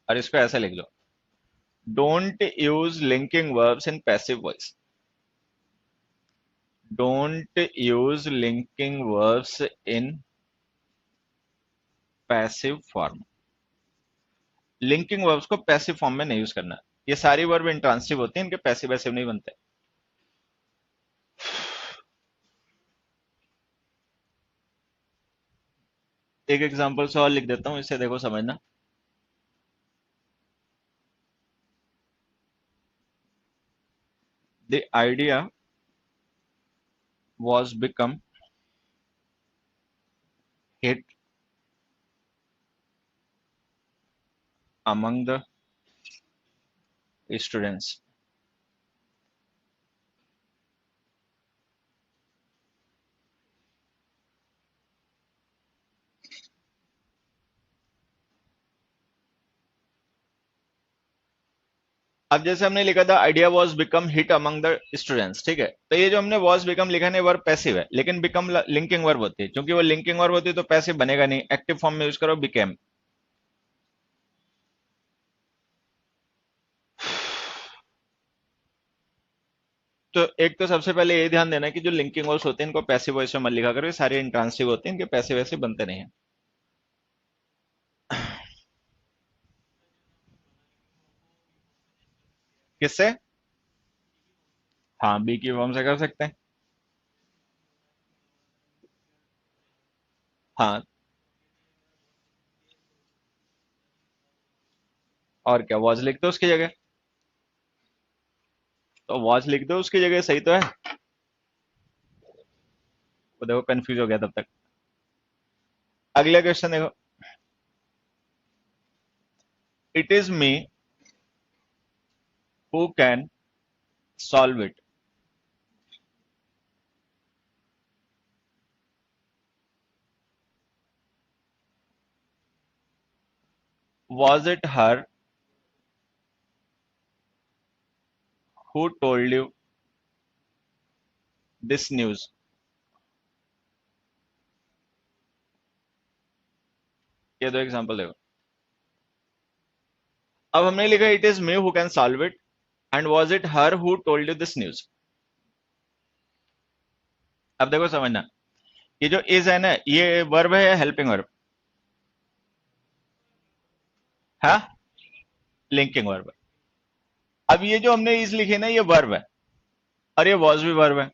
और इसको ऐसे लिख लो, don't use linking verbs in passive voice, don't use linking verbs in passive form. Linking verbs को पैसिव फॉर्म में नहीं यूज करना। ये सारी वर्ब इंट्रांसिटिव होती हैं, इनके पैसिव वैसिव नहीं बनते। एक एग्जांपल से और लिख देता हूं, इसे देखो समझना। The idea was become hit among the students। अब जैसे हमने लिखा था idea was become hit among the students, ठीक है? तो ये जो हमने वॉज बिकम लिखा है वर्ब पैसिव है, लेकिन बिकम लिंकिंग वर्ब होती है। क्योंकि वो लिंकिंग वर्ब होती है तो पैसिव बनेगा नहीं, एक्टिव फॉर्म में यूज करो बिकेम। तो एक तो सबसे पहले ये ध्यान देना कि जो लिंकिंग वर्ड्स होते हैं इनको पैसिव वॉइस में मत लिखा करो, ये सारे इंट्रांसिव होते हैं, इनके पैसिव वैसे बनते नहीं है। किससे? हाँ, बी की फॉर्म से कर सकते हैं। हाँ, और क्या, वॉज लिख दो उसकी जगह। तो वॉच लिख दो उसकी जगह, सही तो है। वो देखो कंफ्यूज हो गया तब तक। अगला क्वेश्चन देखो, it is me who can solve it, was it her who told you this news? ये दो एग्जांपल देखो। अब हमने लिखा it is me who can solve it, and was it her who told you this news. अब देखो समझना, ये जो इज है ना, ये वर्ब है या हेल्पिंग वर्ब? हाँ, लिंकिंग वर्ब। अब ये जो हमने इज लिखे ना, ये वर्ब है, और ये वॉज भी वर्ब है,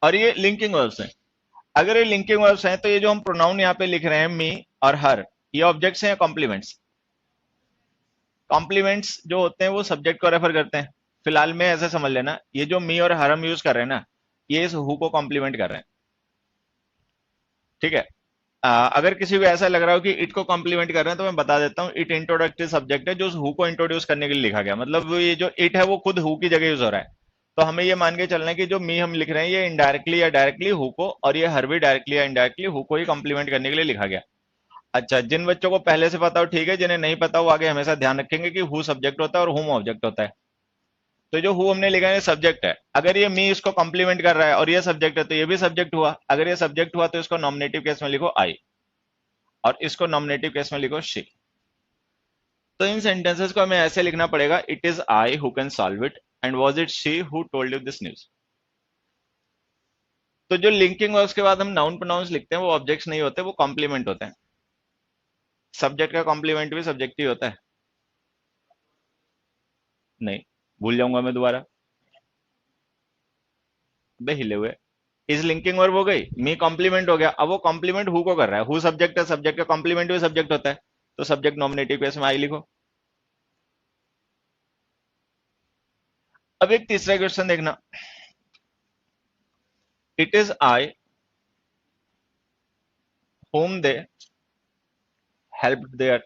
और ये लिंकिंग वर्ब्स है। अगर ये लिंकिंग वर्ब्स हैं तो ये जो हम प्रोनाउन यहाँ पे लिख रहे हैं मी और हर, ये ऑब्जेक्ट्स हैं या कॉम्प्लीमेंट्स? कॉम्प्लीमेंट्स जो होते हैं वो सब्जेक्ट को रेफर करते हैं। फिलहाल में ऐसे समझ लेना, ये जो मी और हर हम यूज कर रहे हैं ना, ये इस हु को कॉम्प्लीमेंट कर रहे हैं, ठीक है? अगर किसी को ऐसा लग रहा हो कि इट को कॉम्प्लीमेंट कर रहे हैं, तो मैं बता देता हूँ, इट इंट्रोडक्टरी सब्जेक्ट है जो उस हु को इंट्रोड्यूस करने के लिए लिखा गया। मतलब ये जो इट है वो खुद हु की जगह यूज हो रहा है। तो हमें ये मान के चलना है कि जो मी हम लिख रहे हैं ये इनडायरेक्टली या डायरेक्टली हु को, और ये हर भी डायरेक्टली या indirectly who co he complement करने के लिए लिखा गया। अच्छा, जिन बच्चों को पहले से पता हो ठीक है, जिन्हें नहीं पता हो आगे हमेशा ध्यान रखेंगे कि हु सब्जेक्ट होता है और हुम ऑब्जेक्ट होता है। तो जो हु हमने लिखा है सब्जेक्ट है, अगर ये मी इसको कॉम्प्लीमेंट कर रहा है और ये सब्जेक्ट है तो ये भी सब्जेक्ट हुआ, अगर ये सब्जेक्ट हुआ तो इसको नॉमिनेटिव केस में लिखो आई और इसको नॉमिनेटिव केस में लिखो शी। तो इन सेंटेंसेस को हमें ऐसे लिखना पड़ेगा, it is I who can solve it and was it she who told you this news. तो जो लिंकिंग वर्ब्स के बाद हम नाउन प्रोनाउंस लिखते हैं वो ऑब्जेक्ट्स नहीं होते, वो कॉम्प्लीमेंट होते हैं। सब्जेक्ट का कॉम्प्लीमेंट भी सब्जेक्ट ही होता है। नहीं, भूल जाऊंगा मैं दोबारा, बे हिले हुए। इस लिंकिंग वर्ब हो गई, मी कॉम्प्लीमेंट हो गया, अब वो कॉम्प्लीमेंट हु को कर रहा है, हु सब्जेक्ट है, सब्जेक्ट का कॉम्प्लीमेंट भी सब्जेक्ट होता है, तो सब्जेक्ट नॉमिनेटिव केस में आई लिखो। अब एक तीसरा क्वेश्चन देखना, it is I whom they helped their,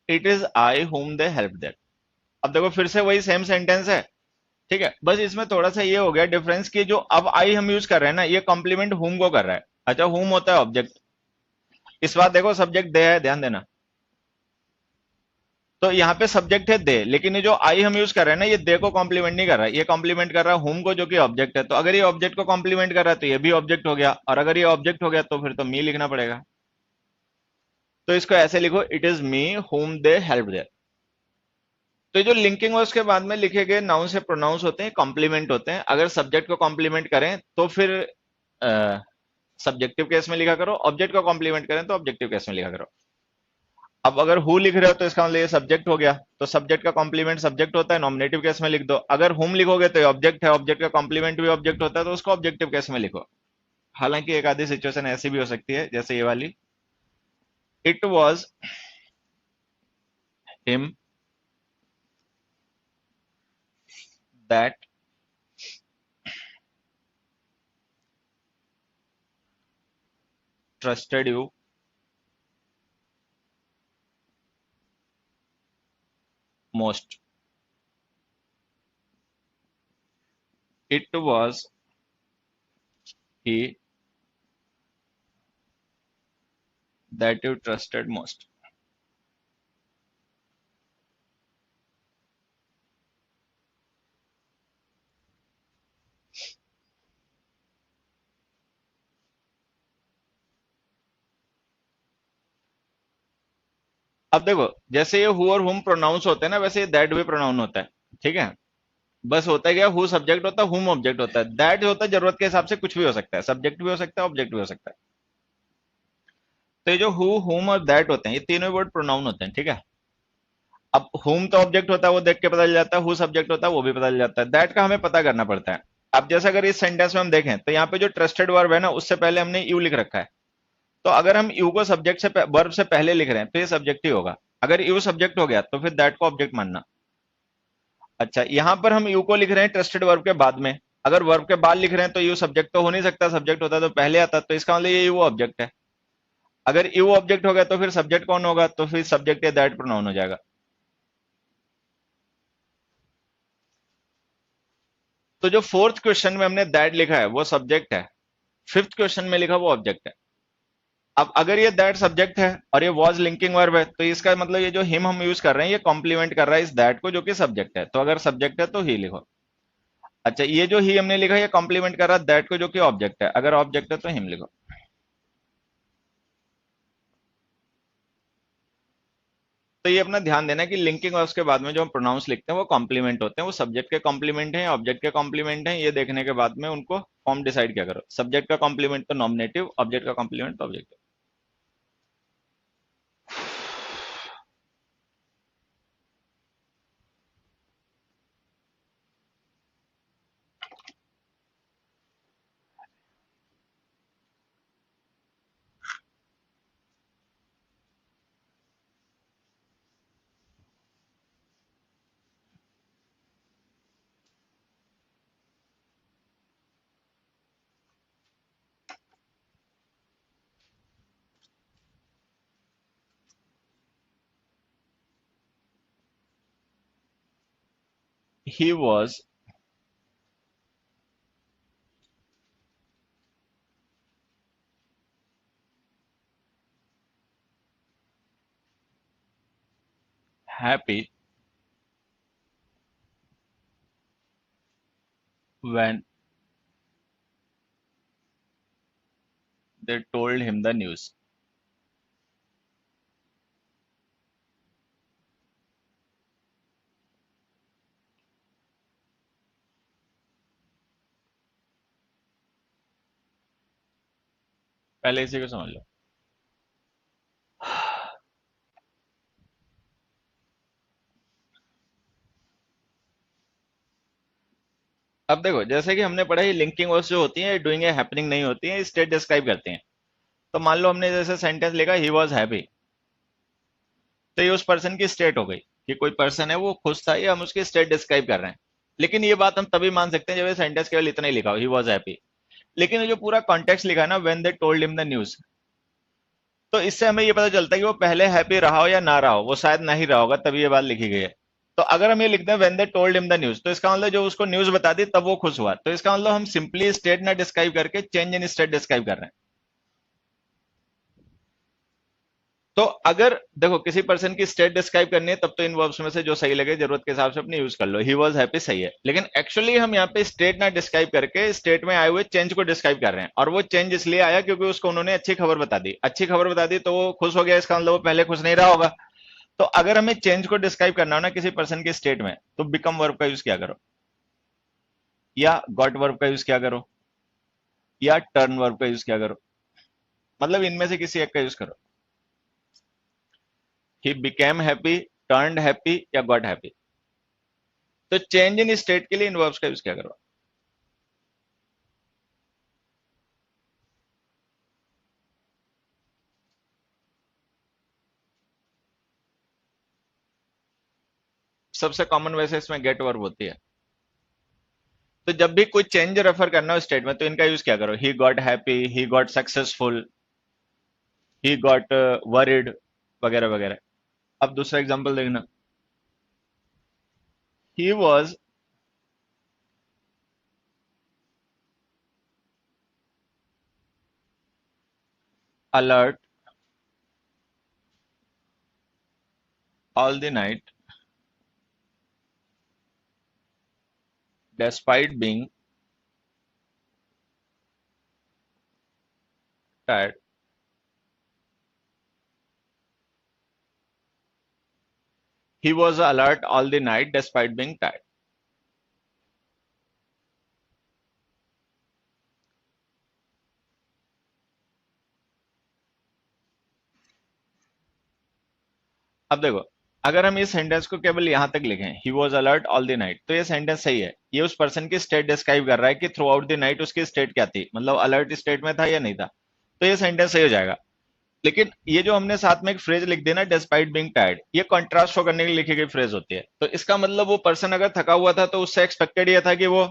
it is I whom they helped their। अब देखो फिर से वही सेम सेंटेंस है, ठीक है, बस इसमें थोड़ा सा ये हो गया डिफरेंस कि जो अब आई हम यूज कर रहे हैं ना, ये कॉम्प्लीमेंट whom को कर रहा है। अच्छा, whom होता है ऑब्जेक्ट, इस बार देखो सब्जेक्ट दे है, ध्यान देना। तो यहाँ पे सब्जेक्ट है दे, लेकिन ये जो आई हम यूज कर रहे हैं ना, ये दे को कॉम्प्लीमेंट नहीं कर रहा है, ये कॉम्प्लीमेंट कर रहा है whom को, जो कि ऑब्जेक्ट है। तो अगर ये ऑब्जेक्ट को कॉम्प्लीमेंट कर रहा है तो ये भी ऑब्जेक्ट हो गया, और अगर ये ऑब्जेक्ट हो गया तो फिर तो मी लिखना पड़ेगा। तो इसको ऐसे लिखो, it is me whom they helped their। तो ये जो लिंकिंग वर्ड्स के बाद में लिखे गए नाउन से प्रोनाउंस होते हैं, कॉम्प्लीमेंट होते हैं। अगर सब्जेक्ट को कॉम्प्लीमेंट करें तो फिर सब्जेक्टिव केस में लिखा करो, ऑब्जेक्ट को कॉम्प्लीमेंट करें तो ऑब्जेक्टिव केस में लिखा करो। अब अगर हु लिख रहे हो तो इसका मतलब ये सब्जेक्ट हो गया, तो सब्जेक्ट का कॉम्प्लीमेंट सब्जेक्ट होता है, नॉमिनेटिव केस में लिख दो। अगर हुम लिखोगे तो ये ऑब्जेक्ट है, ऑब्जेक्ट का कॉम्प्लीमेंट भी ऑब्जेक्ट होता है, तो उसको ऑब्जेक्टिव केस में लिखो। हालांकि एक आधी सिचुएशन ऐसी भी हो सकती है जैसे ये वाली, it was him that trusted you most. It was he that you trusted most. अब देखो, जैसे ये हु और हुम प्रोनाउंस होते हैं ना, वैसे ये दैट भी प्रोनाउन होता है, ठीक है। बस होता है क्या, हु सब्जेक्ट होता है, हुम ऑब्जेक्ट होता है, दैट होता है जरूरत के हिसाब से कुछ भी हो सकता है, सब्जेक्ट भी हो सकता है, ऑब्जेक्ट भी हो सकता है। तो ये जो हु, हुम और दैट होते हैं, ये तीनों वर्ड प्रोनाउन होते हैं, ठीक है। अब हुम तो ऑब्जेक्ट होता है, वो देख के पता चल जाता है, हु सब्जेक्ट होता है, वो भी पता चल जाता है, दैट का हमें पता करना पड़ता है। अब जैसे अगर इस सेंटेंस में हम देखें तो यहाँ पे जो ट्रस्टेड वर्ब है ना, उससे पहले हमने यू लिख रखा है। तो अगर हम यू को सब्जेक्ट से वर्ब से पहले लिख रहे हैं तो ये सब्जेक्ट ही होगा। अगर यू सब्जेक्ट हो गया तो फिर दैट को ऑब्जेक्ट मानना। अच्छा, यहां पर हम यू को लिख रहे हैं ट्रस्टेड वर्ब के बाद में, अगर वर्ब के बाद लिख रहे हैं तो यू सब्जेक्ट तो हो नहीं सकता, सब्जेक्ट होता तो पहले आता, तो इसका मतलब ये यू ऑब्जेक्ट है। अगर यू ऑब्जेक्ट हो गया तो फिर सब्जेक्ट कौन होगा, तो फिर सब्जेक्ट या दैट प्रोनाउन हो जाएगा। तो जो फोर्थ क्वेश्चन में हमने दैट लिखा है वो सब्जेक्ट है, फिफ्थ क्वेश्चन में लिखा वो ऑब्जेक्ट है। अब अगर ये दैट सब्जेक्ट है और ये वाज लिंकिंग वर्ब है, तो इसका मतलब ये जो हिम हम यूज कर रहे हैं ये कॉम्प्लीमेंट कर रहा है इस दैट को, जो कि सब्जेक्ट है। तो अगर सब्जेक्ट है तो ही लिखो। अच्छा, ये जो ही हमने लिखा है ये कॉम्प्लीमेंट कर रहा है दैट को, जो कि ऑब्जेक्ट है, अगर ऑब्जेक्ट है तो हिम लिखो। तो ये अपना ध्यान देना है कि लिंकिंग वर्ब्स के बाद में जो हम प्रोनाउंस लिखते हैं वो कॉम्प्लीमेंट होते हैं, वो सब्जेक्ट के कॉम्प्लीमेंट हैं या ऑब्जेक्ट के कॉम्प्लीमेंट हैं, ये देखने के बाद में उनको फॉर्म डिसाइड क्या करो, सब्जेक्ट का कॉम्प्लीमेंट तो नॉमिनेटिव, ऑब्जेक्ट का कॉम्प्लीमेंट तो objective. He was happy when they told him the news. पहले इसी को समझ लो। अब देखो, जैसे कि हमने पढ़ा, ये लिंकिंग वर्ड्स जो होती हैं डूइंग ए हैपनिंग नहीं होती हैं, स्टेट डिस्क्राइब करते हैं। तो मान लो हमने जैसे सेंटेंस लिखा ही वॉज हैप्पी, तो ये उस पर्सन की स्टेट हो गई कि कोई पर्सन है वो खुश था, ये हम उसकी स्टेट डिस्क्राइब कर रहे हैं। लेकिन ये बात हम तभी मान सकते हैं जब ये सेंटेंस केवल इतना ही लिखा हो, ही वॉज हैप्पी। लेकिन ये जो पूरा कॉन्टेक्स्ट लिखा है ना, when they told him the news, तो इससे हमें ये पता चलता है कि वो पहले हैप्पी रहा हो या ना रहा हो, वो शायद नहीं रहा होगा तभी ये बात लिखी गई है। तो अगर हम ये लिखते हैं when they told him the news, तो इसका मतलब जो उसको न्यूज बता दी तब वो खुश हुआ, तो इसका मतलब हम सिंपली स्टेट ना डिस्क्राइब करके चेंज इन स्टेट डिस्क्राइब कर रहे हैं। तो अगर देखो किसी पर्सन की स्टेट डिस्क्राइब करनी है तब तो इन वर्ब्स में से जो सही लगे जरूरत के हिसाब से अपने यूज कर लो। ही वॉज हैप्पी सही है, लेकिन एक्चुअली हम यहाँ पे स्टेट ना डिस्क्राइब करके स्टेट में आए हुए चेंज को डिस्क्राइब कर रहे हैं, और वो चेंज इसलिए आया क्योंकि उसको उन्होंने अच्छी खबर बता दी। अच्छी खबर बता दी तो वो खुश हो गया, इसका मतलब वो पहले खुश नहीं रहा होगा। तो अगर हमें चेंज को डिस्क्राइब करना हो ना किसी पर्सन की स्टेट में, तो बिकम वर्ब का यूज क्या करो, या गॉट वर्ब का यूज क्या करो, या टर्न वर्ब का यूज क्या करो, मतलब इनमें से किसी एक का यूज करो। He became happy, turned happy, या गॉट हैप्पी। तो चेंज इन स्टेट के लिए इन वर्ब्स का यूज क्या करो। सबसे कॉमन वैसे इसमें गेट वर्ब होती है। तो जब भी कोई चेंज रेफर करना हो स्टेट में तो इनका यूज क्या करो, he got happy, he got successful, he got worried, वगैरह वगैरह। अब दूसरा एग्जांपल देखना, he was alert all the night despite being tired. He was alert all the night despite being tired. अब देखो, अगर हम इस सेंटेंस को केवल यहां तक लिखें, he was alert all the night, तो ये सेंटेंस सही है। ये उस पर्सन की स्टेट डिस्क्राइब कर रहा है कि थ्रू आउट द नाइट उसकी स्टेट क्या थी, मतलब अलर्ट स्टेट में था या नहीं था, तो ये सेंटेंस सही हो जाएगा। लेकिन ये जो हमने साथ में एक फ्रेज लिख दी ना, डिस्पाइट बीइंग टायर्ड, ये कॉन्ट्रास्ट शो करने के लिए लिखी गई फ्रेज होती है। तो इसका मतलब वो पर्सन अगर थका हुआ था तो उससे एक्सपेक्टेड ये था कि वो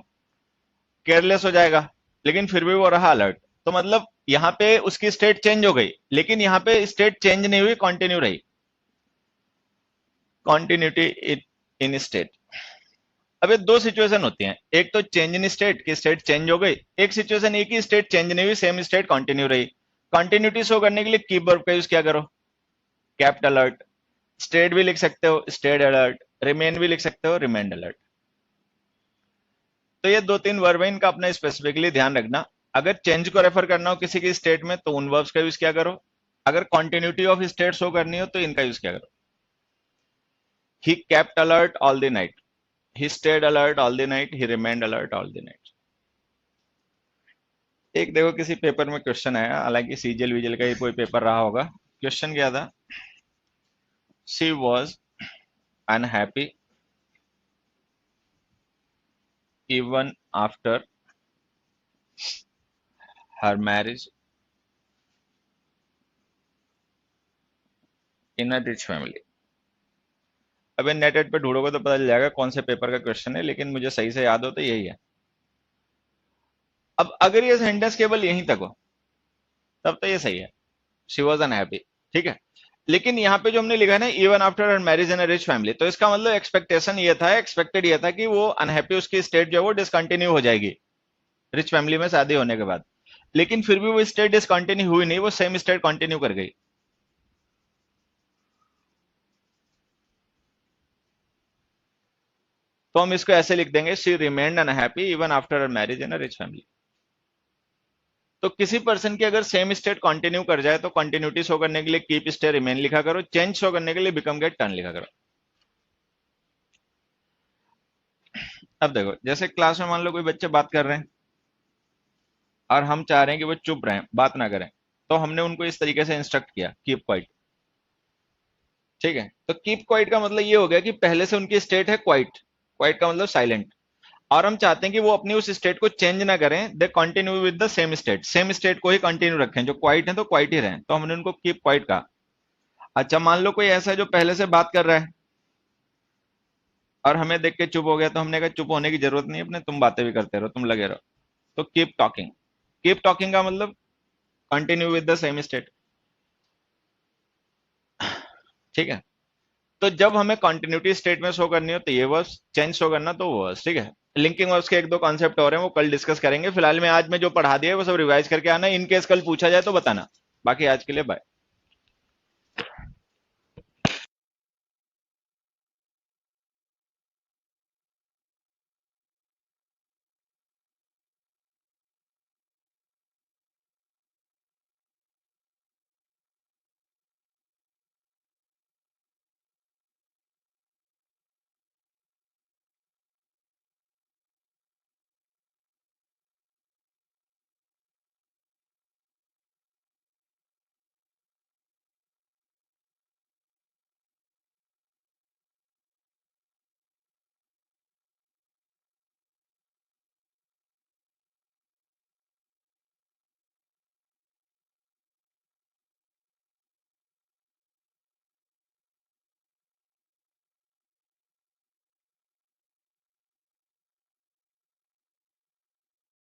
केयरलेस हो जाएगा, लेकिन फिर भी वो रहा अलर्ट। तो मतलब यहाँ पे उसकी स्टेट चेंज हो गई, लेकिन यहाँ पे स्टेट चेंज नहीं हुई, कंटिन्यू रही, कॉन्टिन्यूटी इन स्टेट। अब ये दो सिचुएशन होती हैं, एक तो चेंज इन स्टेट की स्टेट चेंज हो गई, एक सिचुएशन एक ही स्टेट चेंज नहीं हुई, सेम स्टेट कंटिन्यू रही। कंटिन्यूटी शो करने के लिए कीप वर्ब का यूज क्या करो, केप्ट अलर्ट। स्टेट भी लिख सकते हो, स्टेड अलर्ट। रिमेन भी लिख सकते हो, रिमेन्ड अलर्ट। तो ये दो तीन वर्ब है, इनका अपना स्पेसिफिकली ध्यान रखना। अगर चेंज को रेफर करना हो किसी की स्टेट में तो उन वर्ब्स का यूज क्या करो, अगर कंटिन्यूटी ऑफ स्टेट शो करनी हो तो इनका यूज क्या करो। He kept alert all the night, he stayed alert all the night, he remained alert all the night. एक देखो किसी पेपर में क्वेश्चन आया, हालांकि सीजीएल विजिल का ही कोई पेपर रहा होगा। क्वेश्चन क्या था, she was unhappy even after her marriage in a rich family। अब नेट पे ढूंढोगे तो पता चल जाएगा कौन से पेपर का क्वेश्चन है, लेकिन मुझे सही से याद हो तो यही है। अब अगर ये सेंटेंस केवल यहीं तक हो तब तो ये सही है, शी वॉज अनहैप्पी, ठीक है। लेकिन यहाँ पे जो हमने लिखा है ना, even after her marriage in a rich family, तो इसका मतलब एक्सपेक्टेशन ये था, एक्सपेक्टेड ये था कि वो अनहैप्पी, उसकी स्टेट जो है वो डिसकंटिन्यू हो जाएगी रिच फैमिली में शादी होने के बाद। लेकिन फिर भी वो स्टेट डिसकंटिन्यू हुई नहीं, वो सेम स्टेट कंटिन्यू कर गई। तो हम इसको ऐसे लिख देंगे, she remained unhappy even after her marriage in a rich family. तो किसी पर्सन की अगर सेम स्टेट कंटिन्यू कर जाए तो कंटिन्यूटी शो करने के लिए कीप स्टे रिमेन लिखा करो, चेंज शो करने के लिए बिकम गेट टर्न लिखा करो। अब देखो, जैसे क्लास में मान लो कोई बच्चे बात कर रहे हैं और हम चाह रहे हैं कि वो चुप रहें, बात ना करें, तो हमने उनको इस तरीके से इंस्ट्रक्ट किया, कीप क्वाइट। ठीक है, तो कीप क्वाइट का मतलब ये हो गया कि पहले से उनकी स्टेट है क्वाइट, क्वाइट का मतलब साइलेंट, और हम चाहते हैं कि वो अपनी उस स्टेट को चेंज ना करें, they continue with the same state, same state को ही कंटिन्यू रखें, जो क्वाइट है तो क्वाइट ही रहें, तो हमने उनको कीप क्वाइट कहा। अच्छा, मान लो कोई ऐसा है जो पहले से बात कर रहा है और हमें देख के चुप हो गया, तो हमने कहा चुप होने की जरूरत नहीं है, अपने तुम बातें भी करते रहो, तुम लगे रहो, तो कीप टॉकिंग। कीप टॉकिंग का मतलब continue with the same state. ठीक है, तो जब हमें कंटिन्यूटी स्टेट में शो करनी हो तो ये वर्ब्स, चेंज शो करना तो वो वर्ब्स। ठीक है, लिंकिंग वर्ब्स के एक दो कॉन्सेप्ट और हैं, वो कल डिस्कस करेंगे, फिलहाल में आज में जो पढ़ा दिया है वो सब रिवाइज करके आना, इन केस कल पूछा जाए तो बताना। बाकी आज के लिए बाय।